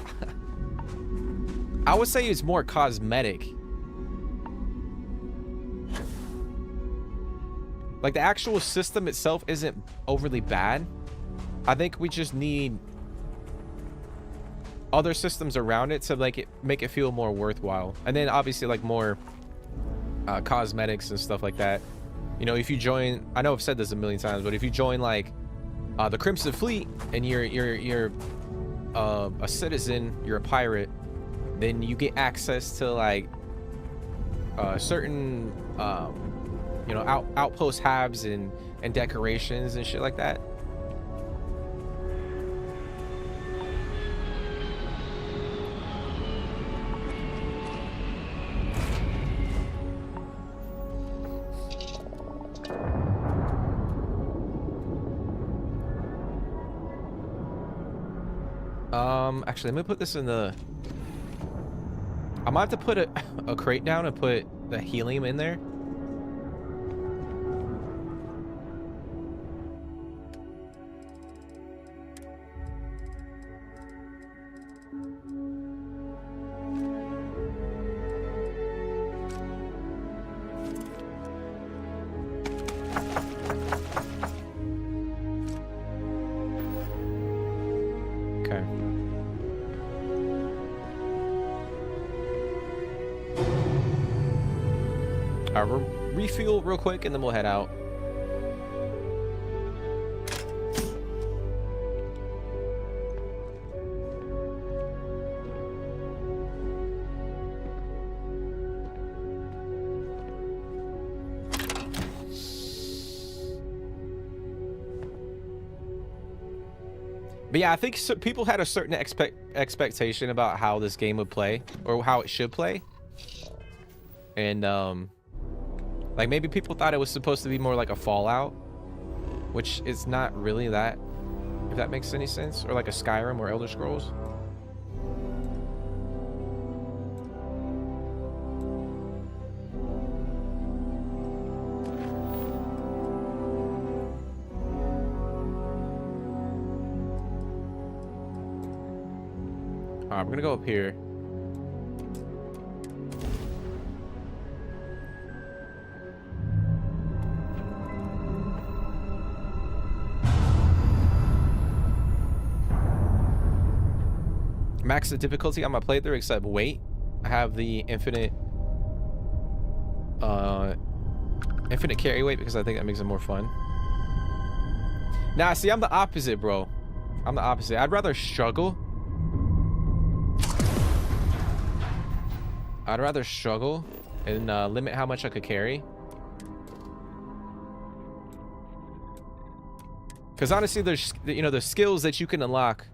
I would say it's more cosmetic. Like the actual system itself isn't overly bad. I think we just need other systems around it to like make it feel more worthwhile. And then obviously like more cosmetics and stuff like that. You know, if you join, I know I've said this a million times, but if you join like the Crimson Fleet and you're a citizen, you're a pirate, then you get access to like certain you know, outpost habs and decorations and shit like that. Actually, let me put this in the... I'm gonna have to put a crate down and put the helium in there. We'll refuel real quick and then we'll head out. But yeah, I think people had a certain expectation about how this game would play or how it should play. And like maybe people thought it was supposed to be more like a Fallout, which is not really that, if that makes any sense, or like a Skyrim or Elder Scrolls. All right, we're gonna go up here. Max the difficulty on my playthrough, except wait, I have the infinite carry weight because I think that makes it more fun. Nah, see, I'm the opposite, bro. I'm the opposite. I'd rather struggle. I'd rather struggle and limit how much I could carry. Because honestly, there's there's skills that you can unlock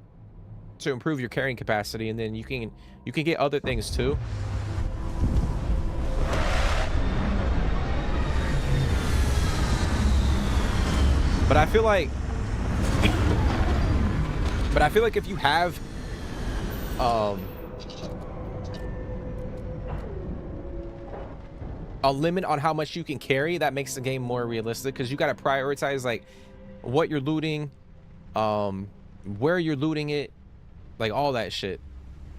to improve your carrying capacity, and then you can get other things too. But I feel like if you have a limit on how much you can carry, that makes the game more realistic, because you got to prioritize like what you're looting, where you're looting it, like all that shit.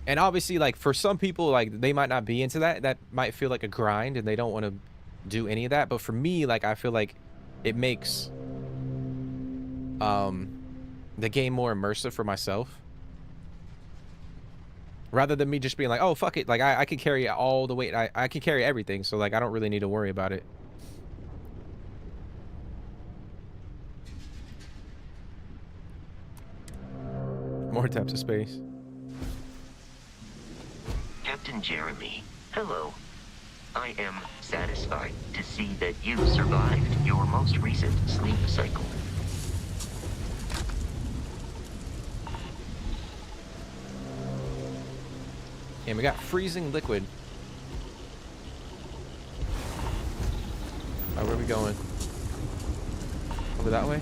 And obviously, like for some people, like they might not be into that might feel like a grind and they don't want to do any of that. But for me, like I feel like it makes the game more immersive for myself, rather than me just being like, oh fuck it, like I can carry all the weight, I can carry everything, so like I don't really need to worry about it. More depths of space. Captain Jeremy, hello. I am satisfied to see that you survived your most recent sleep cycle. And we got freezing liquid. Oh, where are we going? Over that way?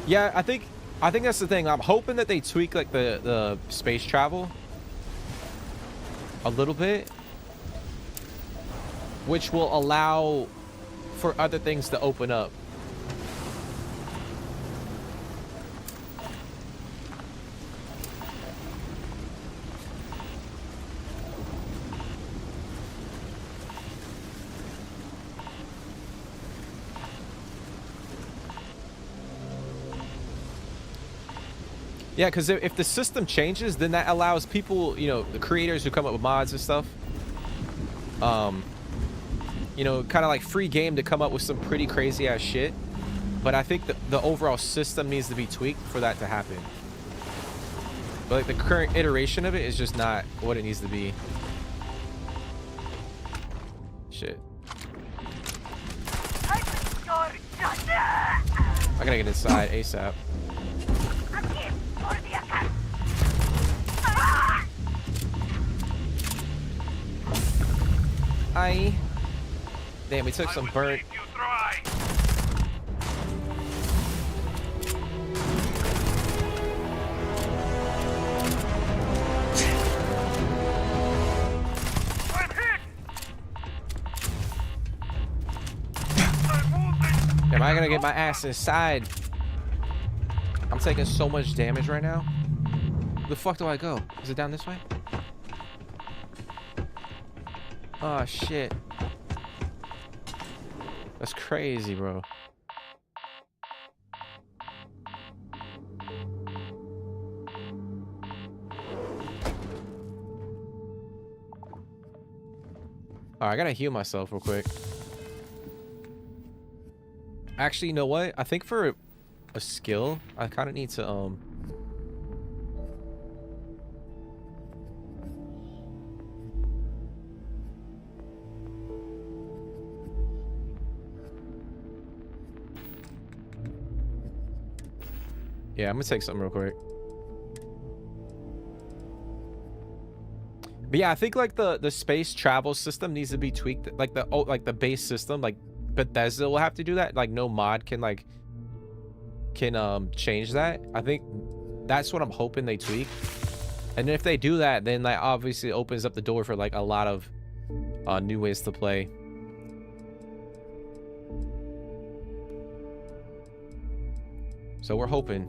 Yeah, I think that's the thing. I'm hoping that they tweak like the space travel a little bit, which will allow for other things to open up. Yeah, because if the system changes, then that allows people, the creators who come up with mods and stuff, kind of like free game to come up with some pretty crazy ass shit. But I think the overall system needs to be tweaked for that to happen. But like the current iteration of it is just not what it needs to be. Shit. I gotta get inside ASAP. Aye. Damn, we took some burnt. Am I gonna get my ass inside? I'm taking so much damage right now. Where the fuck do I go? Is it down this way? Oh shit. That's crazy, bro. Alright, I gotta heal myself real quick. Actually, you know what? I think for a skill, I kind of need to yeah, I'm gonna take something real quick. But yeah, I think like the space travel system needs to be tweaked. Like the base system, like Bethesda will have to do that. Like no mod can change that. I think that's what I'm hoping they tweak. And if they do that, then that obviously opens up the door for like a lot of new ways to play. So we're hoping.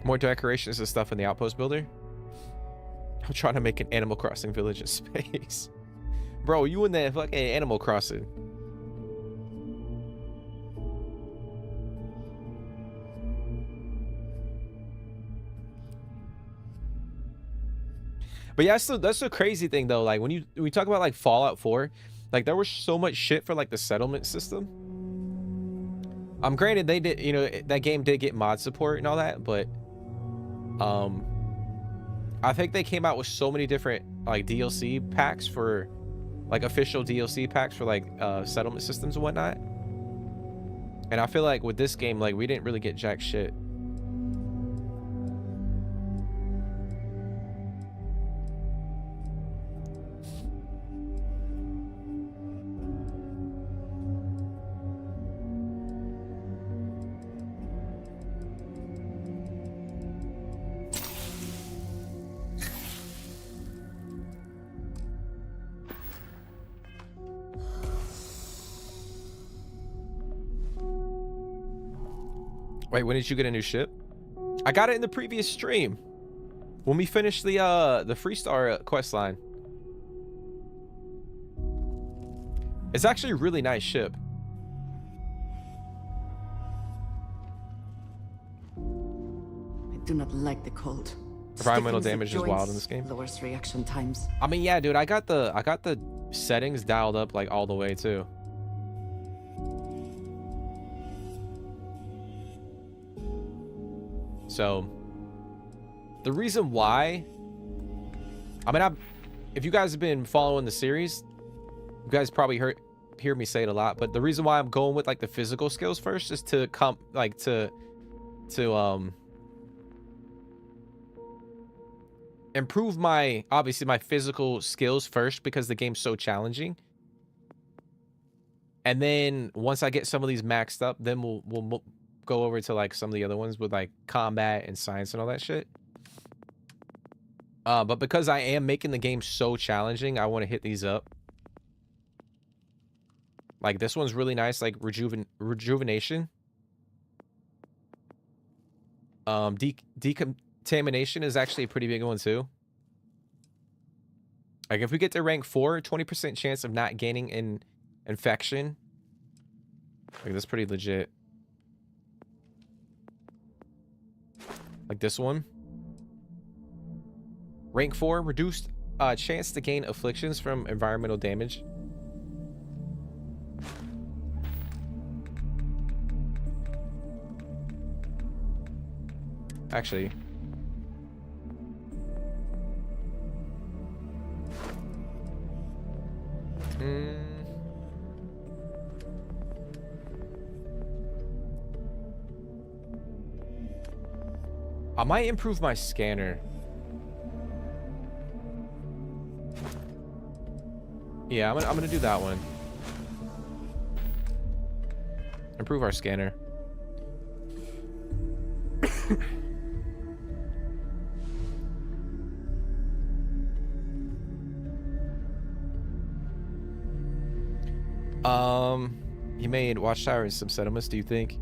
More decorations and stuff in the outpost builder. I'm trying to make an Animal Crossing village in space. Bro, you in that fucking Animal Crossing. But yeah, that's the crazy thing though. Like when we talk about like Fallout 4, like there was so much shit for like the settlement system. Granted they did, you know, that game did get mod support and all that, but I think they came out with so many different like DLC packs for like official DLC packs for like settlement systems and whatnot. And I feel like with this game, like we didn't really get jack shit. Wait, when did you get a new ship? I got it in the previous stream. When we finished the Freestar quest line. It's actually a really nice ship. I do not like the cold. Environmental damage is wild in this game. Lowers reaction times. I mean, yeah, dude, I got the settings dialed up like all the way too. So the reason why, I mean, if you guys have been following the series, you guys probably hear me say it a lot, but the reason why I'm going with like the physical skills first is to improve my, obviously my physical skills first, because the game's so challenging. And then once I get some of these maxed up, then we'll go over to like some of the other ones with like combat and science and all that shit. But because I am making the game so challenging, I want to hit these up. Like this one's really nice, like rejuvenation. Decontamination is actually a pretty big one too. Like if we get to rank 4, 20% chance of not gaining an infection. Like that's pretty legit. Like this one. Rank 4, reduced chance to gain afflictions from environmental damage. Actually. I might improve my scanner. Yeah, I'm gonna do that one. Improve our scanner. He made Watchtower and sim settlements. Do you think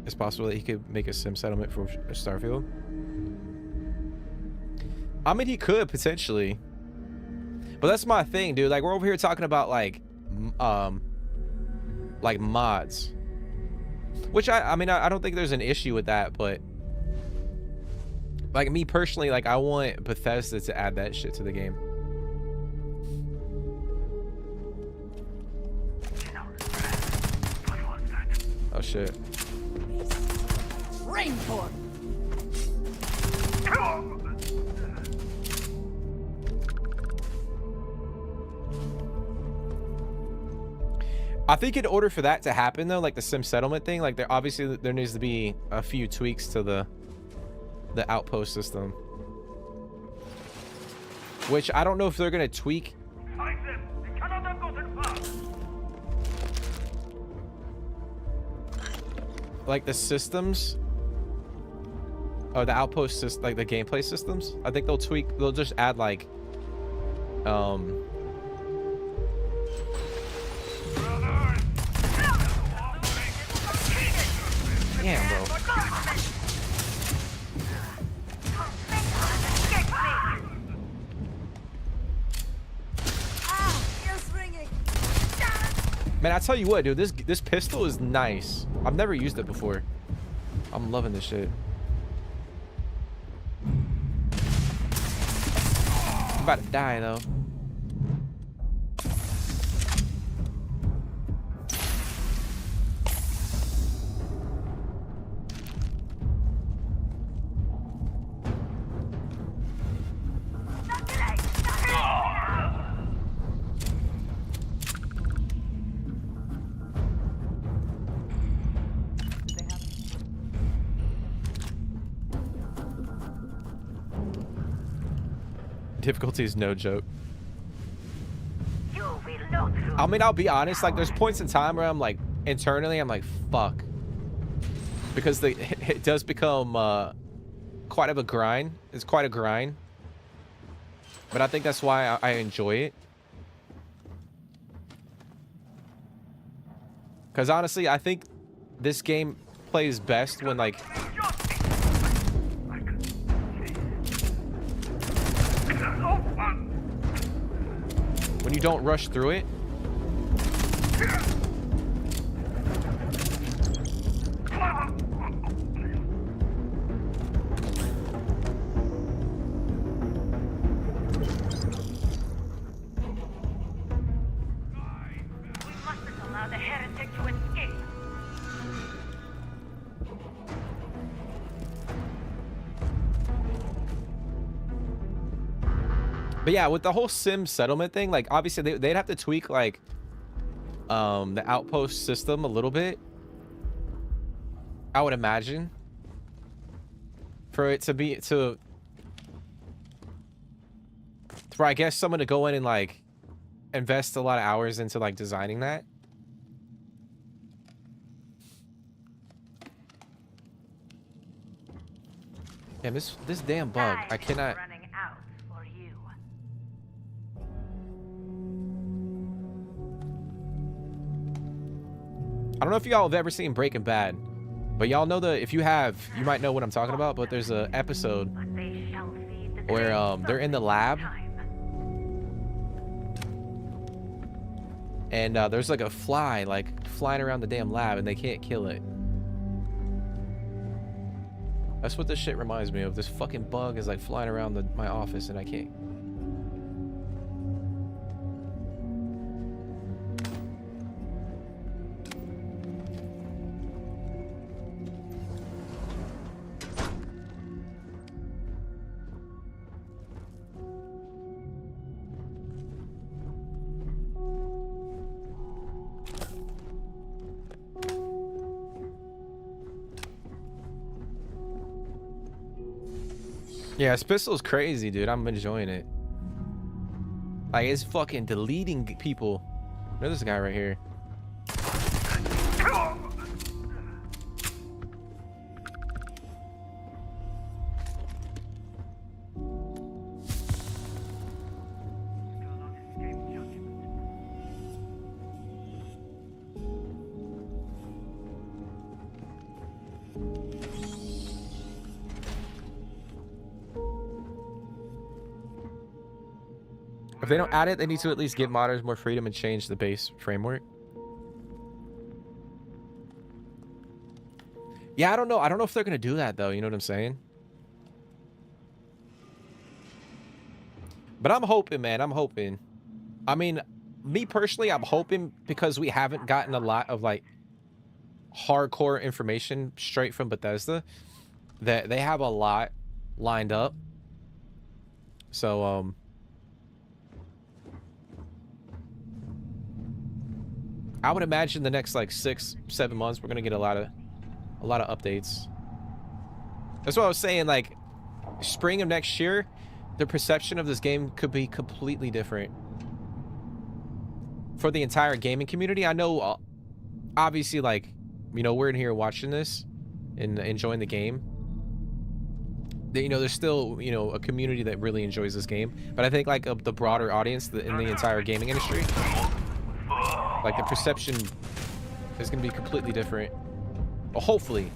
it's possible that he could make a sim settlement for Starfield? I mean, he could potentially, but that's my thing, dude. Like, we're over here talking about like mods, which I mean, I don't think there's an issue with that, but like me personally, like I want Bethesda to add that shit to the game. Oh shit. Rainform. I think in order for that to happen though, like the sim settlement thing, like there obviously there needs to be a few tweaks to the outpost system, which I don't know if they're gonna tweak. Like the systems, or the outpost system, like the gameplay systems. I think they'll tweak. They'll just add like, damn, bro. Man, I tell you what, dude, this pistol is nice. I've never used it before. I'm loving this shit. I'm about to die though. Difficulty is no joke. I mean, I'll be honest, like there's points in time where I'm like, internally I'm like, fuck, because it does become quite of a grind. It's quite a grind, but I think that's why I enjoy it, because honestly I think this game plays best when like when you don't rush through it. But yeah, with the whole sim settlement thing, like obviously they'd have to tweak like the outpost system a little bit, I would imagine, for it to be for I guess someone to go in and like invest a lot of hours into like designing that. Damn, this damn bug, I cannot. I don't know if y'all have ever seen Breaking Bad, but y'all know if you have, you might know what I'm talking about, but there's an episode where they're in the lab and there's like a fly like flying around the damn lab and they can't kill it. That's what this shit reminds me of. This fucking bug is like flying around my office and I can't. Yeah, this pistol's crazy, dude. I'm enjoying it. Like, it's fucking deleting people. There's this guy right here. If they don't add it, they need to at least give modders more freedom and change the base framework. Yeah, I don't know. I don't know if they're going to do that, though. You know what I'm saying? But I'm hoping, man. I'm hoping. I mean, me personally, I'm hoping because we haven't gotten a lot of, like, hardcore information straight from Bethesda that they have a lot lined up. So, I would imagine the next like 6-7 months we're gonna get a lot of updates. That's what I was saying. Like spring of next year, the perception of this game could be completely different for the entire gaming community. I know, obviously, like we're in here watching this and enjoying the game. There's still a community that really enjoys this game, but I think like the broader audience in the entire gaming industry. Like, the perception is going to be completely different. Well, hopefully.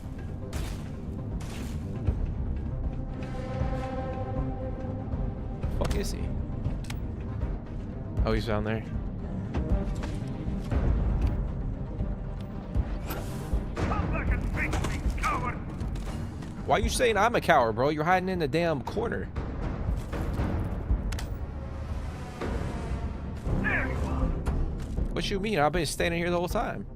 The fuck is he? Oh, he's down there. Why are you saying I'm a coward, bro? You're hiding in the damn corner. What you mean? I've been standing here the whole time.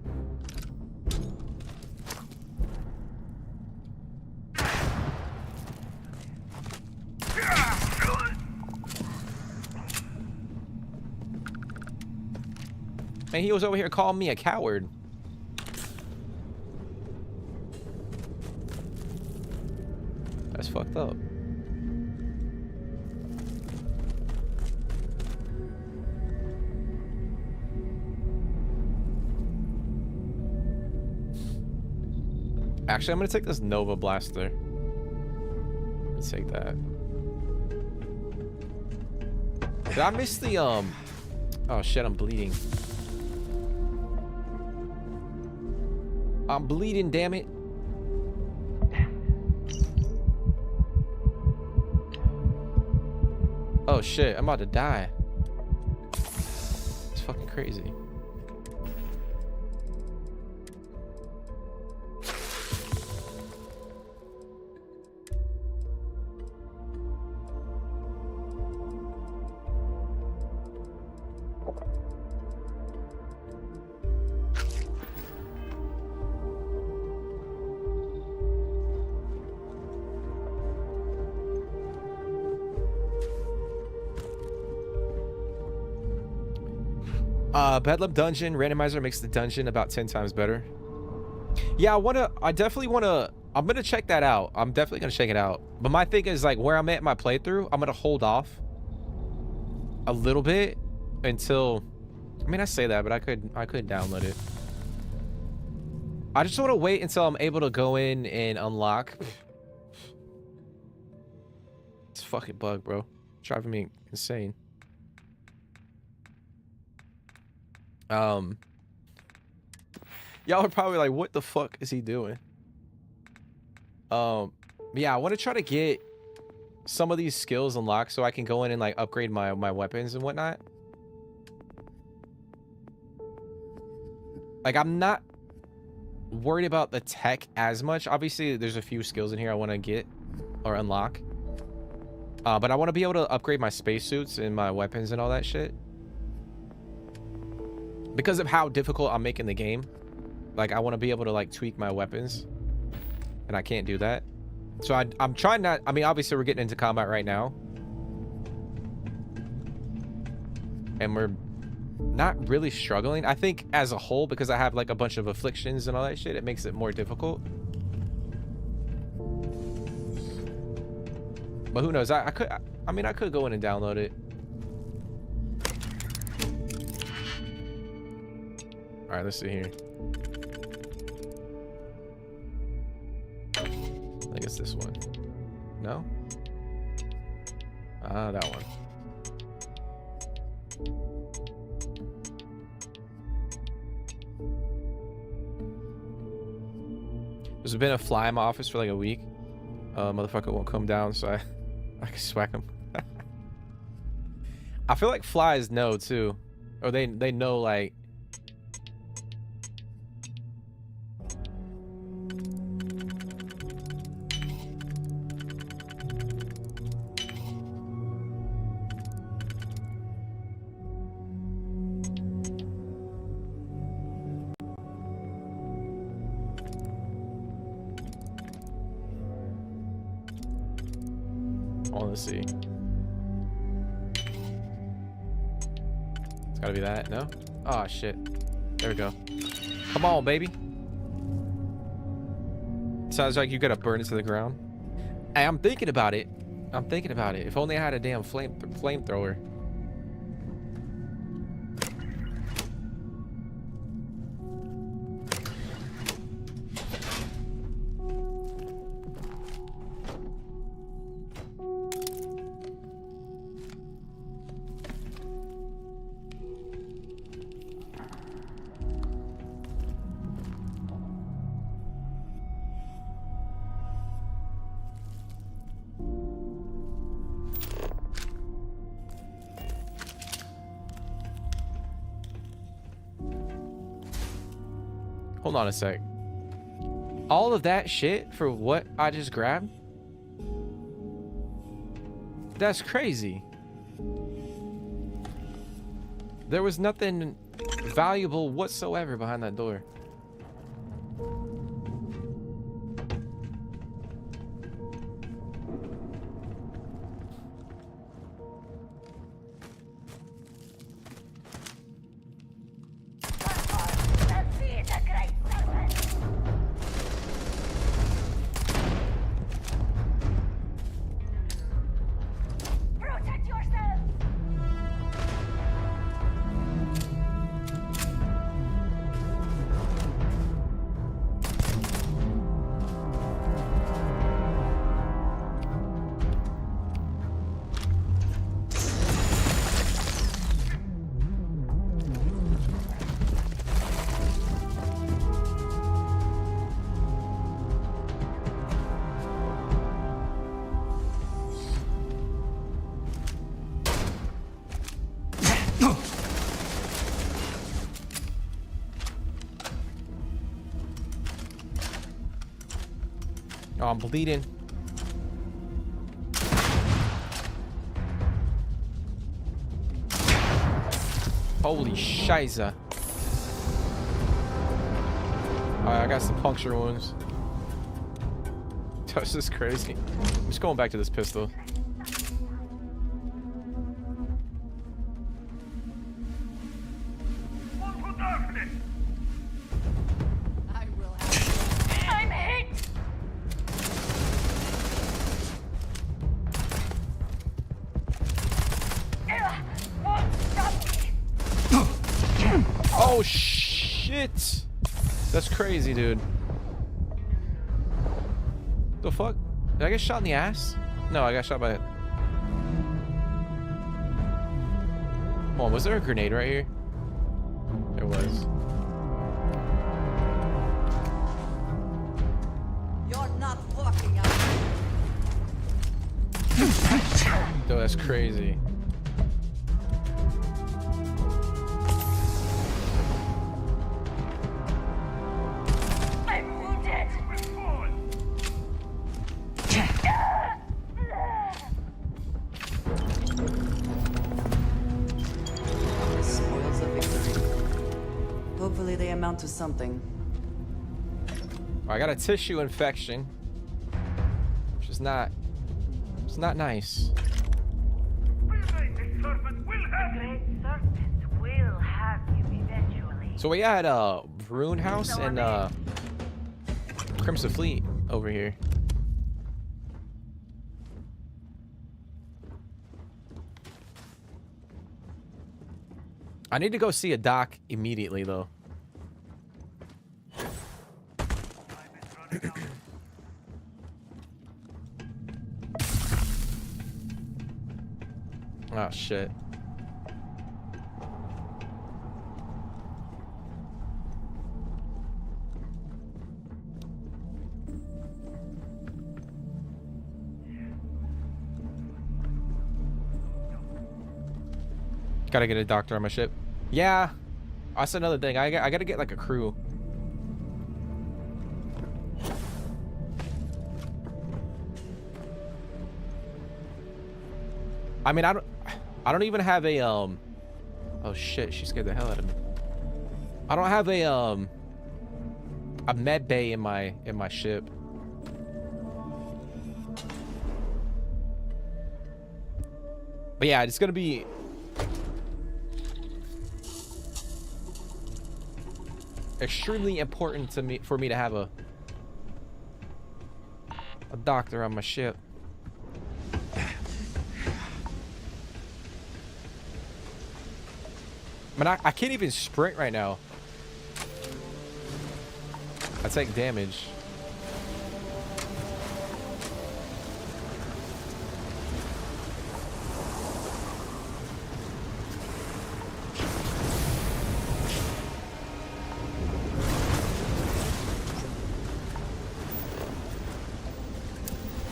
Man, he was over here calling me a coward. That's fucked up. Actually, I'm gonna take this Nova Blaster. Let's take that. Did I miss the Oh shit, I'm bleeding. I'm bleeding, damn it. Oh shit, I'm about to die. It's fucking crazy. Bedlam Dungeon randomizer makes the dungeon about 10 times better. Yeah, I'm gonna check that out. I'm definitely gonna check it out. But my thing is, like, where I'm at in my playthrough, I'm gonna hold off a little bit until, I mean, I say that, but I could download it. I just want to wait until I'm able to go in and unlock. It's a fucking bug, bro. It's driving me insane. Y'all are probably like, what the fuck is he doing? Yeah, I want to try to get some of these skills unlocked so I can go in and like upgrade my weapons and whatnot. Like, I'm not worried about the tech as much. Obviously, there's a few skills in here I want to get or unlock. But I want to be able to upgrade my spacesuits and my weapons and all that shit. Because of how difficult I'm making the game. Like, I want to be able to like tweak my weapons. And I can't do that. So I'm trying not, I mean, obviously we're getting into combat right now. And we're not really struggling. I think as a whole, because I have like a bunch of afflictions and all that shit, it makes it more difficult. But who knows? I could go in and download it. All right, let's see here. I think it's this one. No? Ah, that one. There's been a fly in my office for like a week. Motherfucker won't come down, so I can swack him. I feel like flies know too, or they know like. Oh, let's see. It's gotta be that, no? Oh shit. There we go. Come on, baby. Sounds like you gotta burn it to the ground. Hey, I'm thinking about it. I'm thinking about it. If only I had a damn flamethrower. Hold on a sec. All of that shit for what I just grabbed? That's crazy. There was nothing valuable whatsoever behind that door. Oh, I'm bleeding. Holy shiza. Alright, I got some puncture wounds. This is crazy. I'm just going back to this pistol. Oh shit! That's crazy, dude. The fuck? Did I get shot in the ass? No, I got shot by it. Hold on, was there a grenade right here? There was. You're not walking out. Dude, that's crazy. Hopefully they amount to something. I got a tissue infection, which is not, it's not nice. So we had Rune House and Crimson Fleet over here. I need to go see a doc immediately though. Oh shit. Gotta get a doctor on my ship. Yeah, that's another thing. I gotta get like a crew. I mean, I don't even have a oh shit, she scared the hell out of me. I don't have a med bay in my ship. But yeah, it's gonna be extremely important to me for me to have a doctor on my ship. I mean, I can't even sprint right now. I take damage.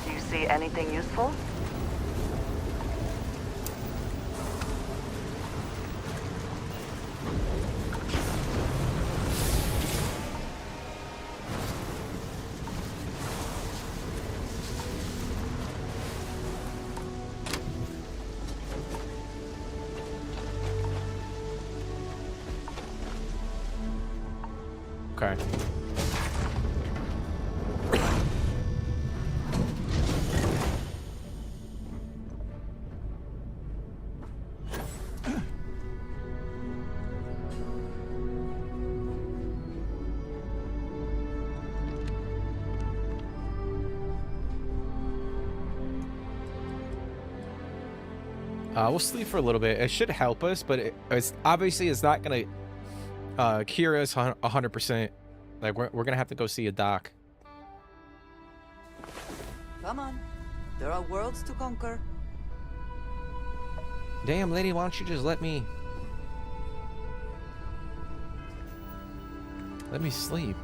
Do you see anything useful? Okay. We'll sleep for a little bit. It should help us, but it's obviously it's not gonna cure us 100%. Like we're gonna have to go see a doc. Come on. There are worlds to conquer. Damn, lady, why don't you just let me sleep?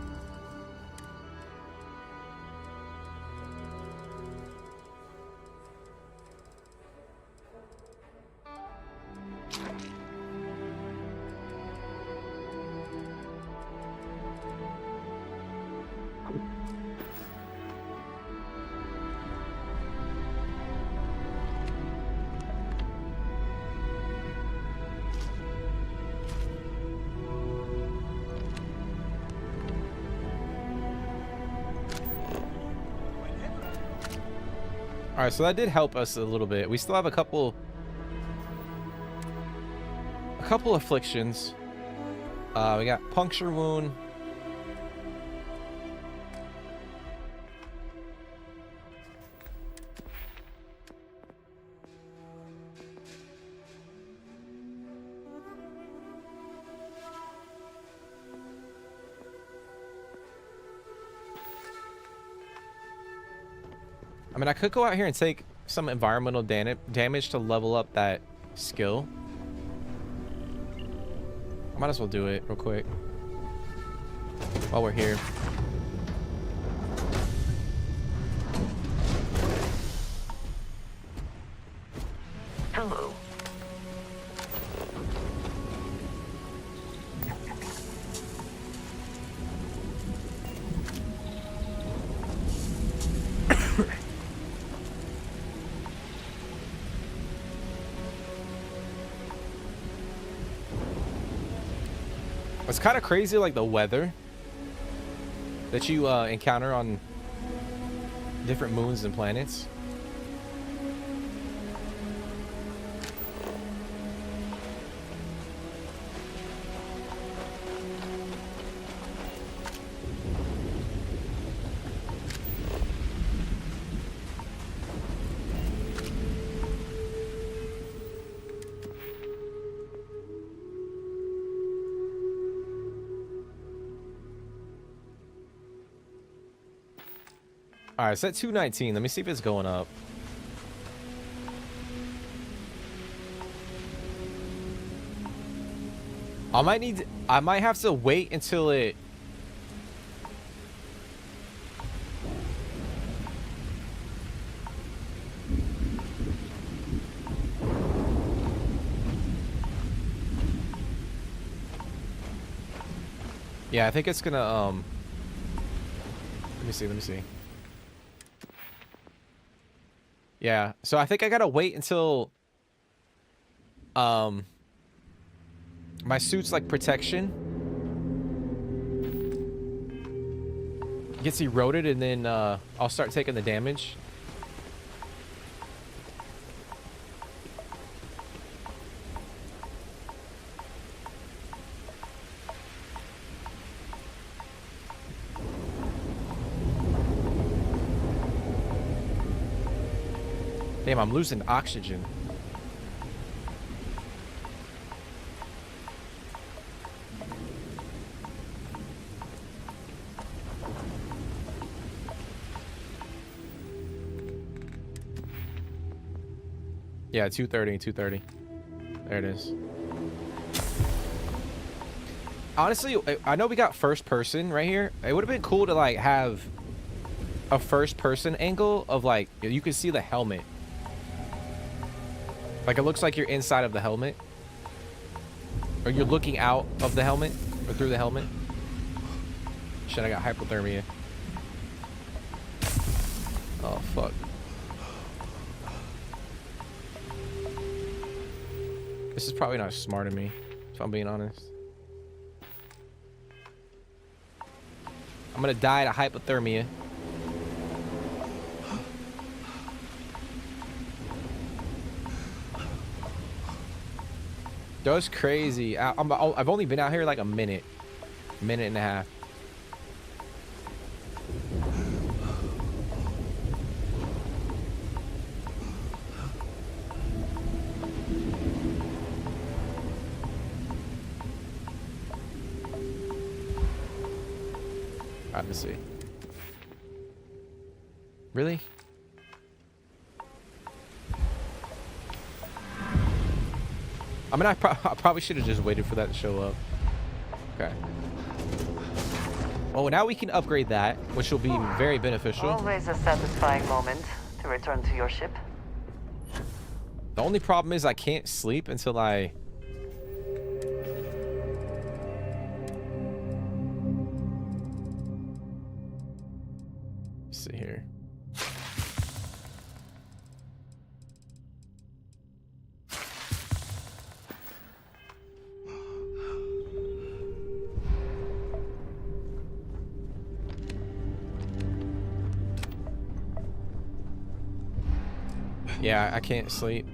All right, so that did help us a little bit. We still have a couple afflictions. We got puncture wound. I mean, I could go out here and take some environmental damage to level up that skill. I might as well do it real quick while we're here. Hello. It's kind of crazy, like the weather that you encounter on different moons and planets. All right, it's at 219. Let me see if it's going up. I might have to wait until it. Yeah, I think it's gonna, let me see. Yeah, so I think I gotta wait until, my suit's like protection gets eroded, and then, I'll start taking the damage. Damn, I'm losing oxygen. Yeah, 230, 230. There it is. Honestly, I know we got first person right here. It would have been cool to like have a first person angle of like, you can see the helmet. Like, it looks like you're inside of the helmet. Or you're looking out of the helmet. Or through the helmet. Shit, I got hypothermia. Oh, fuck. This is probably not smart of me, if I'm being honest. I'm gonna die to hypothermia. That's crazy. I've only been out here like a minute and a half. Alright, let's see. Really? I mean, I probably should have just waited for that to show up. Okay. Well, now we can upgrade that, which will be very beneficial. Always a satisfying moment to return to your ship. The only problem is I can't sleep until I... Let's see here. Yeah, I can't sleep.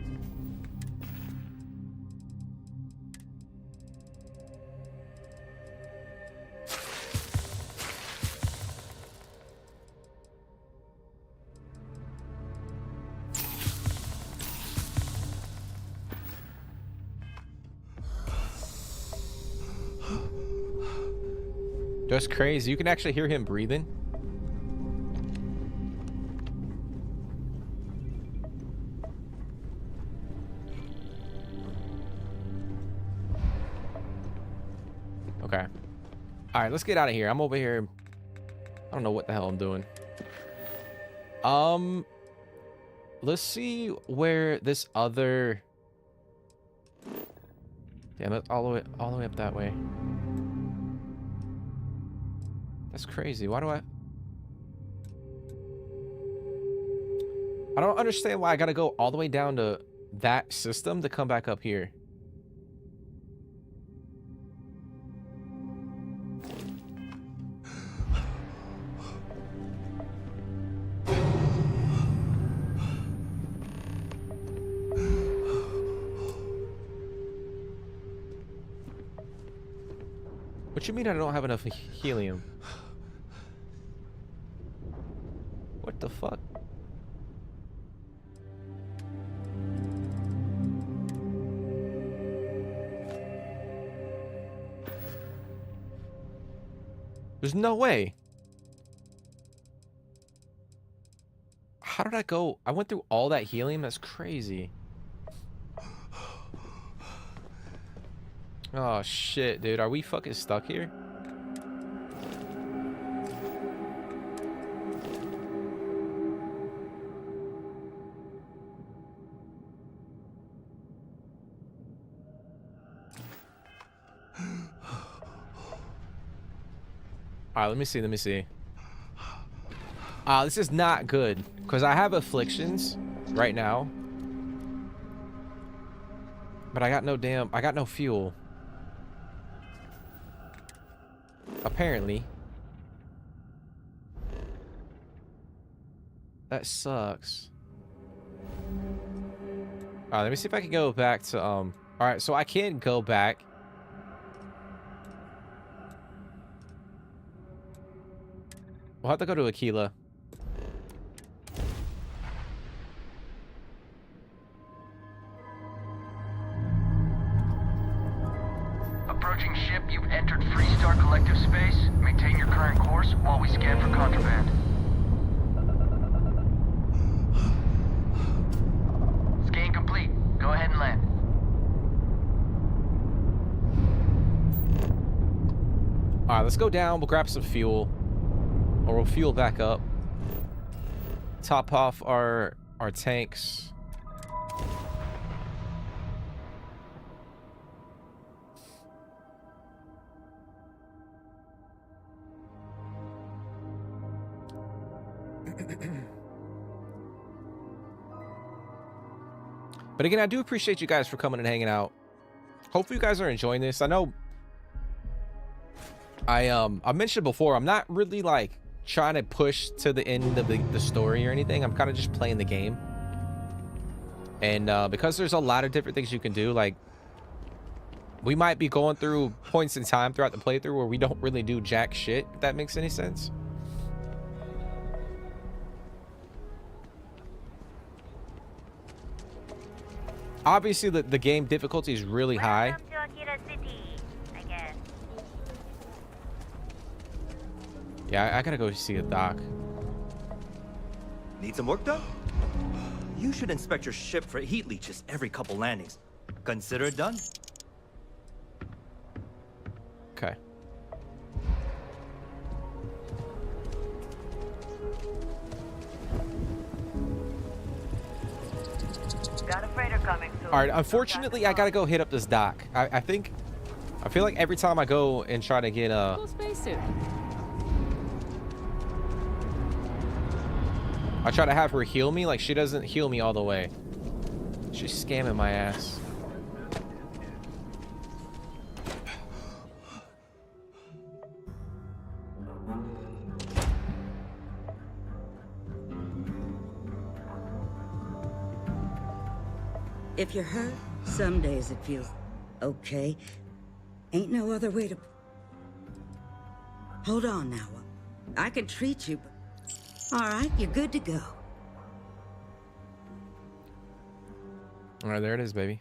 That's crazy. You can actually hear him breathing. Okay. All right, let's get out of here. I'm over here. I don't know what the hell I'm doing. Let's see where this other... Damn, that's all the way up that way. That's crazy. Why do I don't understand why I gotta go all the way down to that system to come back up here. What you mean I don't have enough helium? What the fuck? There's no way. How did I go? I went through all that helium? That's crazy. Oh, shit, dude. Are we fucking stuck here? All right, let me see. Let me see. This is not good because I have afflictions right now, but I got no fuel. Apparently. That sucks. All right, let me see if I can go back to all right, so I can go back. We'll have to go to Akila. Approaching ship, you've entered Freestar Collective space. Maintain your current course while we scan for contraband. Scan complete. Go ahead and land. Alright, let's go down. We'll grab some fuel. Or we'll fuel back up. Top off our tanks. But again, I do appreciate you guys for coming and hanging out. Hopefully you guys are enjoying this. I know I mentioned before, I'm not really like trying to push to the end of the story or anything. I'm kind of just playing the game. And because there's a lot of different things you can do, like we might be going through points in time throughout the playthrough where we don't really do jack shit, if that makes any sense. Obviously, the game difficulty is really high. Welcome to Akila City, I guess. Yeah, I gotta go see a doc. Need some work done? You should inspect your ship for heat leeches every couple landings. Consider it done. Okay. Got a freighter coming soon. All right, unfortunately, I gotta go hit up this dock. I feel like every time I go and try to get Cool spacesuit. I try to have her heal me, like she doesn't heal me all the way. She's scamming my ass. If you're hurt, some days it feels okay. Ain't no other way to... Hold on now. I can treat you, but... All right, you're good to go. All right, there it is, baby.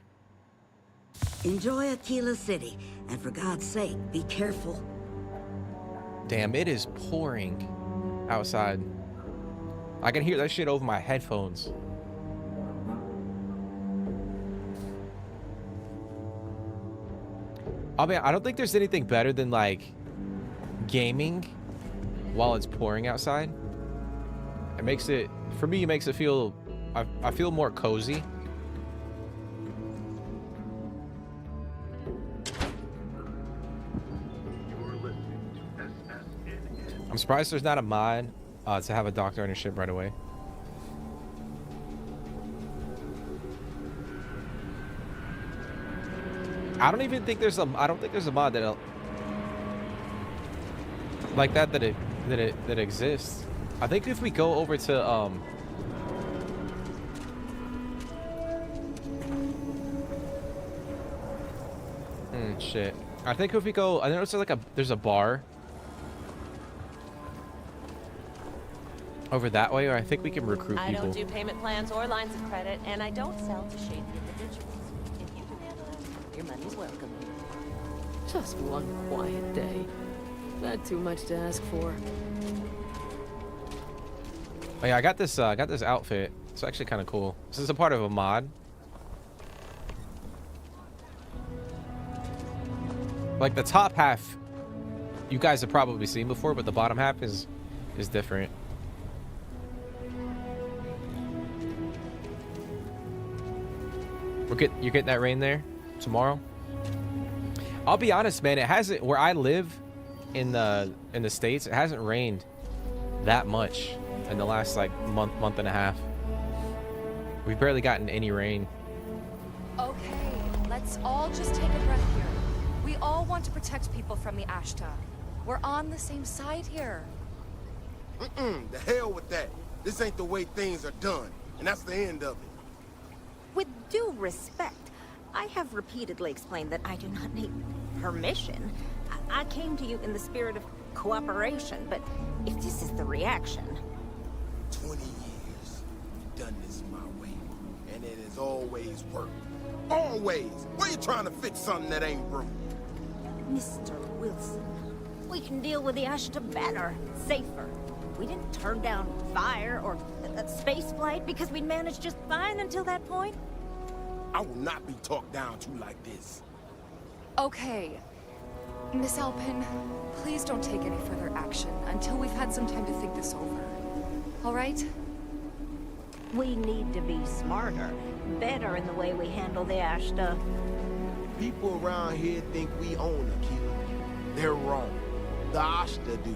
Enjoy Akila City, and for God's sake, be careful. Damn, it is pouring outside. I can hear that shit over my headphones. I mean, I don't think there's anything better than like gaming while it's pouring outside. It makes it, for me, it makes it feel, I feel more cozy. I'm surprised there's not a mod to have a doctor on your ship right away. I don't even think there's a, I don't think there's a mod that like that exists. I think if we go over to shit. I think if we go, I noticed there's a bar over that way, or I think we can recruit people. I don't do payment plans or lines of credit, and I don't sell to shady individuals. If you can handle it, your money's welcome. Just one quiet day. Not too much to ask for. Oh yeah, I got this outfit. It's actually kind of cool. This is a part of a mod. Like the top half, you guys have probably seen before, but the bottom half is different. You get that rain there tomorrow? I'll be honest, man. It hasn't, where I live in the States, it hasn't rained that much in the last like month and a half. We've barely gotten any rain. Okay, let's all just take a breath here. We all want to protect people from the Ashta. We're on the same side here. The hell with that. This ain't the way things are done, and that's the end of it. With due respect, I have repeatedly explained that I do not need permission. I came to you in the spirit of cooperation, but if this is the reaction... 20 years, you've done this my way, and it has always worked. Always! Why are you trying to fix something that ain't broke? Mr. Wilson, we can deal with the Ashta better, safer. We didn't turn down fire or space flight because we'd managed just fine until that point. I will not be talked down to like this. Okay. Miss Alpin, please don't take any further action until we've had some time to think this over. All right? We need to be smarter, better in the way we handle the Ashta. People around here think we own Akila. They're wrong. The Ashta do.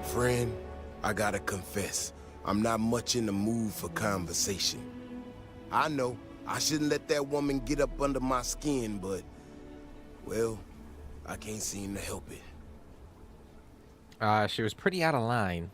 Friend, I gotta confess, I'm not much in the mood for conversation. I know, I shouldn't let that woman get up under my skin, but, well, I can't seem to help it. She was pretty out of line.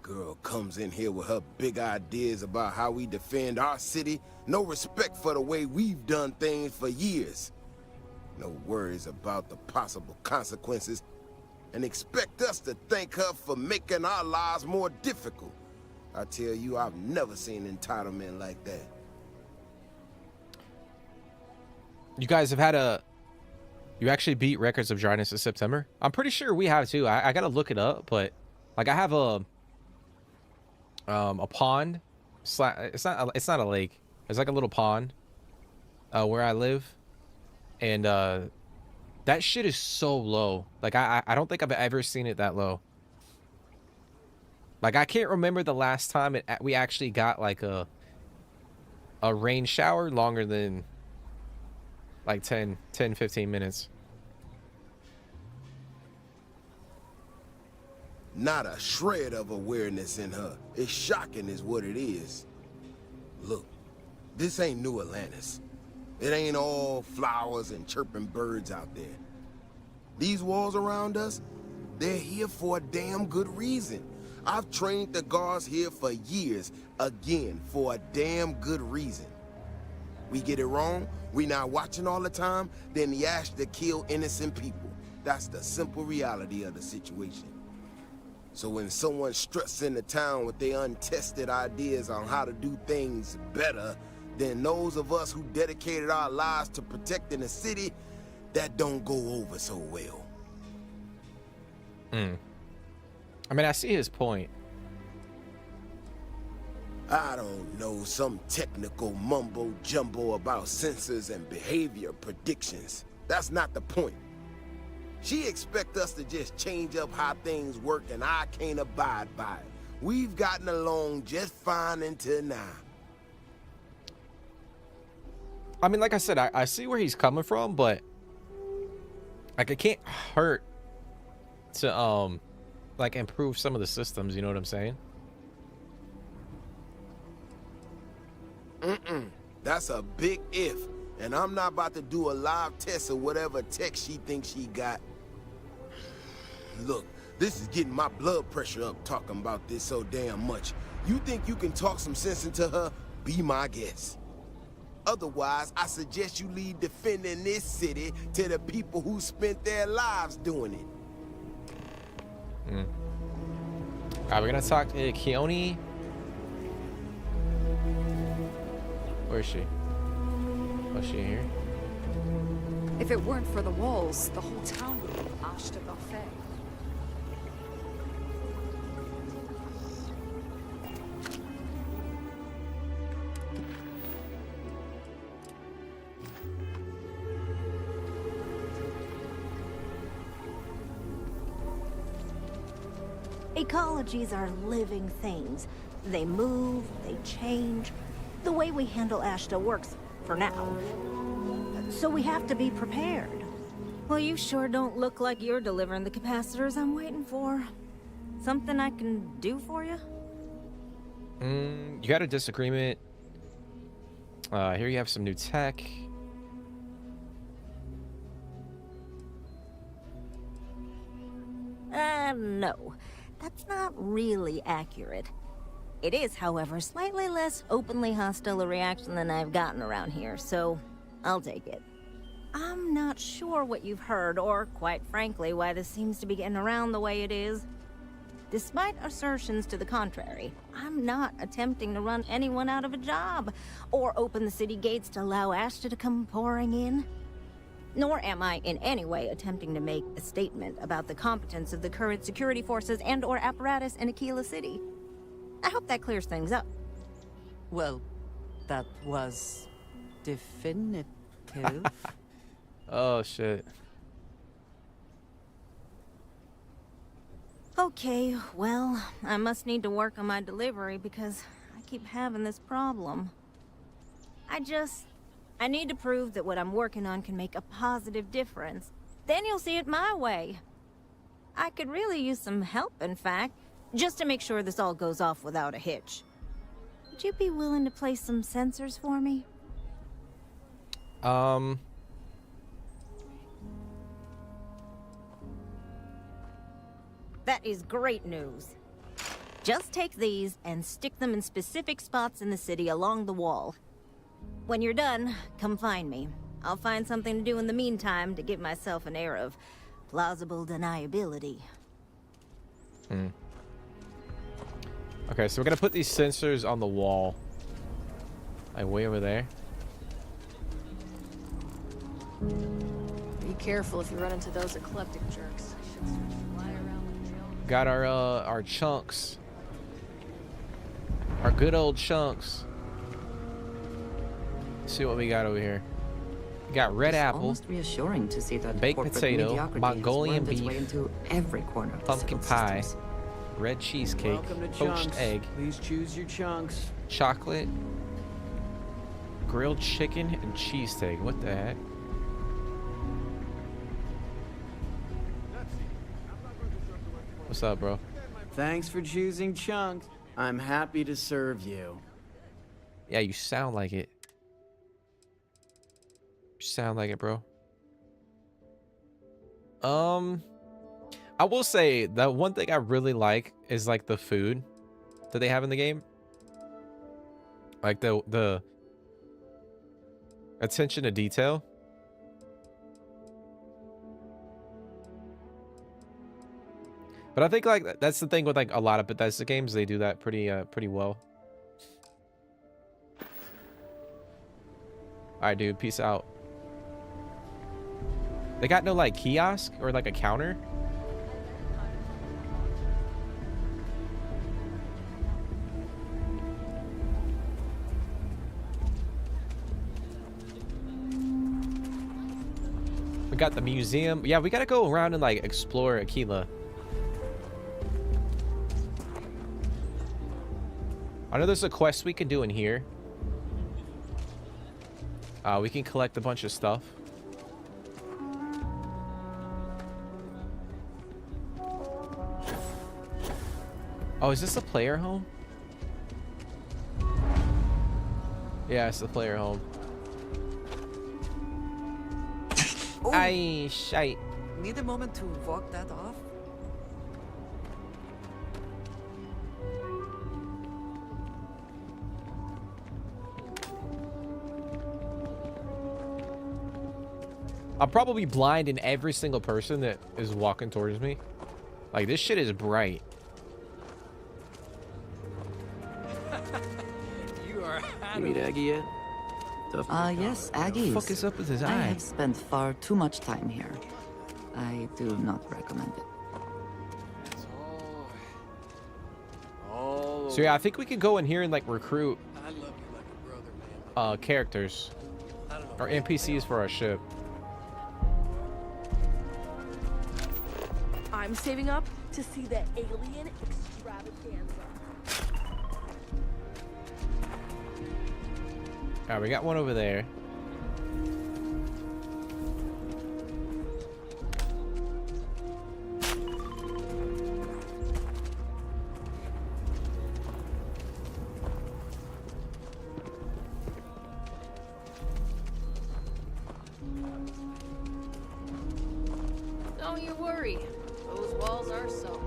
Girl comes in here with her big ideas about how we defend our city. No respect for the way we've done things for years. No worries about the possible consequences. And expect us to thank her for making our lives more difficult. I tell you, I've never seen entitlement like that. You guys have had you actually beat Records of Dryness this September? I'm pretty sure we have too. I gotta look it up, but like I have a pond. It's not a lake. It's like a little pond where I live, and that shit is so low. Like I don't think I've ever seen it that low. Like I can't remember the last time we actually got like a rain shower longer than like 10-15 minutes. Not a shred of awareness in her. It's shocking is what it is. Look, this ain't New Atlantis. It ain't all flowers and chirping birds out there. These walls around us, they're here for a damn good reason. I've trained the guards here for years, again, for a damn good reason. We get it wrong, we not watching all the time, then the Ashta kill innocent people. That's the simple reality of the situation. So when someone struts into town with their untested ideas on how to do things better than those of us who dedicated our lives to protecting the city, that don't go over so well. I mean, I see his point. I don't know, some technical mumbo-jumbo about sensors and behavior predictions. That's not the point. She expects us to just change up how things work, and I can't abide by it. We've gotten along just fine until now. I mean, like I said, I see where he's coming from, but like it can't hurt to like improve some of the systems, you know what I'm saying? That's a big if, and I'm not about to do a live test of whatever tech she thinks she got. Look, this is getting my blood pressure up talking about this so damn much. You think you can talk some sense into her? Be my guest. Otherwise, I suggest you leave defending this city to the people who spent their lives doing it. Alright, we're gonna talk to Keone. Where is she? Oh, is she here? If it weren't for the walls, the whole town would be Ashta Buffet. Ecologies are living things. They move, they change. The way we handle Ashta works for now. So we have to be prepared. Well, you sure don't look like you're delivering the capacitors I'm waiting for. Something I can do for you? You got a disagreement. Here you have some new tech. No. That's not really accurate. It is, however, slightly less openly hostile a reaction than I've gotten around here, so I'll take it. I'm not sure what you've heard, or, quite frankly, why this seems to be getting around the way it is. Despite assertions to the contrary, I'm not attempting to run anyone out of a job, or open the city gates to allow Ashta to come pouring in. Nor am I in any way attempting to make a statement about the competence of the current security forces and/or apparatus in Akila City. I hope that clears things up. Well, that was definitive. Oh, shit. Okay, well, I must need to work on my delivery because I keep having this problem. I need to prove that what I'm working on can make a positive difference. Then you'll see it my way. I could really use some help, in fact, just to make sure this all goes off without a hitch. Would you be willing to place some sensors for me? That is great news. Just take these and stick them in specific spots in the city along the wall. When you're done, come find me. I'll find something to do in the meantime to give myself an air of plausible deniability. Okay, so we're gonna put these sensors on the wall. Like way over there. Be careful if you run into those eclectic jerks. Fly around with drill. Got our chunks. Our good old chunks. Let's see what we got over here. We got red apple. Almost reassuring to see that baked corporate potato, mediocrity Mongolian has wormed its way beef, into every corner of the pumpkin civil pie, systems. red cheesecake, Welcome to poached chunks. egg, Please choose your chunks. chocolate, grilled chicken, and cheesesteak. What the heck? What's up, bro? Thanks for choosing chunks. I'm happy to serve you. Yeah, you sound like it. You sound like it, bro. I will say that one thing I really like is like the food that they have in the game. Like the attention to detail. But I think like that's the thing with like a lot of Bethesda games, they do that pretty well. All right, dude, peace out. They got no like kiosk or like a counter. We got the museum. Yeah, we gotta go around and like explore Akila. I know there's a quest we can do in here. We can collect a bunch of stuff. Oh, is this the player home? Yeah, it's the player home. Oh. Ay, shite. Need a moment to walk that off? I'll probably blind in every single person that is walking towards me. Like, this shit is bright. You are. You meet Aggie yet? Yes, Aggie. Fuck is up with his I eye? have spent far too much time here. I do not recommend it. So yeah, I think we could go in here and like recruit characters or NPCs for our ship. I'm saving up to see the alien extravaganza. Alright, we got one over there. Don't you worry. Those walls are so.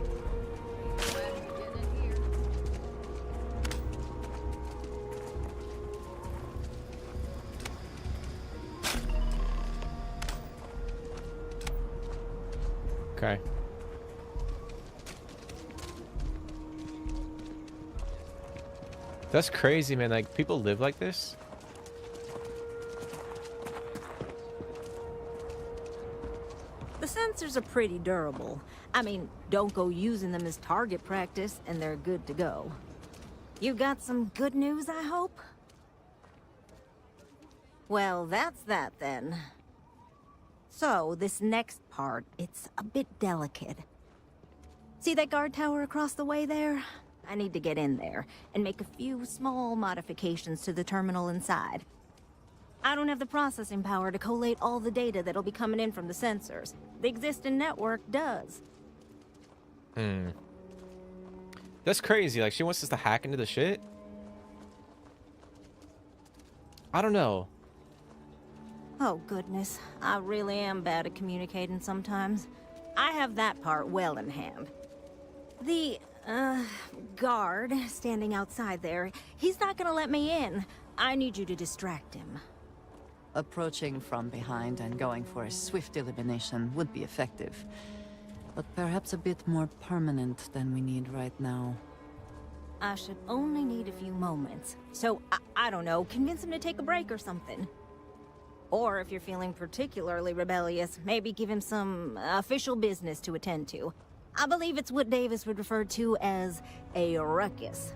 Glad you get in here. Okay. That's crazy, man. Like, people live like this? The sensors are pretty durable. I mean, don't go using them as target practice, and they're good to go. You got some good news, I hope? Well, that's that then. So, this next part, it's a bit delicate. See that guard tower across the way there? I need to get in there and make a few small modifications to the terminal inside. I don't have the processing power to collate all the data that'll be coming in from the sensors. The existing network does. That's crazy. Like, she wants us to hack into the shit? I don't know. Oh, goodness. I really am bad at communicating sometimes. I have that part well in hand. The, guard standing outside there, he's not gonna let me in. I need you to distract him. Approaching from behind and going for a swift elimination would be effective, but perhaps a bit more permanent than we need right now. I should only need a few moments. So, I don't know, convince him to take a break or something. Or if you're feeling particularly rebellious, maybe give him some official business to attend to. I believe it's what Davis would refer to as a ruckus.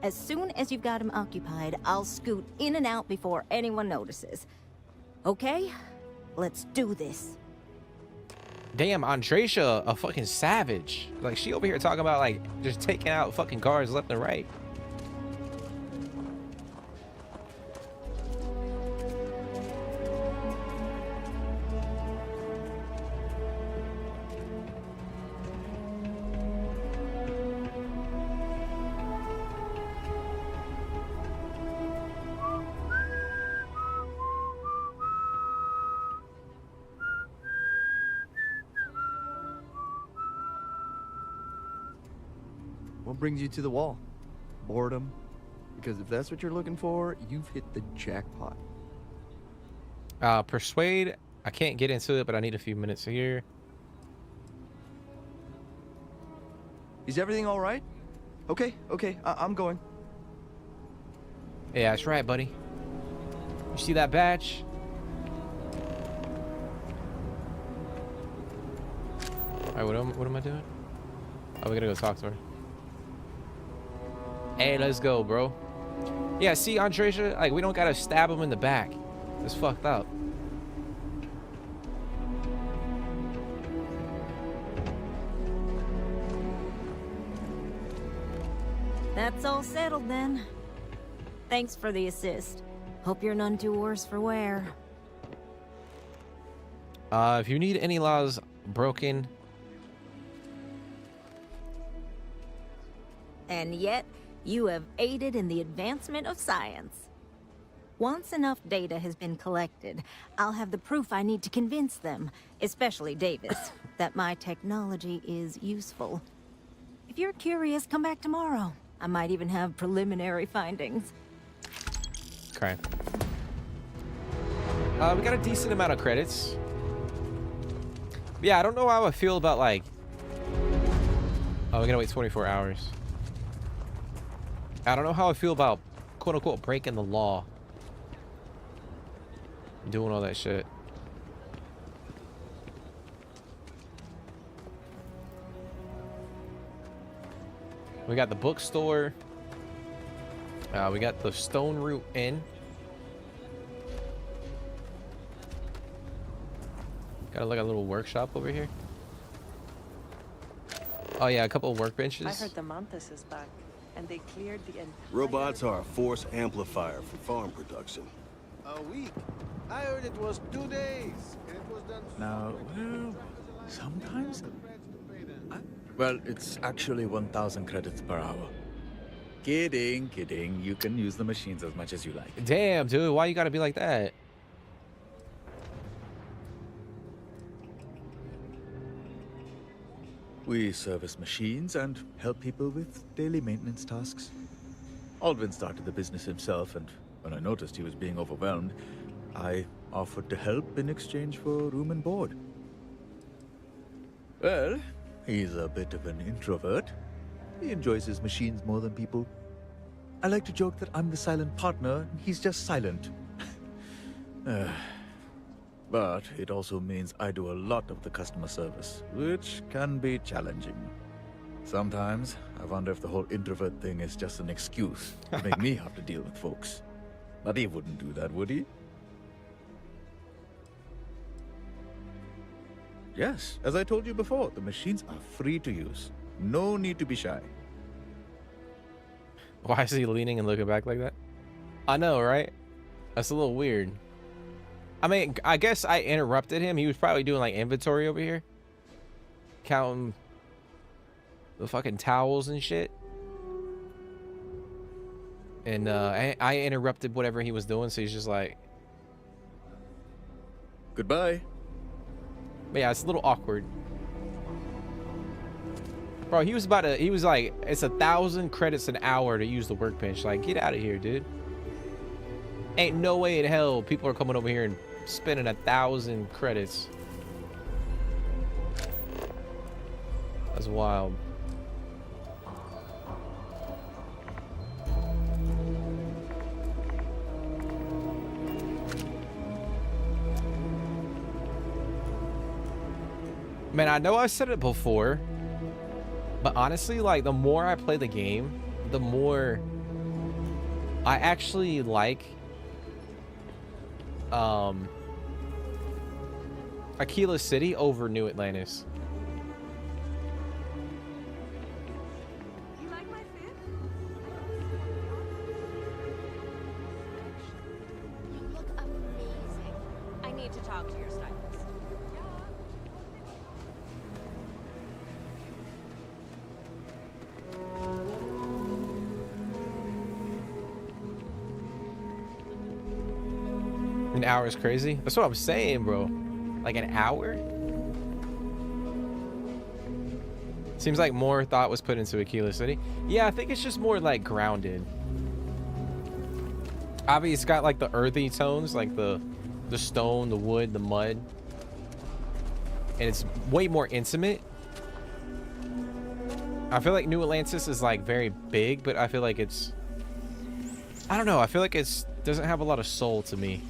As soon as you've got him occupied, I'll scoot in and out before anyone notices. Okay? Let's do this. Damn, Andreja, a fucking savage. Like, she over here talking about, like, just taking out fucking guards left and right. What brings you to the wall? Boredom? Because if that's what you're looking for, you've hit the jackpot. Persuade. I can't get into it, but I need a few minutes here. Is everything all right? Okay, I'm going. Yeah, that's right, buddy. You see that badge? Alright, what am I doing? Oh, we gotta go talk to her. Hey, let's go, bro. Yeah, see, Andreja, like, we don't gotta stab him in the back. It's fucked up. That's all settled then. Thanks for the assist. Hope you're none too worse for wear. If you need any laws broken. And yet, you have aided in the advancement of science. Once enough data has been collected, I'll have the proof I need to convince them, especially Davis, that my technology is useful. If you're curious, come back tomorrow. I might even have preliminary findings. Okay. We got a decent amount of credits. Yeah, I don't know how I feel about, like, Oh, we gotta wait 24 hours. I don't know how I feel about quote unquote breaking the law. Doing all that shit. We got the bookstore. We got the Stone Root Inn. Got like a little workshop over here. Oh yeah, a couple of workbenches. I heard the Mantis is back, and they cleared the entire... Robots are a force amplifier for farm production. A week? I heard it was 2 days. And it was done Now, well, sometimes... Well, it's actually 1,000 credits per hour. Kidding, kidding. You can use the machines as much as you like. Damn, dude, why you gotta be like that? We service machines and help people with daily maintenance tasks. Aldwin started the business himself, and when I noticed he was being overwhelmed, I offered to help in exchange for room and board. Well, he's a bit of an introvert. He enjoys his machines more than people. I like to joke that I'm the silent partner, and he's just silent. But it also means I do a lot of the customer service, which can be challenging. Sometimes I wonder if the whole introvert thing is just an excuse to make me have to deal with folks. But he wouldn't do that, would he? Yes, as I told you before, the machines are free to use. No need to be shy. Why is he leaning and looking back like that? I know, right? That's a little weird. I mean, I guess I interrupted him. He was probably doing like inventory over here. Counting the fucking towels and shit. And I interrupted whatever he was doing, so he's just like... Goodbye. But yeah, it's a little awkward. Bro, he was like, it's 1,000 credits an hour to use the workbench. Like, get out of here, dude. Ain't no way in hell people are coming over here and spending 1,000 credits. That's wild. Man, I know I've said it before, but honestly, like, the more I play the game, the more I actually like Akila City over New Atlantis. You like my fit? You look amazing. I need to talk to your stylist. An hour is crazy. That's what I'm saying, bro. Like an hour? Seems like more thought was put into Akila City. Yeah, I think it's just more like grounded. Obviously, it's got like the earthy tones, like the stone, the wood, the mud. And it's way more intimate. I feel like New Atlantis is like very big, but I feel like it's... I don't know. I feel like it's doesn't have a lot of soul to me.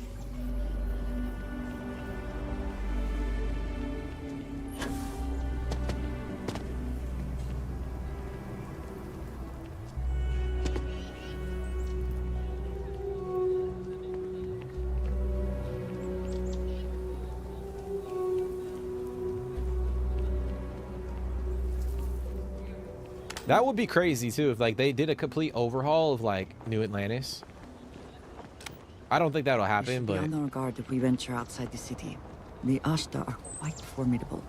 That would be crazy too if like they did a complete overhaul of like New Atlantis. I don't think that'll happen, but be on our guard if we venture outside the city. The Ashta are quite formidable.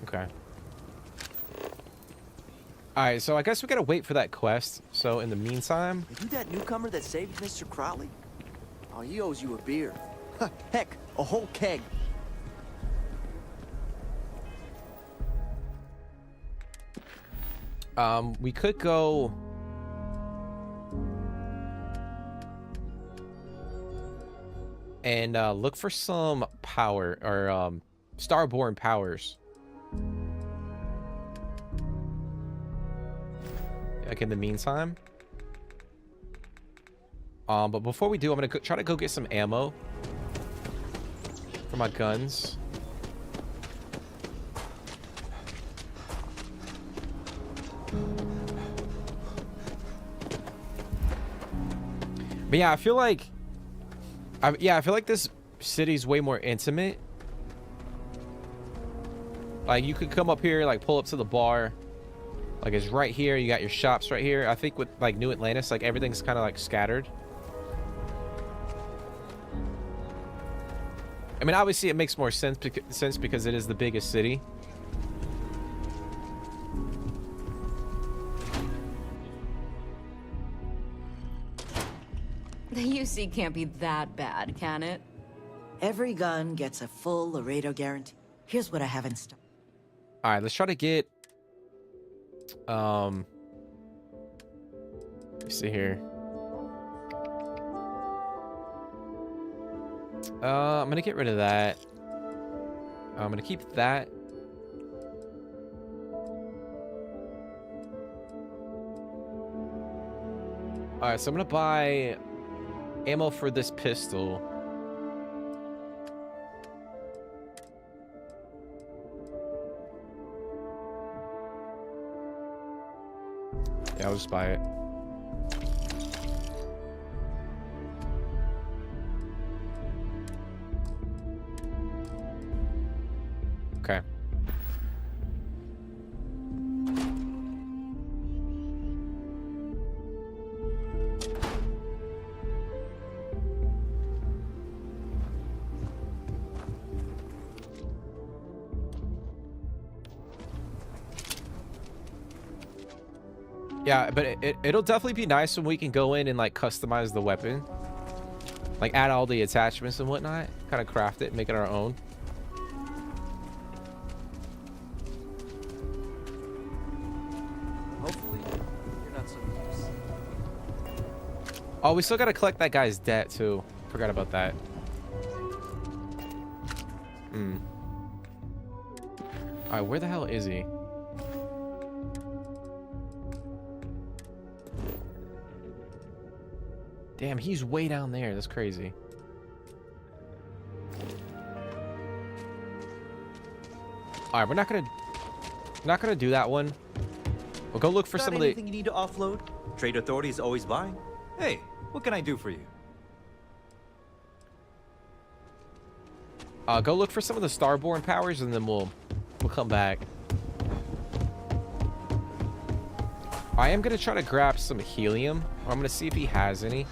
Okay. All right, so I guess we gotta wait for that quest. So in the meantime, Are you that newcomer that saved Mr. Crowley? Oh, he owes you a beer. Heck, a whole keg. we could go. And look for some power or starborn powers. like in the meantime. But before we do, I'm gonna try to go get some ammo for my guns. But yeah, I feel like this city's way more intimate. Like, you could come up here, like, pull up to the bar. Like, it's right here. You got your shops right here. I think with, like, New Atlantis, like, everything's kind of, like, scattered. I mean, obviously, it makes more sense because it is the biggest city. The UC can't be that bad, can it? Every gun gets a full Laredo guarantee. Here's what I have in stock. All right, let's try to get let's see here. I'm gonna get rid of that. I'm gonna keep that. All right, so I'm gonna buy ammo for this pistol. Yeah, I'll just buy it. Okay. Yeah, but it'll definitely be nice when we can go in and like customize the weapon, like add all the attachments and whatnot, kind of craft it, make it our own. Hopefully, you're not so used. Oh, we still gotta collect that guy's debt too. Forgot about that. All right, where the hell is he? Damn, he's way down there. That's crazy. All right, we're not gonna do that one. We'll go look for some of the. Anything you need to offload? Trade Authority is always buying. Hey, what can I do for you? Go look for some of the starborn powers, and then we'll come back. I am gonna try to grab some helium. Or I'm gonna see if he has any.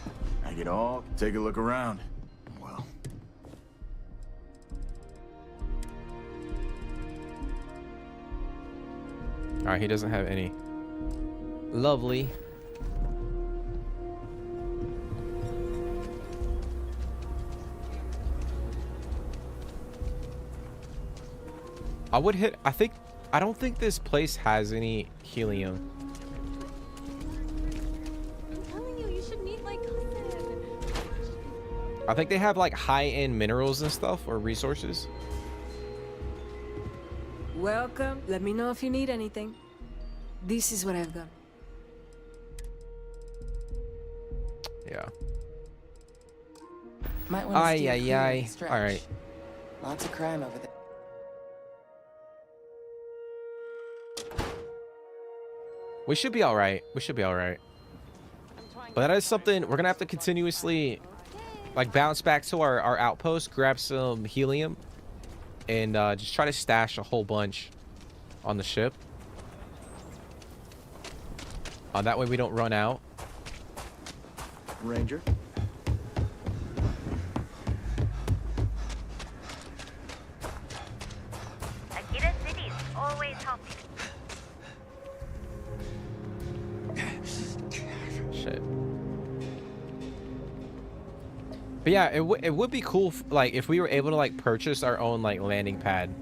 I get all. Take a look around. Well. All right, he doesn't have any. Lovely. I would hit. I don't think this place has any helium. I think they have like high-end minerals and stuff or resources. Welcome. Let me know if you need anything. This is what I've got. Yeah. Might want to steer clear of the All stretch. right. Lots of crime over there. We should be all right. We should be all right. But that is something we're gonna have to continuously like bounce back to our outpost, grab some helium, and just try to stash a whole bunch on the ship. That way we don't run out. Ranger. Akila City is always helping. Shit. But yeah, it would be cool like if we were able to like purchase our own like landing pad.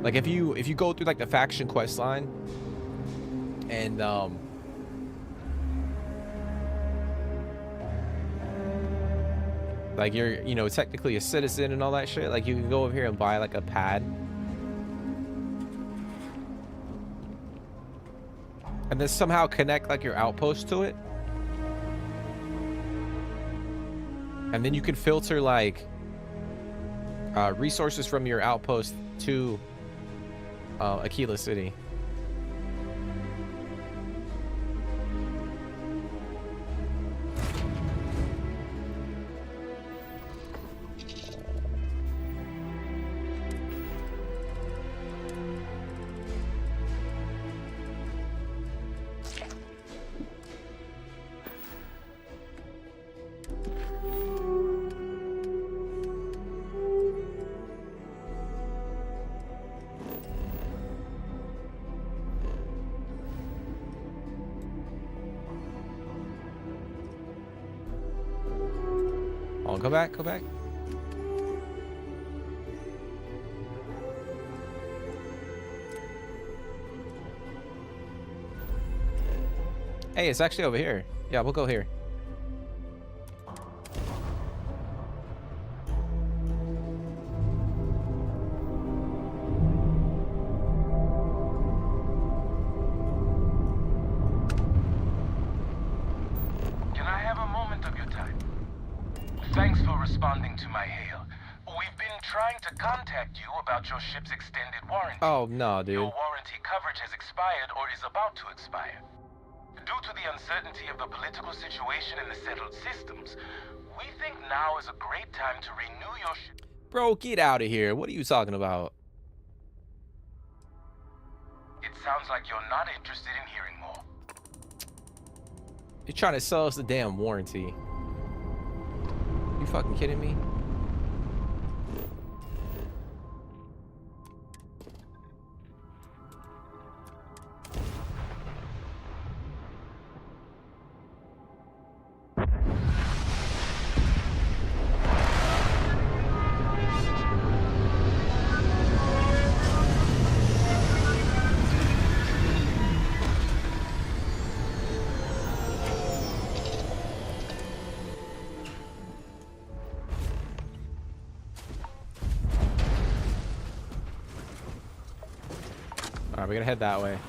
Like if you go through like the faction quest line and like you're, you know, technically a citizen and all that shit, like you can go over here and buy like a pad. and then somehow connect like your outpost to it. And then you can filter like resources from your outpost to Akila City. Oh, go back, go back. Hey, it's actually over here. Yeah, we'll go here. Can I have a moment of your time? Thanks for responding to my hail. We've been trying to contact you about your ship's extended warranty. Oh, no, dude. Your warranty coverage has expired or is about to expire. Due to the uncertainty of the political situation in the settled systems, we think now is a great time to renew your ship. Bro, get out of here. What are you talking about? It sounds like you're not interested in hearing more. You're trying to sell us the damn warranty. You fucking kidding me? Alright, we're gonna head that way.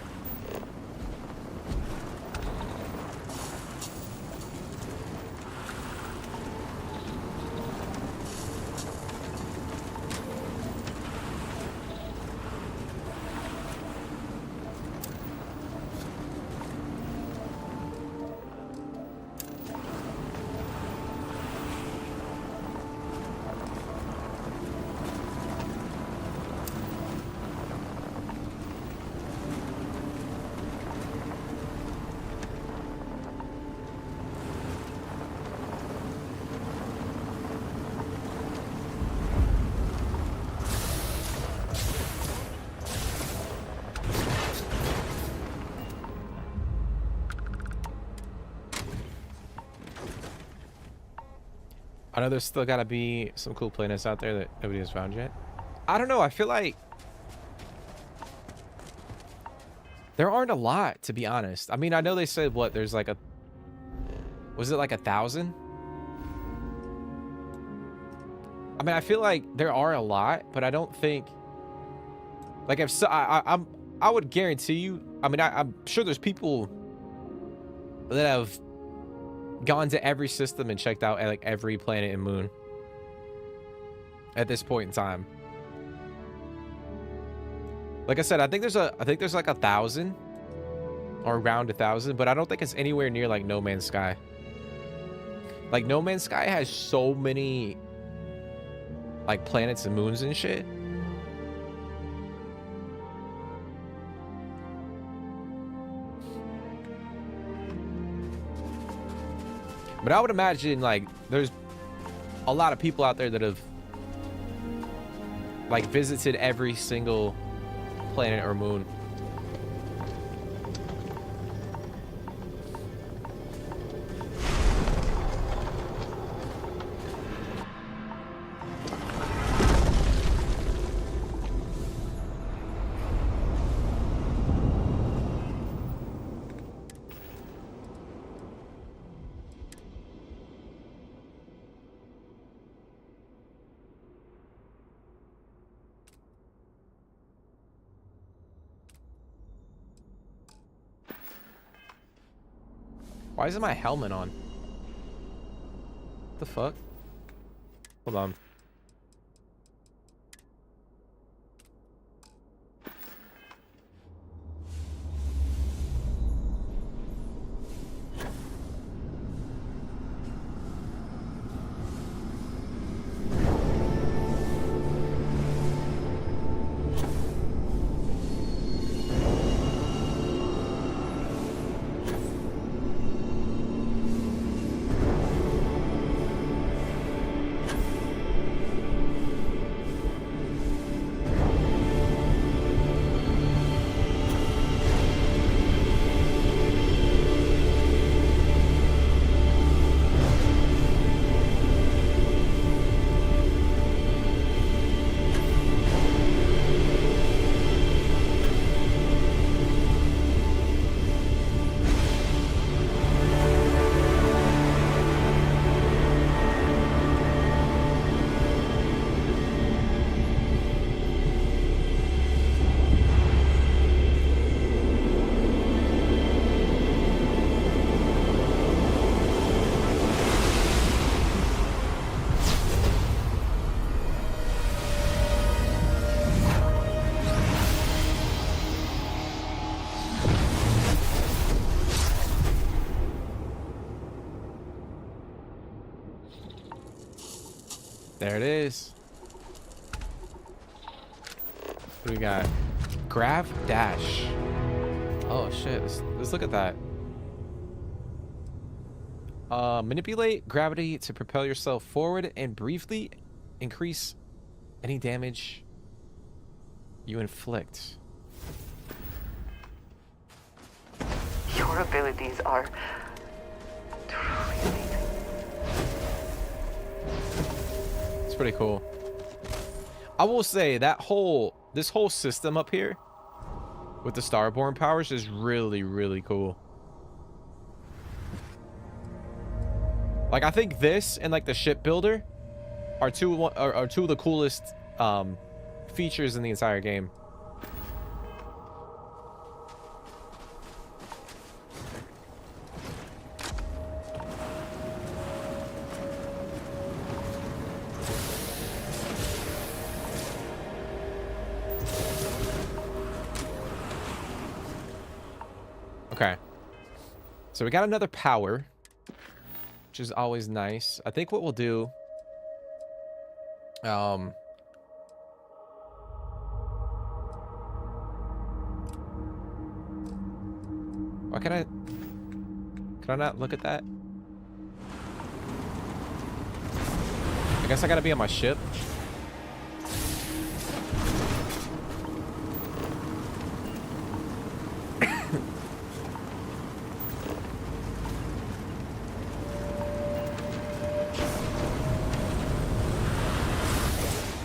I know there's still gotta be some cool planets out there that nobody has found yet. I don't know, I feel like there aren't a lot, to be honest. I mean, I know they said, what, there's like a... Was it like 1,000? I mean, I feel like there are a lot, but I don't think... Like, if so, I would guarantee you... I mean, I'm sure there's people that have gone to every system and checked out like every planet and moon at this point in time. Like I said, I think there's like 1,000 or around 1,000, but I don't think it's anywhere near like No Man's Sky. Like No Man's Sky has so many like planets and moons and shit. But I would imagine like there's a lot of people out there that have like visited every single planet or moon. Why isn't my helmet on? What the fuck? Hold on. There it is. What do we got? Grav dash. Oh shit, let's look at that. Manipulate gravity to propel yourself forward and briefly increase any damage you inflict. Your abilities are truly amazing. It's pretty cool. I will say that this whole system up here with the Starborn powers is really, really cool. Like, I think this and like the shipbuilder are two of the coolest features in the entire game. Okay, so we got another power, which is always nice. I think what we'll do, why can I not look at that? I guess I gotta be on my ship.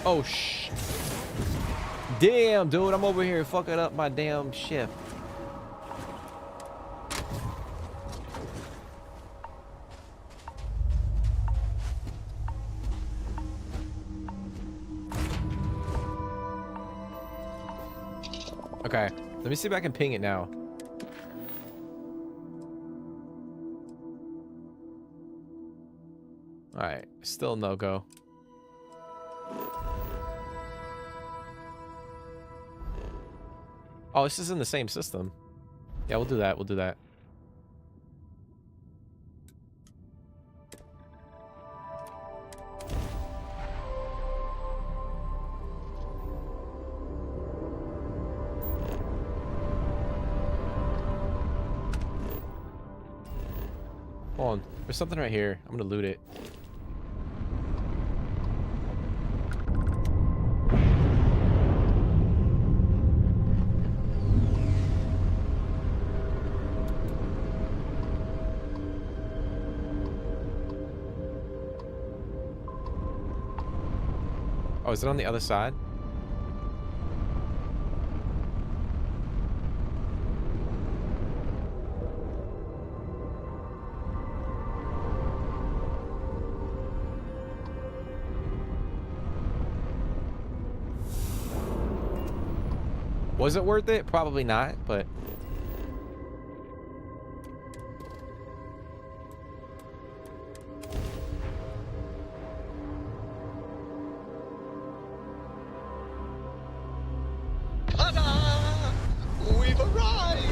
Oh, damn, dude, I'm over here fucking up my damn ship. Okay, let me see if I can ping it now. All right, still no go. Oh, this is in the same system. Yeah, we'll do that. We'll do that. Hold on. There's something right here. I'm gonna loot it. Oh, is it on the other side? Was it worth it? Probably not, but We've arrived!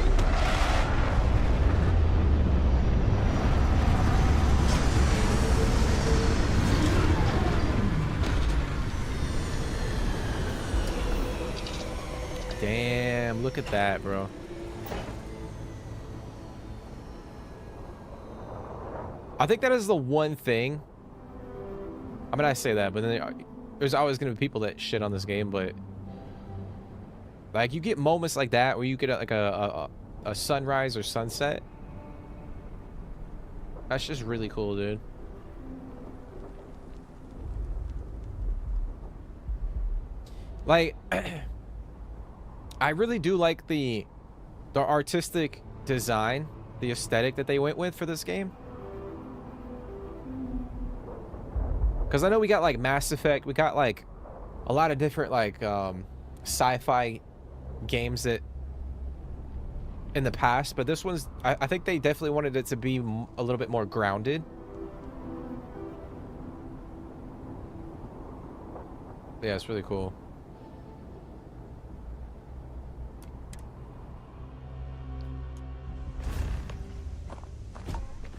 Damn, look at that, bro. I think that is the one thing. I mean, I say that, but then there's always going to be people that shit on this game, but like you get moments like that where you get like a sunrise or sunset. That's just really cool, dude. Like I really do like the artistic design, the aesthetic that they went with for this game. Because I know we got like Mass Effect, we got like a lot of different like sci-fi games that in the past, but this one's I think they definitely wanted it to be a little bit more grounded. Yeah, it's really cool.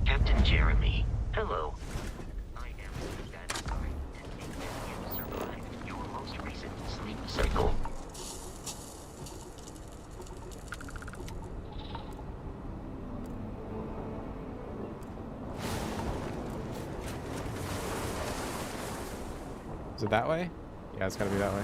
Captain Jeremy, hello. I am the guidance guard and think that you survived your most recent sleep cycle. Is it that way? Yeah, it's gotta be that way.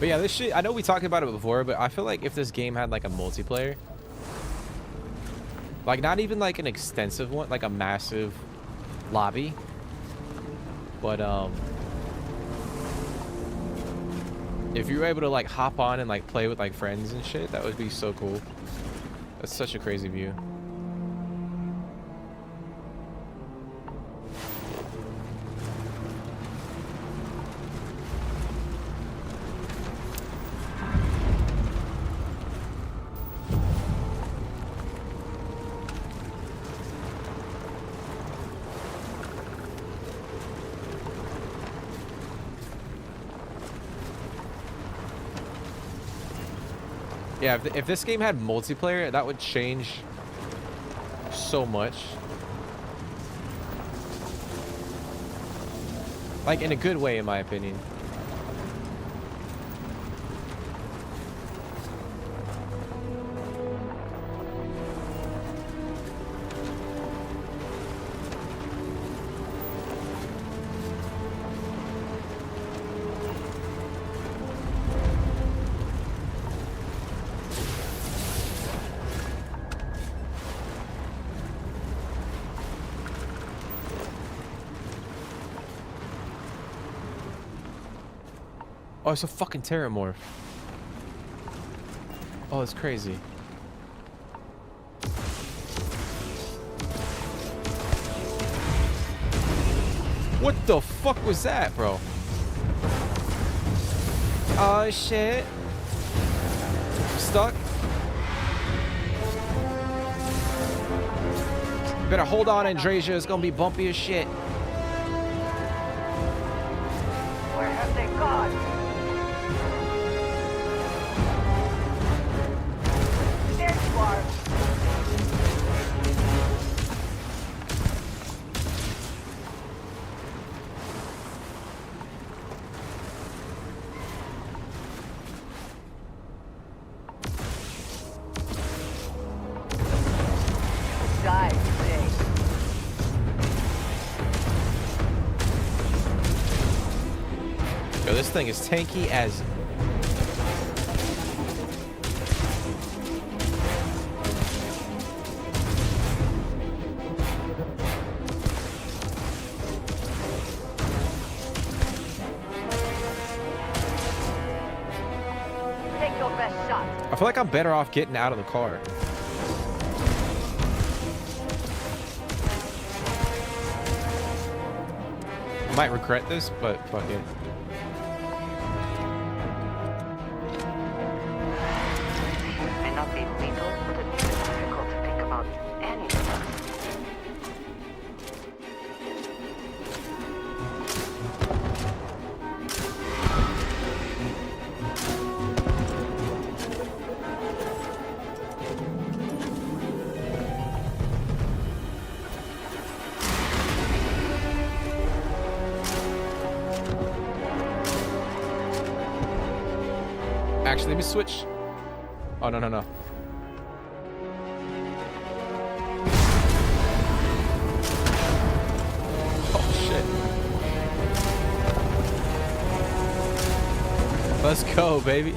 But yeah, this shit, I know we talked about it before, but I feel like if this game had like a multiplayer, like not even like an extensive one, like a massive lobby, but if you were able to like hop on and like play with like friends and shit, that would be so cool. That's such a crazy view. Yeah, if this game had multiplayer, that would change so much. Like, in a good way, in my opinion. Oh, it's a fucking terramorph. Oh, it's crazy. What the fuck was that, bro? Oh, shit. Stuck. Better hold on, Andreja. It's gonna be bumpy as shit. Where have they gone? There you are. Die today. Yo, this thing is tanky as... your best shot. I feel like I'm better off getting out of the car. I might regret this, but fuck it. May not be lethal, but it makes it difficult to think about anything else. Actually, let me switch. Oh, no, no, no. Oh, shit. Let's go, baby.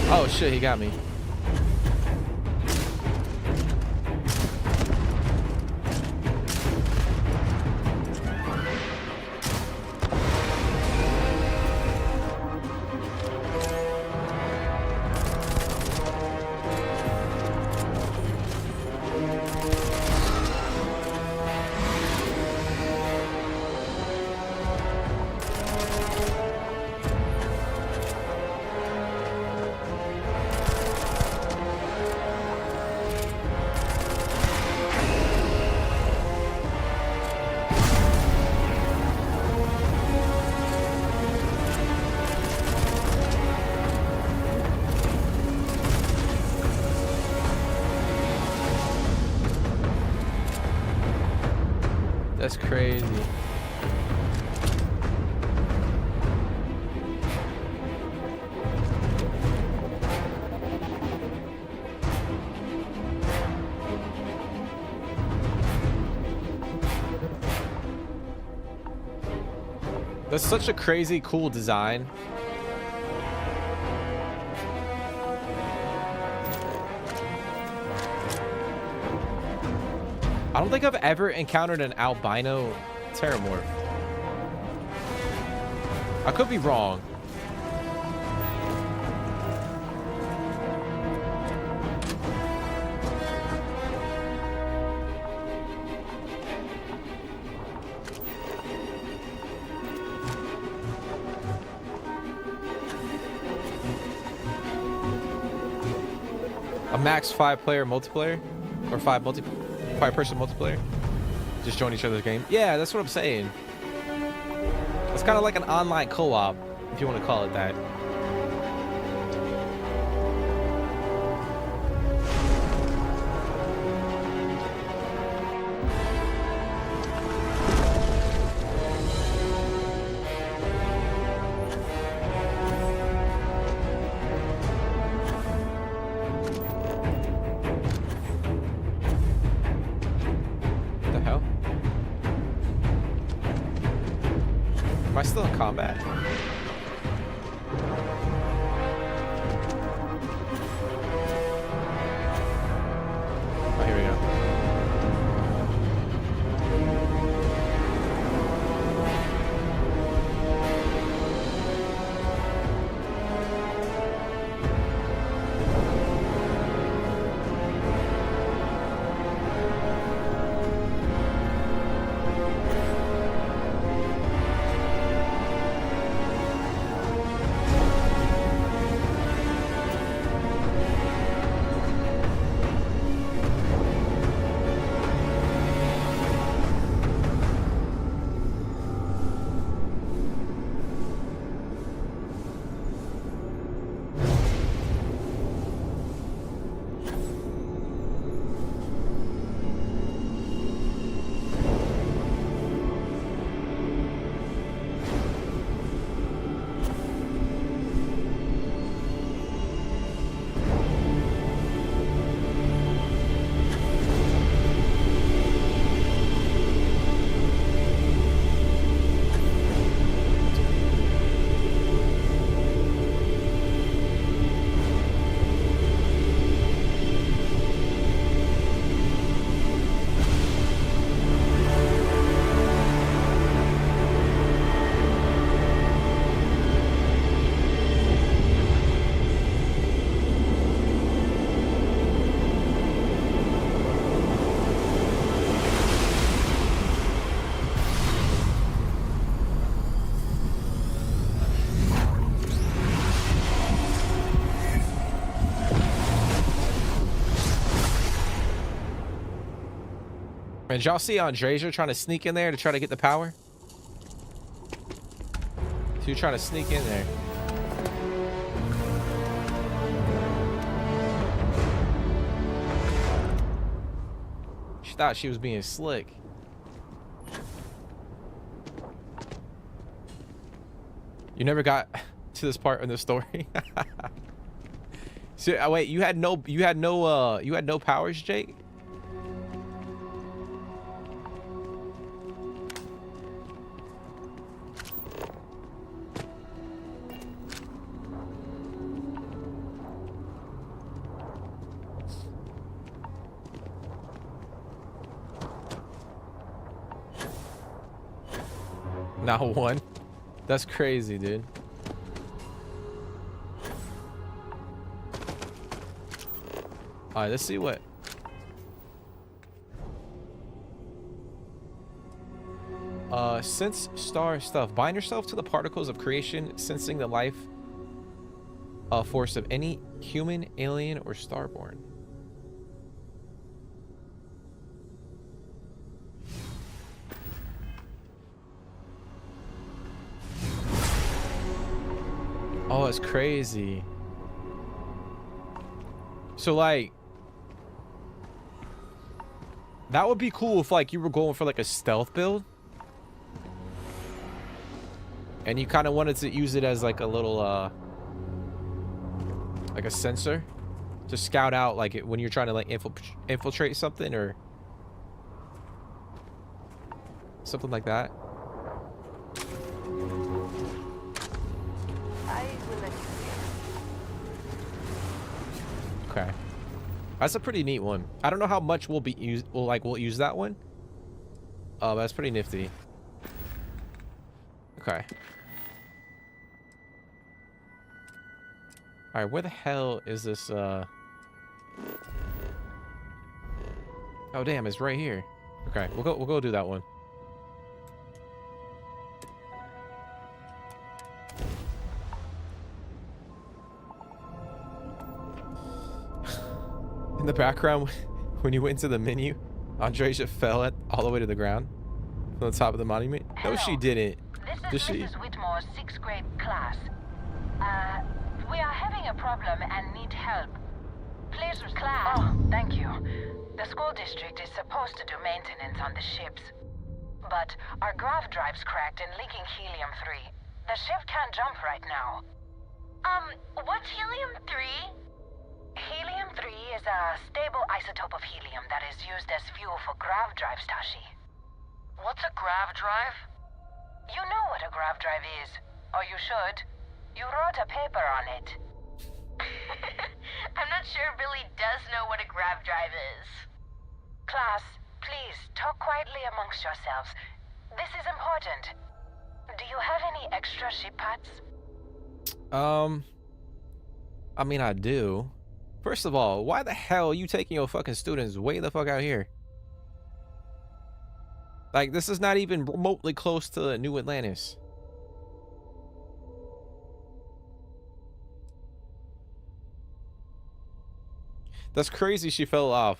Oh, shit, he got me. That's crazy. That's such a crazy, cool design. I don't think I've ever encountered an albino terramorph. I could be wrong. A max 5-player multiplayer? Or 5-person multiplayer? Just join each other's game? Yeah, that's what I'm saying. It's kind of like an online co-op, if you want to call it that. Am I still in combat? Oh, here we go. And y'all see Andreja trying to sneak in there to try to get the power? She was trying to sneak in there. She thought she was being slick. You never got to this part in the story. So, wait, you had no powers, Jake? Not one. That's crazy, dude. All right, let's see what. Sense star stuff. Bind yourself to the particles of creation, sensing the life force of any human, alien, or starborn. Oh, it's crazy. So like, that would be cool if like you were going for like a stealth build and you kind of wanted to use it as like a little like a sensor to scout out like when you're trying to like infiltrate something or something like that. Okay, that's a pretty neat one. I don't know how much we'll use that one. Oh, that's pretty nifty. Okay. All right, where the hell is this? Oh damn, it's right here. Okay, we'll go do that one. In the background, when you went into the menu, Andreja fell all the way to the ground from the top of the monument. No, she didn't. This is Mrs. Whitmore's 6th grade class. We are having a problem and need help. Please, class. Oh, thank you. The school district is supposed to do maintenance on the ships. But our grav drive's cracked and leaking helium-3. The ship can't jump right now. What's helium-3? Helium-3 is a stable isotope of helium that is used as fuel for grav drives, Tashi. What's a grav drive? You know what a grav drive is, or you should. You wrote a paper on it. I'm not sure Billy does know what a grav drive is. Class, please talk quietly amongst yourselves. This is important. Do you have any extra ship parts? I mean, I do. First of all, why the hell are you taking your fucking students way the fuck out here? Like, this is not even remotely close to New Atlantis. That's crazy she fell off.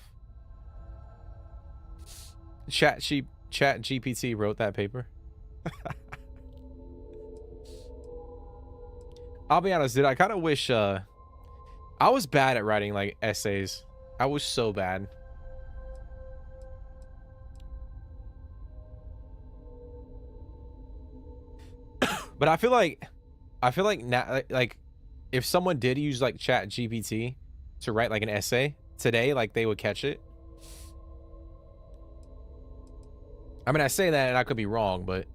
Chat GPT wrote that paper. I'll be honest, dude, I kind of wish I was bad at writing like essays. I was so bad. But I feel like now, like if someone did use like Chat GPT to write like an essay today, like they would catch it. I mean, I say that and I could be wrong, but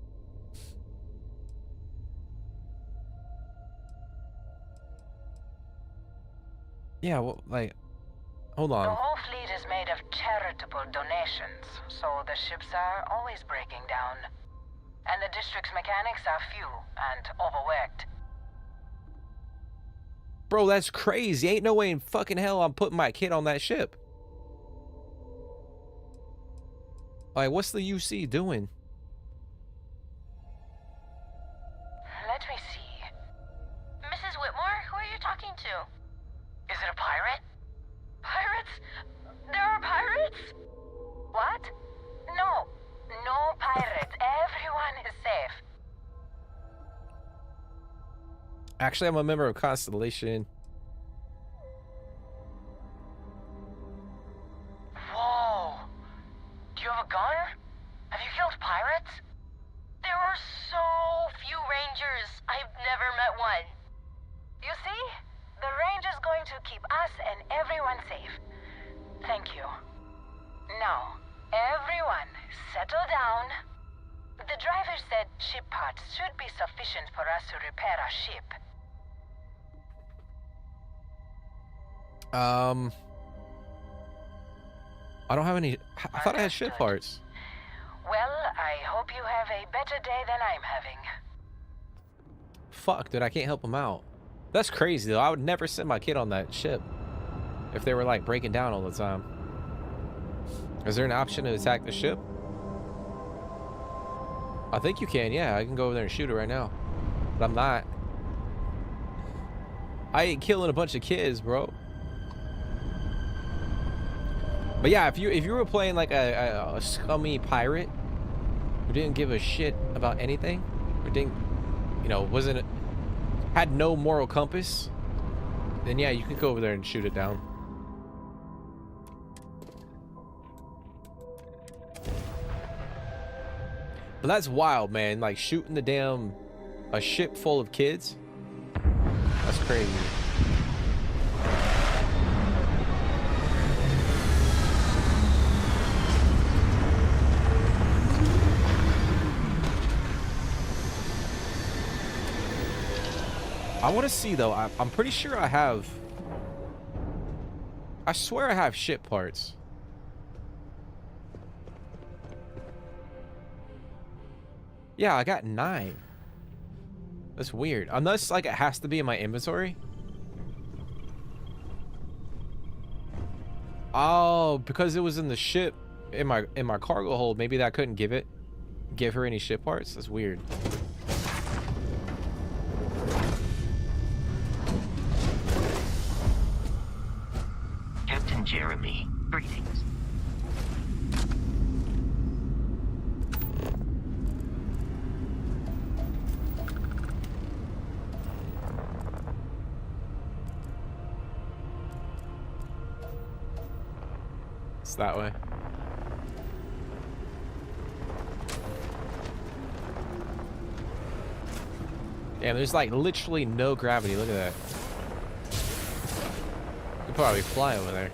yeah, well, like, hold on. The whole fleet is made of charitable donations, so the ships are always breaking down. And the district's mechanics are few and overworked. Bro, that's crazy. Ain't no way in fucking hell I'm putting my kid on that ship. Like, what's the UC doing? Let me see. Mrs. Whitmore, who are you talking to? Is it a pirate? Pirates? There are pirates? What? No, Actually, I'm a member of Constellation. Whoa! Do you have a gun? Have you killed pirates? There are so few rangers. I've never met one. You see? The range is going to keep us and everyone safe. Thank you. Now, everyone, settle down. The driver said ship parts should be sufficient for us to repair our ship. I don't have any. I thought I had ship parts. Well, I hope you have a better day than I'm having. Fuck, dude, I can't help him out. That's crazy, though. I would never send my kid on that ship if they were, like, breaking down all the time. Is there an option to attack the ship? I think you can, yeah. I can go over there and shoot it right now. But I'm not. I ain't killing a bunch of kids, bro. But yeah, if you were playing like a scummy pirate who didn't give a shit about anything, or didn't, you know, had no moral compass, then yeah, you could go over there and shoot it down. But that's wild, man. Like shooting a ship full of kids. That's crazy. I want to see though. I'm pretty sure I have. I swear I have ship parts. Yeah, I got 9. That's weird. Unless like it has to be in my inventory. Oh, because it was in the ship in my cargo hold. Maybe that couldn't give her any ship parts. That's weird. Captain Jeremy, greetings. It's that way. Damn, there's like literally no gravity. Look at that. Could probably fly over there.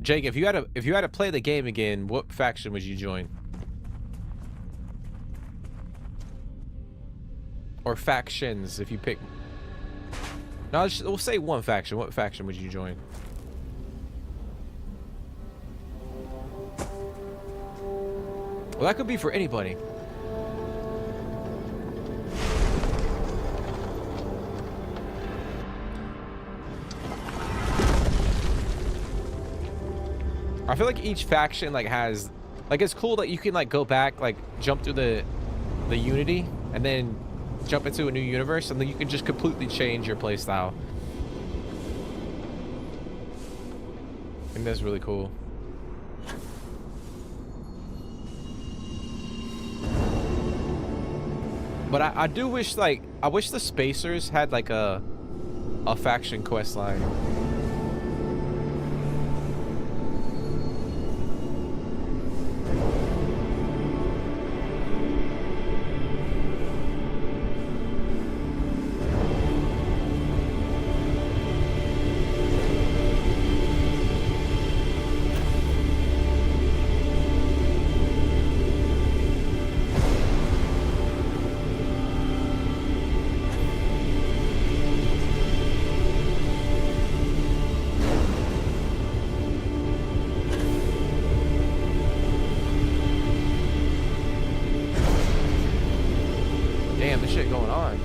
Jake, if you had to play the game again, what faction would you join? Or factions, if you pick. No, we'll say one faction. What faction would you join? Well, that could be for anybody. I feel like each faction like has like it's cool that you can like go back, like jump through the Unity and then jump into a new universe, and then you can just completely change your playstyle. I think that's really cool. But I do wish I wish the Spacers had like a faction quest line. of shit going on.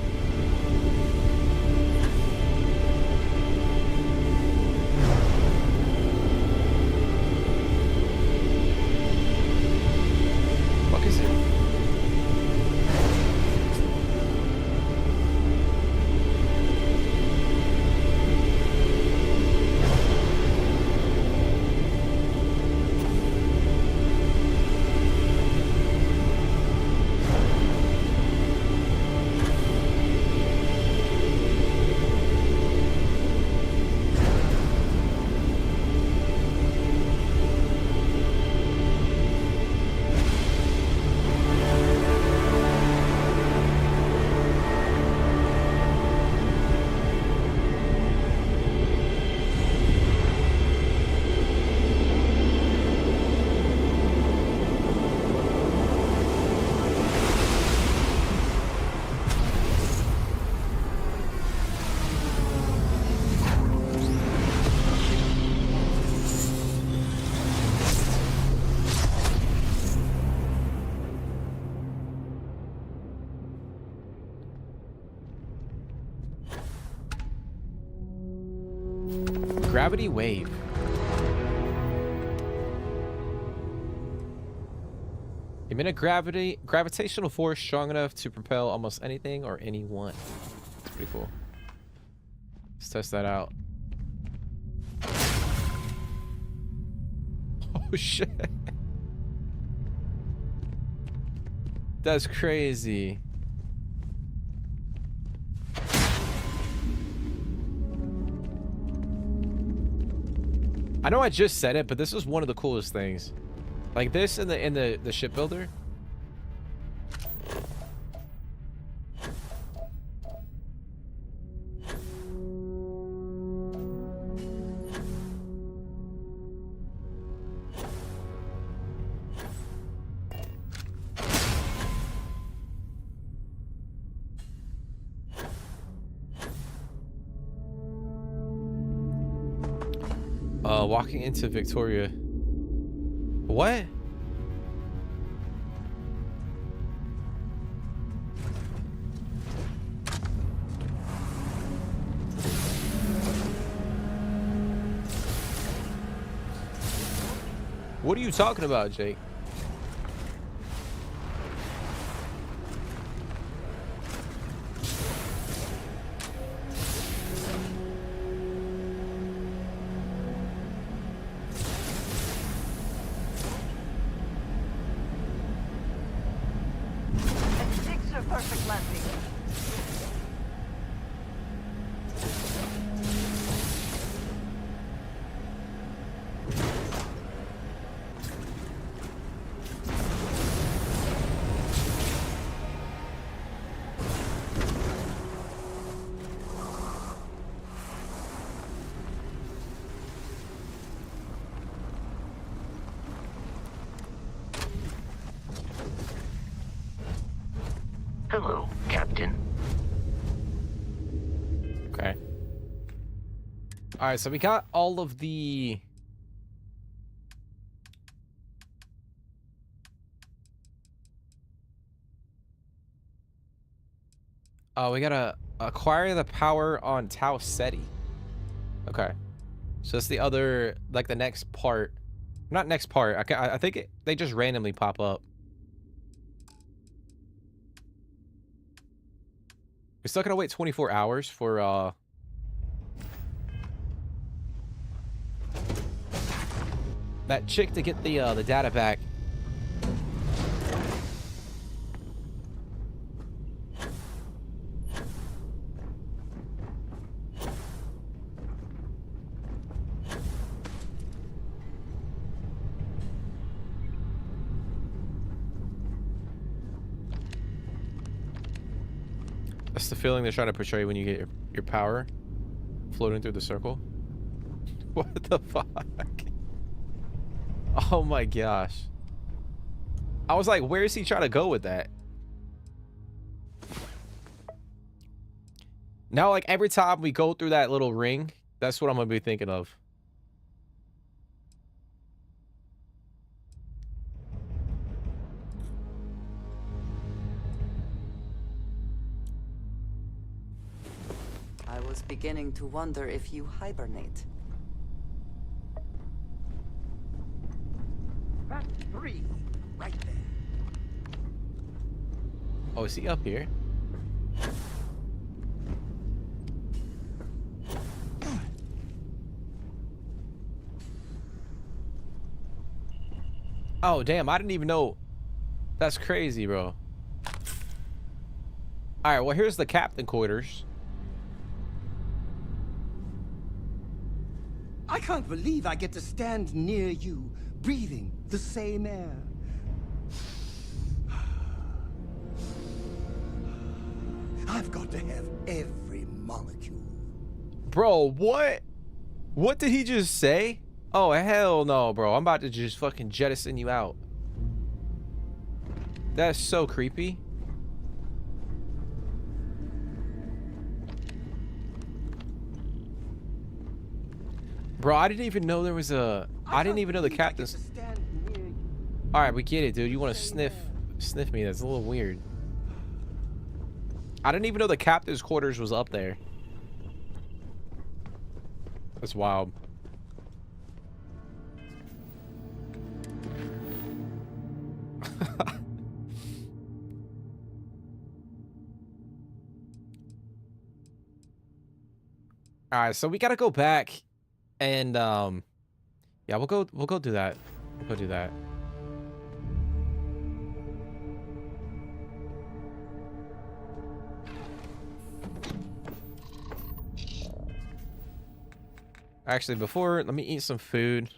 What is it? Gravity wave. Emit a gravitational force strong enough to propel almost anything or anyone. That's pretty cool. Let's test that out. Oh shit. That's crazy. I know I just said it, but this is one of the coolest things. Like this in the shipbuilder. Walking into Victoria. What? What are you talking about, Jake? Hello, Captain. Okay. All right, so we got all of the... Oh, we gotta acquire the power on Tau Ceti. Okay. So that's the other, like the next part. Not next part. I think they just randomly pop up. We're still gonna wait 24 hours for that chick to get the data back. That's the feeling they're trying to portray when you get your power floating through the circle. What the fuck? Oh my gosh. I was like, where is he trying to go with that? Now, like, every time we go through that little ring, that's what I'm gonna be thinking of. was beginning to wonder if you hibernate. That's 3, right there. Oh, is he up here? Oh, damn, I didn't even know. That's crazy, bro. All right, well, here's the captain quarters. I can't believe I get to stand near you, breathing the same air. I've got to have every molecule. Bro, what? What did he just say? Oh, hell no, bro. I'm about to just fucking jettison you out. That's so creepy. Bro, I didn't even know there was a... I didn't even know the captain's... Alright, we get it, dude. You want to sniff me. That's a little weird. I didn't even know the captain's quarters was up there. That's wild. All right, so we gotta go back, and yeah, we'll go do that. We'll go do that. Actually, before, let me eat some food.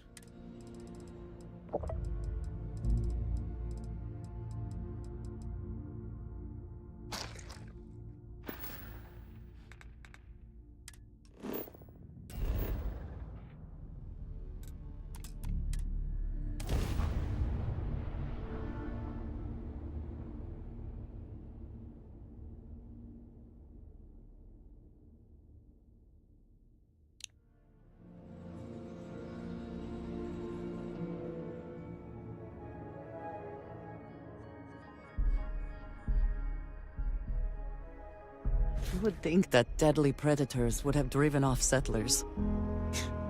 You would think that deadly predators would have driven off settlers.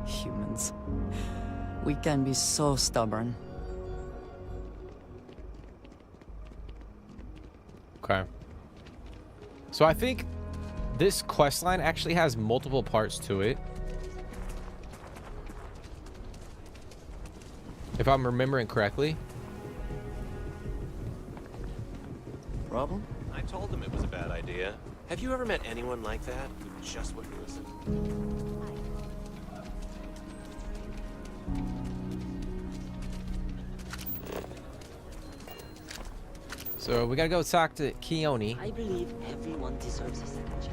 Humans. We can be so stubborn. Okay. So I think this quest line actually has multiple parts to it. If I'm remembering correctly. Problem? I told him it was a bad idea. Have you ever met anyone like that who just wouldn't listen? So we gotta go talk to Keone. I believe everyone deserves a second chance.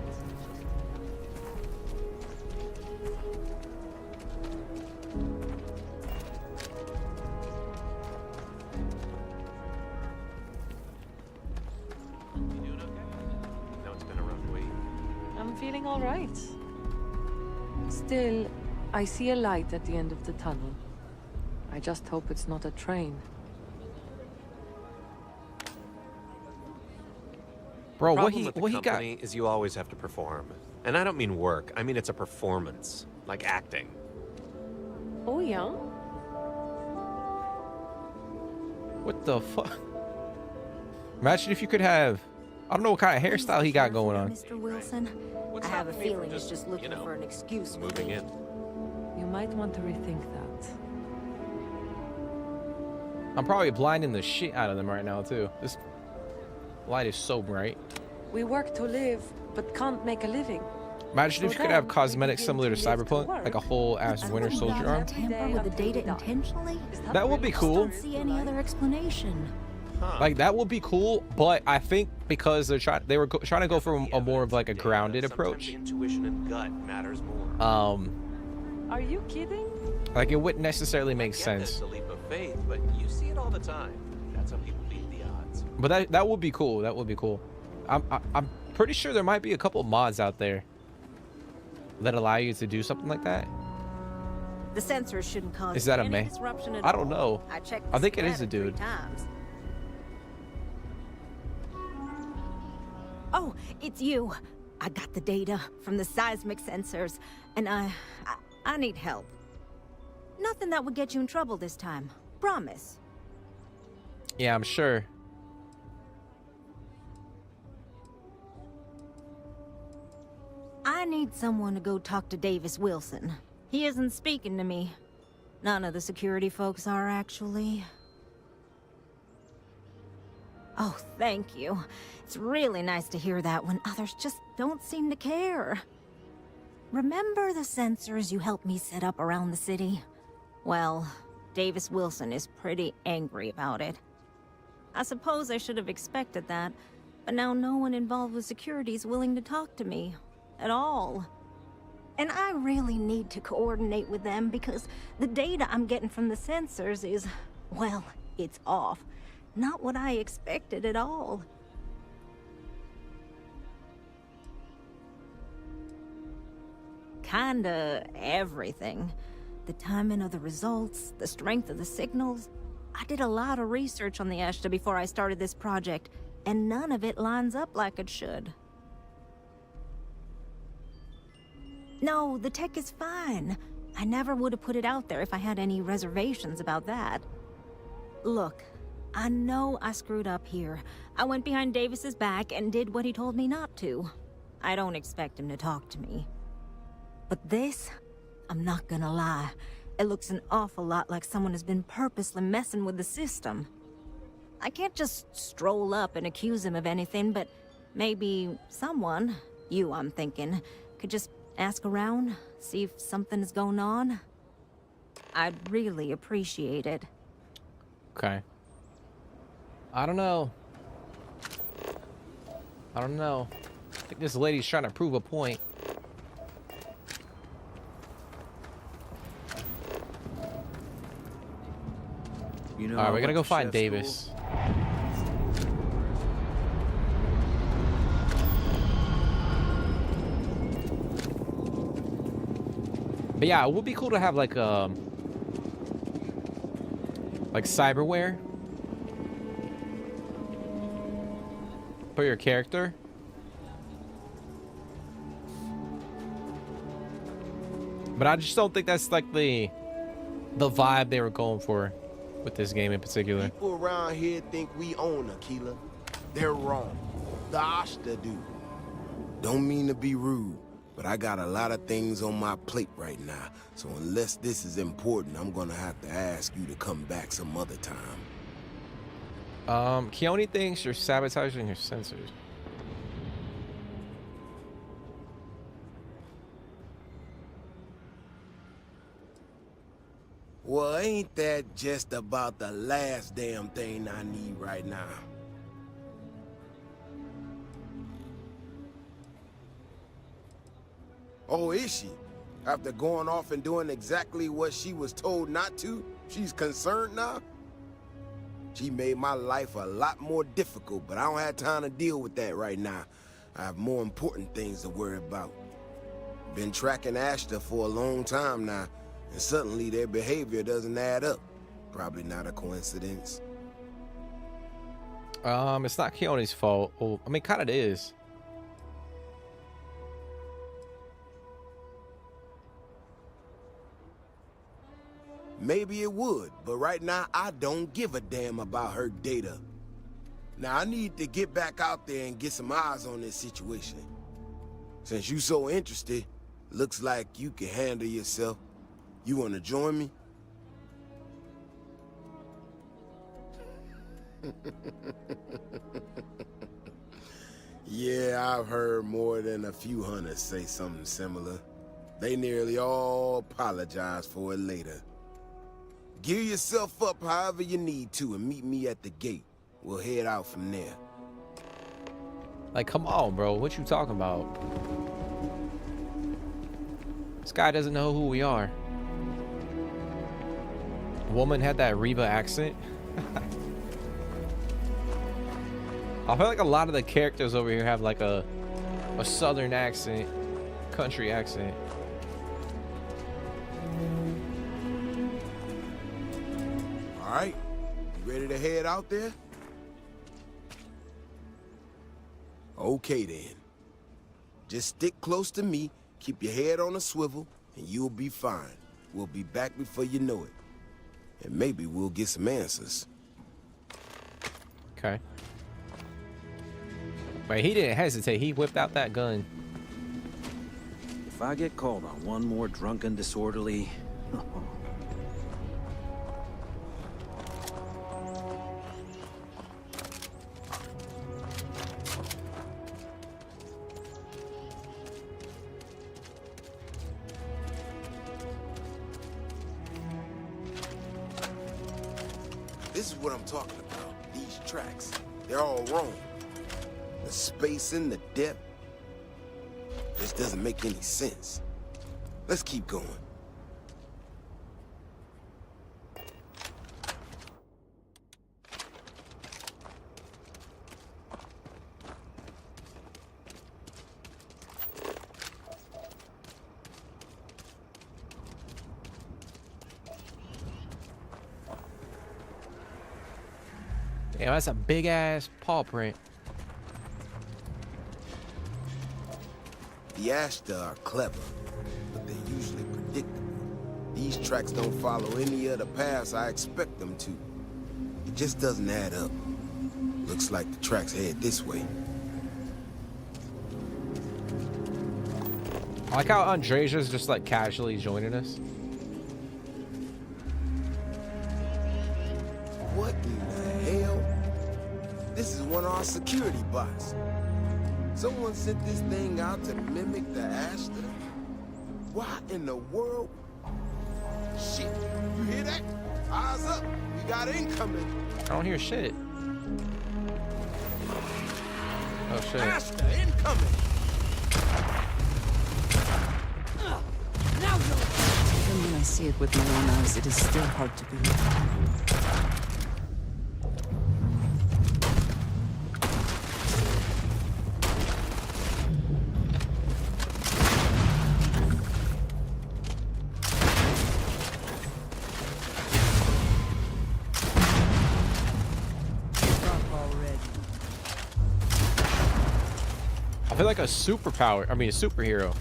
I'm feeling all right. Still, I see a light at the end of the tunnel. I just hope it's not a train. Bro, what Problem with the company is you always have to perform. And I don't mean work. I mean it's a performance. Like acting. Oh, yeah? What the fuck? Imagine if you could have... I don't know what kind of hairstyle he got going on. Mr. Wilson, I have a feeling he's just looking for an excuse. Moving in. You might want to rethink that. I'm probably blinding the shit out of them right now, too. This light is so bright. We work to live, but can't make a living. Imagine if you could have cosmetics similar to Cyberpunk, like a whole ass Winter Soldier arm. Tamper with the data intentionally? That would be I cool. don't see any other explanation. Like that would be cool, but I think because they were trying to go for a more of like a grounded approach. Intuition and gut matters more. Are you kidding? Like it wouldn't necessarily make sense. It's a leap of faith, but you see it all the time. That's how people beat the odds. But that would be cool. That would be cool. I'm pretty sure there might be a couple mods out there that allow you to do something like that. The sensors shouldn't cause Is that a any man? disruption at I don't all. know. I checked. I think it is a the scanner 3 dude. times. Oh, it's you. I got the data from the seismic sensors, and I need help. Nothing that would get you in trouble this time. Promise. Yeah, I'm sure. I need someone to go talk to Davis Wilson. He isn't speaking to me. None of the security folks are, actually. Oh, thank you. It's really nice to hear that when others just don't seem to care. Remember the sensors you helped me set up around the city? Well, Davis Wilson is pretty angry about it. I suppose I should have expected that, but now no one involved with security is willing to talk to me. At all. And I really need to coordinate with them because the data I'm getting from the sensors is, well, it's off. Not what I expected at all. Kinda everything. The timing of the results, the strength of the signals. I did a lot of research on the Ashta before I started this project, and none of it lines up like it should. No, the tech is fine. I never would have put it out there if I had any reservations about that. Look, I know I screwed up here. I went behind Davis's back and did what he told me not to. I don't expect him to talk to me. But this, I'm not gonna lie, it looks an awful lot like someone has been purposely messing with the system. I can't just stroll up and accuse him of anything, but maybe someone, you I'm thinking, could just ask around, see if something's going on. I'd really appreciate it. Okay. I don't know. I think this lady's trying to prove a point. You know, all right, we gotta go find chef Davis. School? But yeah, it would be cool to have like cyberware for your character. But I just don't think that's like the vibe they were going for with this game in particular. People around here think we own Akila. They're wrong. The Ashta do. Don't mean to be rude, but I got a lot of things on my plate right now. So unless this is important, I'm gonna have to ask you to come back some other time. Keone thinks you're sabotaging your sensors. Well, ain't that just about the last damn thing I need right now? Oh, is she? After going off and doing exactly what she was told not to, she's concerned now? She made my life a lot more difficult, but I don't have time to deal with that right now. I have more important things to worry about. Been tracking Ashta for a long time now, and suddenly their behavior doesn't add up. Probably not a coincidence. It's not Keone's fault. Well, I mean, kind of is. Maybe it would, but right now I don't give a damn about her data. Now I need to get back out there and get some eyes on this situation. Since you so interested, looks like you can handle yourself. You wanna join me? Yeah, I've heard more than a few hunters say something similar. They nearly all apologize for it later. Gear yourself up however you need to and meet me at the gate. We'll head out from there. Like, come on, bro. What you talking about? This guy doesn't know who we are. Woman had that Reba accent. I feel like a lot of the characters over here have like a southern accent, country accent. All right, you ready to head out there? Okay then. Just stick close to me, keep your head on a swivel, and you'll be fine. We'll be back before you know it. And maybe we'll get some answers. Okay. Wait, he didn't hesitate. He whipped out that gun. If I get called on one more drunken disorderly... This is what I'm talking about. These tracks. They're all wrong. The spacing, the depth. This doesn't make any sense. Let's keep going. Damn, that's a big ass paw print. The Ashta are clever, but they're usually predictable. These tracks don't follow any of the paths I expect them to. It just doesn't add up. Looks like the tracks head this way. I like how Andreja's just like casually joining us. What in the hell? This is one of our security bots. Someone sent this thing out to mimic the Ashta? Why in the world? Shit, you hear that? Eyes up, we got incoming. I don't hear shit. Oh shit. Ashta incoming! Now even when I see it with my own eyes, it is still hard to believe. I feel like a superpower. I mean, a superhero.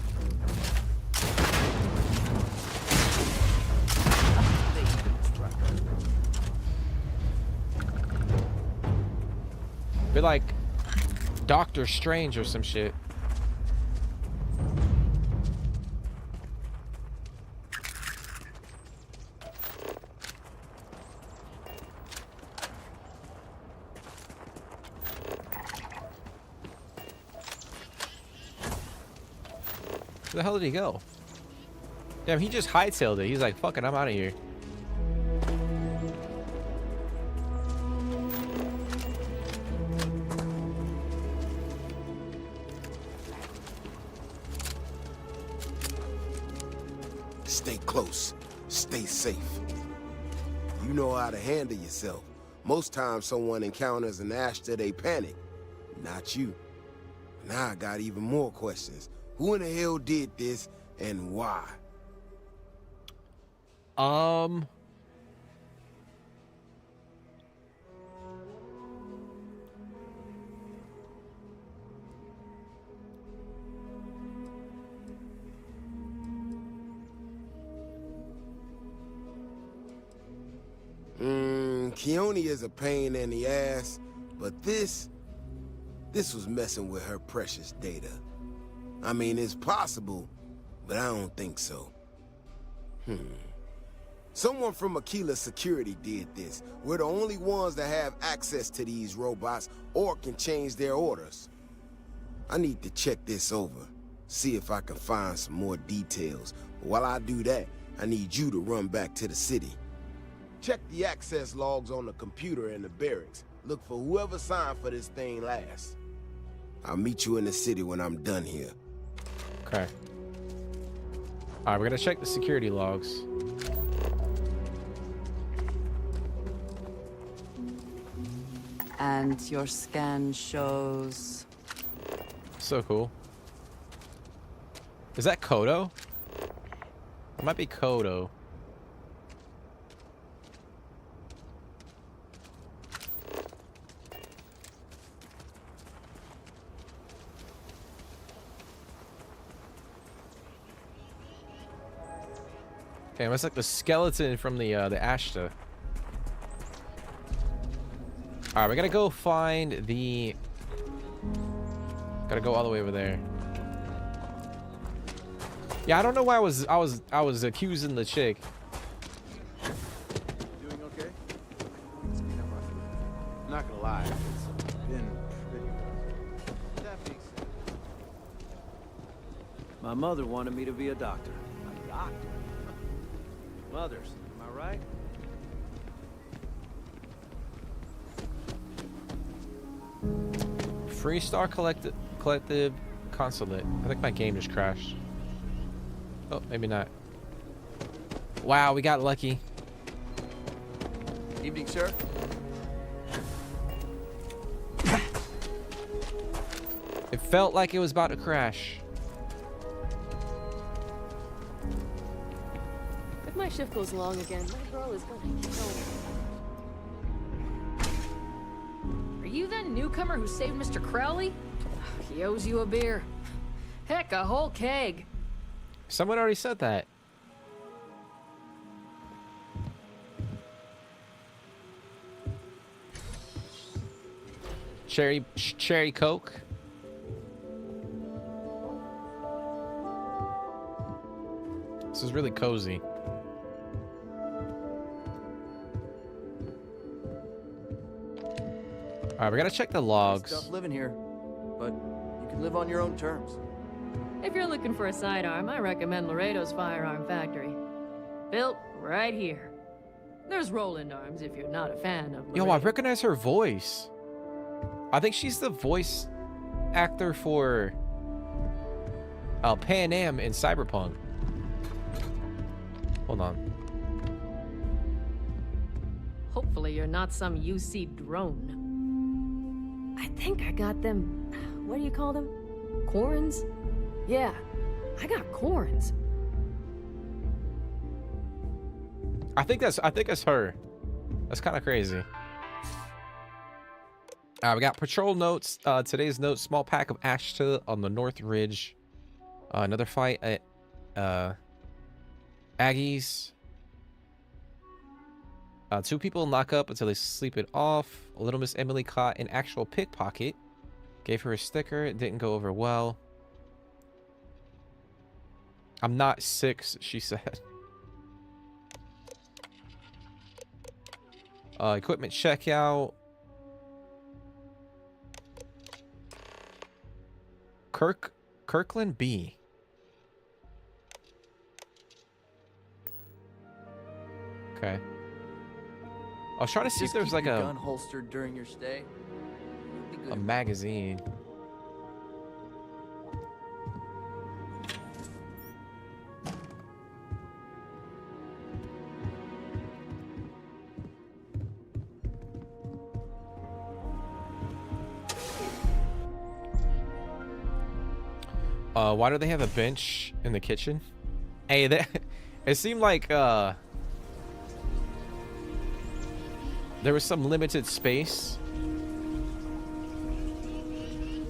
I feel like Doctor Strange or some shit. Where the hell did he go? Damn, he just hightailed it. He's like, fuck it, I'm out of here. Stay close. Stay safe. You know how to handle yourself. Most times someone encounters an Ashta, they panic. Not you. Now I got even more questions. Who in the hell did this, and why? Keone is a pain in the ass, but this was messing with her precious data. I mean, it's possible, but I don't think so. Someone from Akila Security did this. We're the only ones that have access to these robots or can change their orders. I need to check this over, see if I can find some more details. But while I do that, I need you to run back to the city. Check the access logs on the computer in the barracks. Look for whoever signed for this thing last. I'll meet you in the city when I'm done here. Okay. Alright, we're gonna check the security logs. And your scan shows... So cool. Is that Kodo? It might be Kodo. Damn, that's like the skeleton from the Ashta. All right, we gotta go find the. Gotta go all the way over there. Yeah, I don't know why I was accusing the chick. Doing okay? I'm not gonna lie, it's been pretty rough. That being said, My mother wanted me to be a doctor. A doctor? Mothers, am I right? Freestar Collective Consulate. I think my game just crashed. Oh, maybe not. Wow, we got lucky. Evening, sir. It felt like it was about to crash. If my shift goes long again, my bro is gonna kill me. Are you that newcomer who saved Mr. Crowley? He owes you a beer. Heck, a whole keg. Someone already said that. Cherry Coke. This is really cozy. All right, we gotta check the logs. It's tough living here, but you can live on your own terms. If you're looking for a sidearm, I recommend Laredo's Firearm Factory. Built right here. There's Roland Arms if you're not a fan of Yo, Laredo. I recognize her voice. I think she's the voice actor for Pan Am in Cyberpunk. Hold on. Hopefully you're not some UC drone. I think I got them... What do you call them? Corns? Yeah, I got corns. I think that's her. That's kind of crazy. We got patrol notes. Today's note: small pack of Ashta on the North Ridge. Another fight at Aggie's. 2 people knock up until they sleep it off. Little Miss Emily caught an actual pickpocket. Gave her a sticker. It didn't go over well. I'm not 6, she said. Equipment checkout. Kirkland B. Okay. I was trying to see if there was like a gun holstered during your stay. a magazine. Why do they have a bench in the kitchen? Hey, it seemed like there was some limited space.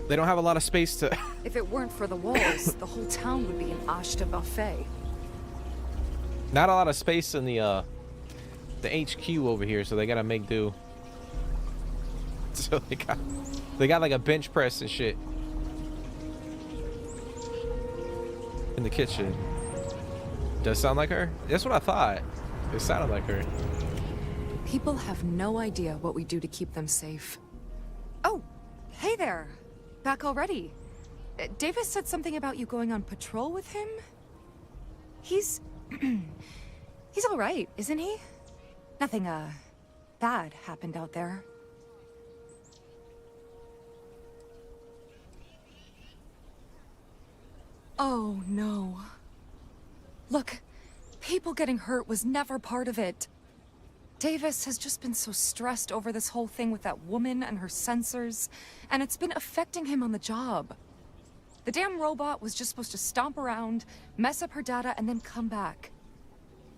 They don't have a lot of space to... If it weren't for the walls, the whole town would be an Ashta buffet. Not a lot of space in the HQ over here, so they gotta make do. So they got like a bench press and shit in the kitchen. Does sound like her? That's what I thought. It sounded like her. People have no idea what we do to keep them safe. Oh, hey there. Back already. Davis said something about you going on patrol with him? He's... he's all right, isn't he? Nothing, bad happened out there. Oh, no. Look, people getting hurt was never part of it. Davis has just been so stressed over this whole thing with that woman and her sensors, and it's been affecting him on the job. The damn robot was just supposed to stomp around, mess up her data, and then come back.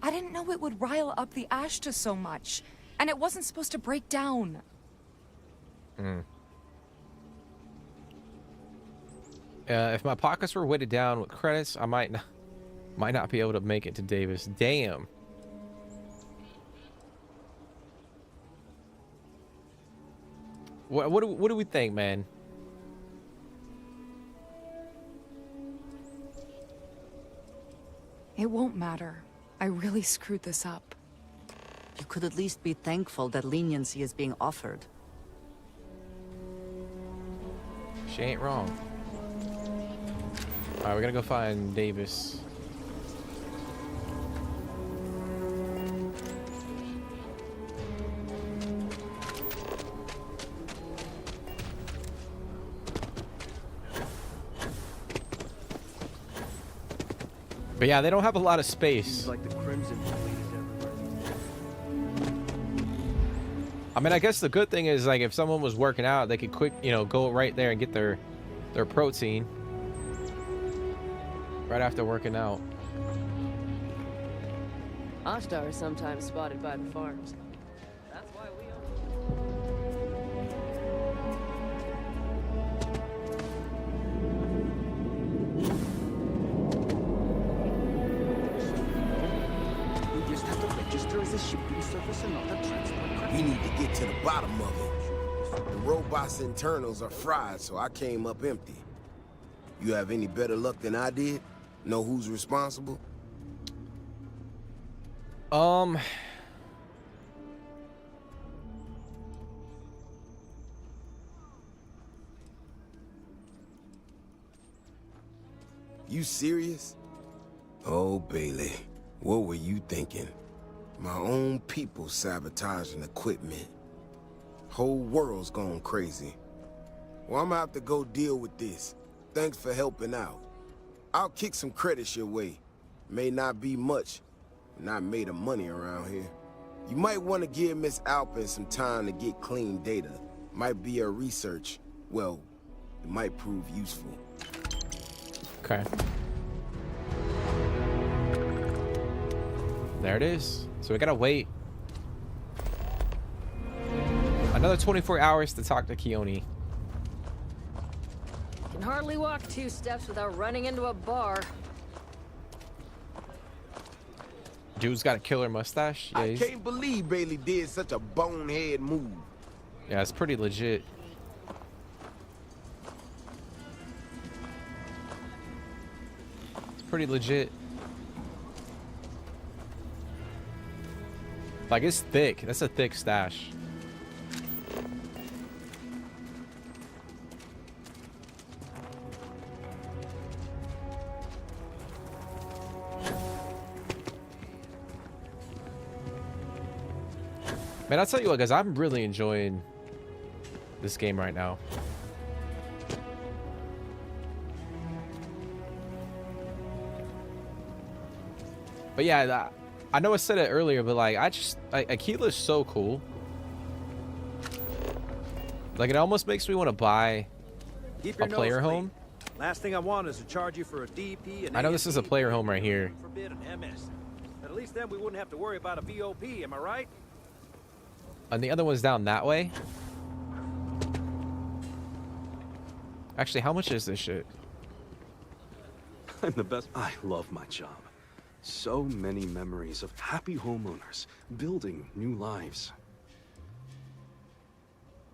I didn't know it would rile up the Ashta so much, and it wasn't supposed to break down. If my pockets were weighted down with credits, I might not. Might not be able to make it to Davis. Damn. What do we think, man? It won't matter. I really screwed this up. You could at least be thankful that leniency is being offered. She ain't wrong. Alright, we're gonna go find Davis. But yeah, they don't have a lot of space. Like the Crimson Fleet is everywhere. I mean, I guess the good thing is, like, if someone was working out, they could quick, you know, go right there and get their protein right after working out. Ashtar is sometimes spotted by the farms. That's why we We just have to register as a shipping service and not a transport craft. We need to get to the bottom of it. The robot's internals are fried, so I came up empty. You have any better luck than I did? Know who's responsible? You serious? Oh, Bailey, what were you thinking? My own people sabotaging equipment. Whole world's gone crazy. Well, I'm gonna have to go deal with this. Thanks for helping out. I'll kick some credits your way. May not be much, not made of money around here. You might want to give Miss Alpin some time to get clean data. Might be her research. Well, it might prove useful. Okay. There it is. So we gotta wait another 24 hours to talk to Keone. Can hardly walk 2 steps without running into a bar. Dude's got a killer mustache. Yeah, I can't believe Bailey did such a bonehead move. Yeah, it's pretty legit. It's pretty legit. Like, it's thick. That's a thick stash. Man, I'll tell you what, guys, I'm really enjoying this game right now. But yeah, I know I said it earlier, but like, Akila's so cool. Like, it almost makes me want to buy a player home. Last thing I want is to charge you for a DP and I know this is a player home right here. forbid an MS. But at least then we wouldn't have to worry about a VOP, am I right? And the other one's down that way. Actually, how much is this shit? I'm the best. I love my job. So many memories of happy homeowners building new lives.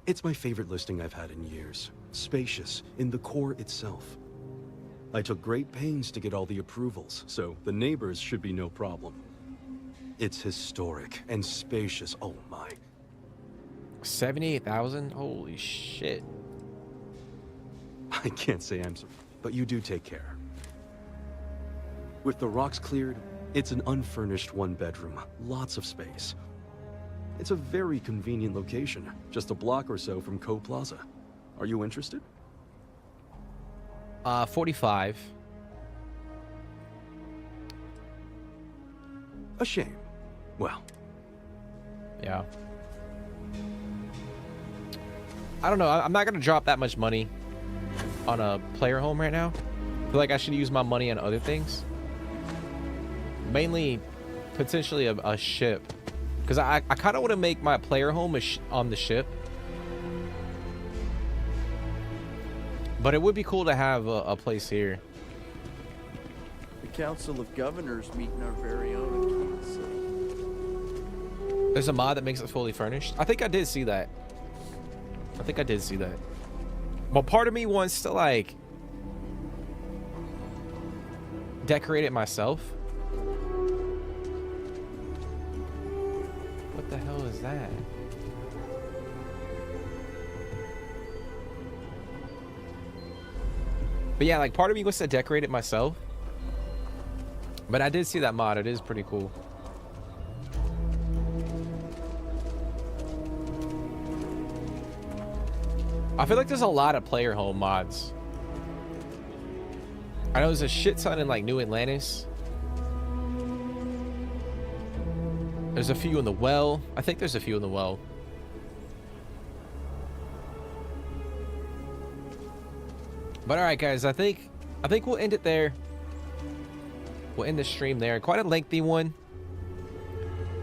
It's my favorite listing I've had in years. Spacious in the core itself. I took great pains to get all the approvals, so the neighbors should be no problem. It's historic and spacious. Oh my. 78,000? Holy shit. I can't say I'm sorry, but you do take care. With the rocks cleared, it's an unfurnished 1-bedroom, lots of space. It's a very convenient location, just a block or so from Co Plaza. Are you interested? 45. A shame. Well. Yeah. I don't know. I'm not going to drop that much money on a player home right now. I feel like I should use my money on other things. Mainly, potentially a ship. Because I kind of want to make my player home on the ship. But it would be cool to have a place here. Council of Governors meeting our very own Akila City. There's a mod that makes it fully furnished. I think I did see that. But part of me wants to like decorate it myself. What the hell is that? But yeah, like part of me wants to decorate it myself. But I did see that mod. It is pretty cool. I feel like there's a lot of player home mods. I know there's a shit ton in like New Atlantis. There's a few in the well. I think there's a few in the well. But all right, guys, I think we'll end it there. We'll end the stream there. Quite a lengthy one.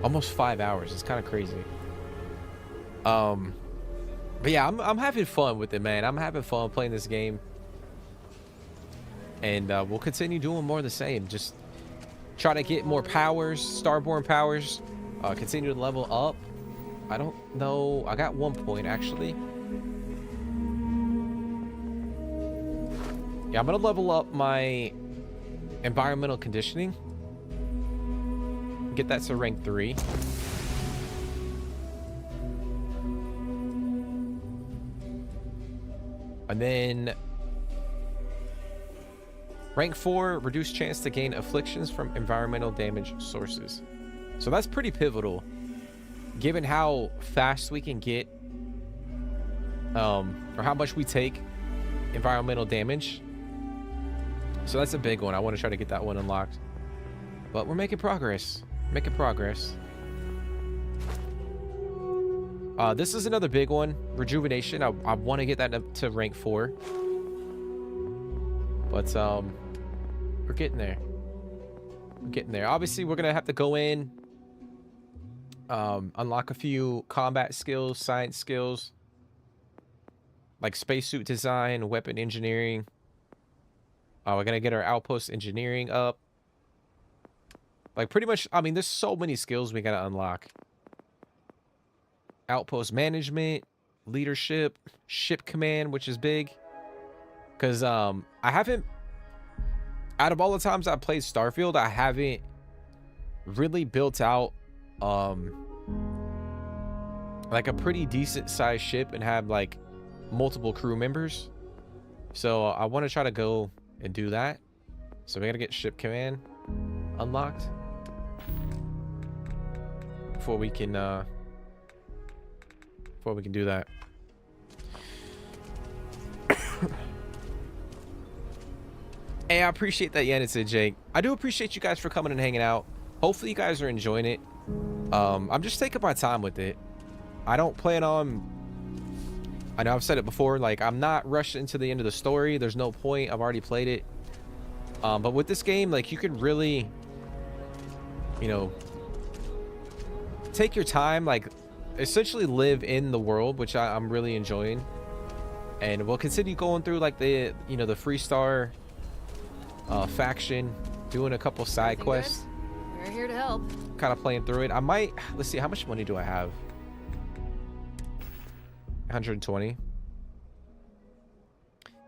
Almost 5 hours. It's kind of crazy. But yeah, I'm having fun with it, man. I'm having fun playing this game. And we'll continue doing more of the same. Just try to get more powers, starborn powers. Continue to level up. I don't know. I got 1 point, actually. Yeah, I'm going to level up my environmental conditioning. Get that to rank 3. And then rank 4, reduced chance to gain afflictions from environmental damage sources. So that's pretty pivotal, given how fast we can get, or how much we take environmental damage. So that's a big one. I want to try to get that one unlocked. But we're making progress. Making progress. This is another big one. Rejuvenation. I want to get that up to rank 4. But we're getting there. We're getting there. Obviously, we're gonna have to go in, unlock a few combat skills, science skills, like spacesuit design, weapon engineering. We're gonna get our outpost engineering up. Like pretty much, I mean, there's so many skills we gotta unlock. Outpost management, leadership, ship command, which is big. Because I haven't, out of all the times I've played Starfield, I haven't really built out like a pretty decent sized ship and have like multiple crew members. So I want to try to go and do that. So we gotta get ship command unlocked before we can do that. Hey, I appreciate that, Yannis and Jake. I do appreciate you guys for coming and hanging out. Hopefully you guys are enjoying it. I'm just taking my time with it. I don't plan on, I know I've said it before, like I'm not rushing to the end of the story. There's no point. I've already played it. But with this game, like you could really, you know, take your time, like essentially live in the world, which I'm really enjoying. And we'll continue going through like the, you know, the Freestar faction, doing a couple side quests. We're here to help. Kind of playing through it. I might, let's see, how much money do I have? 120.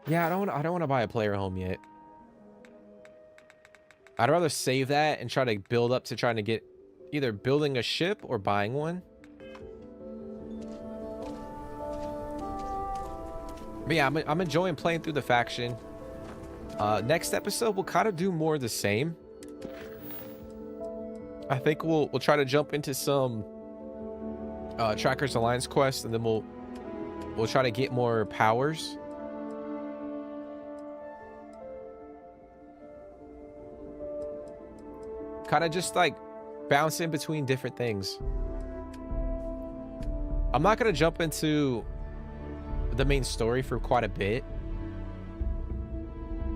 Yeah, I don't want to buy a player home yet. I'd rather save that and try to build up to trying to get either building a ship or buying one. But yeah, I'm enjoying playing through the faction. Next episode, we'll kind of do more of the same. I think we'll try to jump into some Trackers Alliance quests, and then we'll try to get more powers. Kind of just like bounce in between different things. I'm not gonna jump into the main story for quite a bit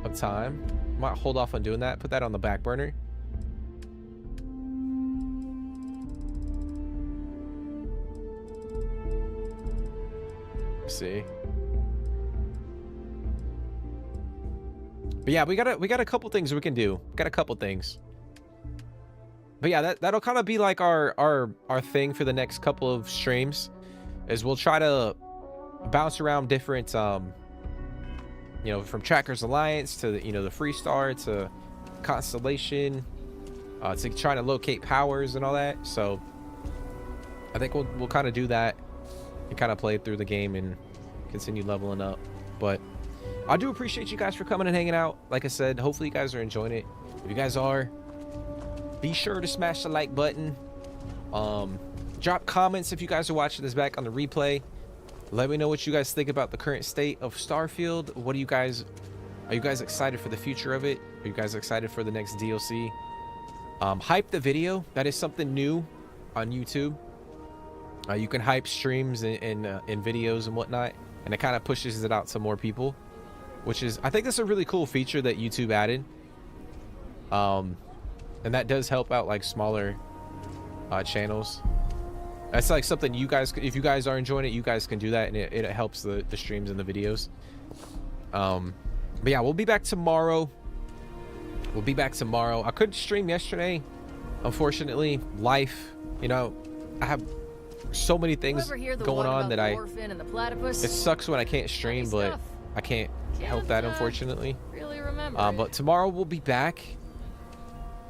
of time. Might hold off on doing that. Put that on the back burner. Let's see. But yeah, we got a couple things we can do. Got a couple things. But yeah, that'll kind of be like our thing for the next couple of streams, is we'll try to bounce around different you know, from Trackers Alliance to the, you know, the Freestar to Constellation, to trying to locate powers and all that. So I think we'll kind of do that and kind of play through the game and continue leveling up. But I do appreciate you guys for coming and hanging out. Like I said, hopefully you guys are enjoying it. If you guys are, be sure to smash the like button. Drop comments if you guys are watching this back on the replay. Let me know what you guys think about the current state of Starfield. What do you guys, are you guys excited for the future of it? Are you guys excited for the next DLC? Hype the video. That is something new on YouTube. You can hype streams and videos and whatnot, and it kind of pushes it out to more people, which is, I think that's a really cool feature that YouTube added. And that does help out like smaller channels. That's like something you guys, if you guys are enjoying it, you guys can do that, and it helps the streams and the videos. But yeah, we'll be back tomorrow. I couldn't stream yesterday, unfortunately. Life, you know, I have so many things going on that it sucks when I can't stream, but I can't help that, unfortunately. Really remember. But tomorrow we'll be back.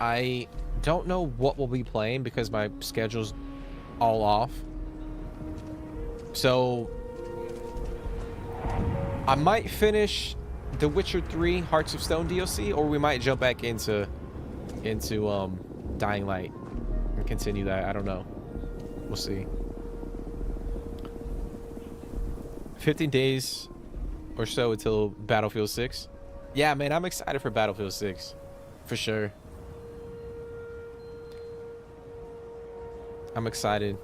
I don't know what we'll be playing because my schedule's all off. So I might finish The Witcher 3 Hearts of Stone DLC, or we might jump back into Dying Light and continue that. I don't know. We'll see. 15 days or so until Battlefield 6. Yeah, man, I'm excited for Battlefield 6 for sure. I'm excited.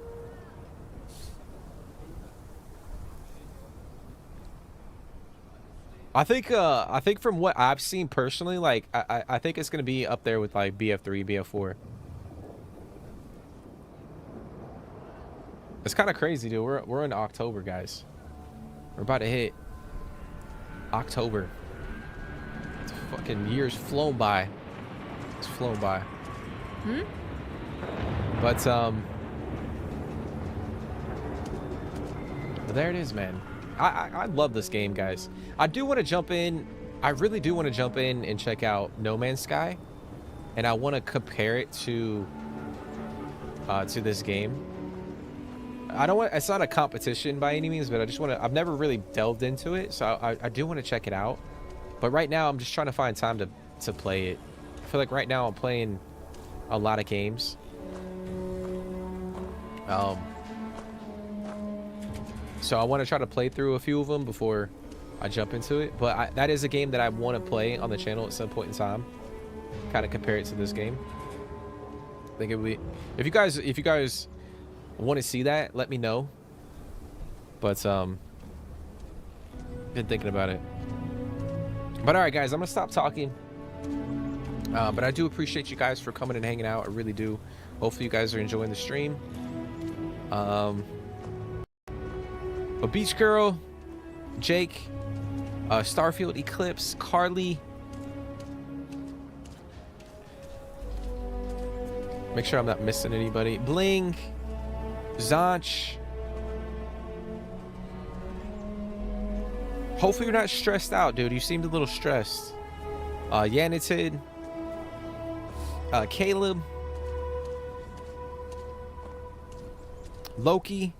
I think from what I've seen personally, like I think it's gonna be up there with like BF3, BF4. It's kind of crazy, dude. We're in October, guys. We're about to hit October. It's fucking years flown by. It's flown by. But there it is, man. I love this game, guys. I do want to jump in. I really do want to jump in and check out No Man's Sky, and I want to compare it to this game. I don't want. It's not a competition by any means, but I just want to. I've never really delved into it, so I do want to check it out. But right now, I'm just trying to find time to play it. I feel like right now I'm playing a lot of games. So I want to try to play through a few of them before I jump into it. But that is a game that I want to play on the channel at some point in time. Kind of compare it to this game. I think it would be, if you guys want to see that, let me know. But been thinking about it. But all right, guys, I'm gonna stop talking. But I do appreciate you guys for coming and hanging out. I really do. Hopefully you guys are enjoying the stream. But Beach Girl, Jake, Starfield, Eclipse, Carly. Make sure I'm not missing anybody. Bling, Zonch. Hopefully you're not stressed out, dude. You seemed a little stressed. Yanitid, Caleb, Loki.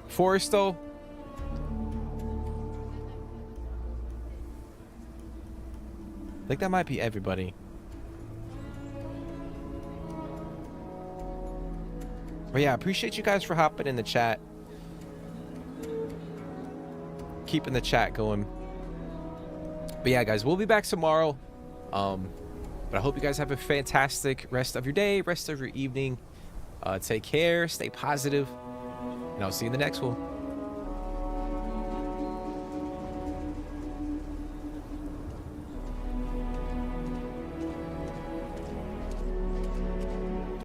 Foresto. I think that might be everybody. But yeah, I appreciate you guys for hopping in the chat. Keeping the chat going. But yeah, guys, we'll be back tomorrow. But I hope you guys have a fantastic rest of your day, rest of your evening. Take care, stay positive, and I'll see you in the next one.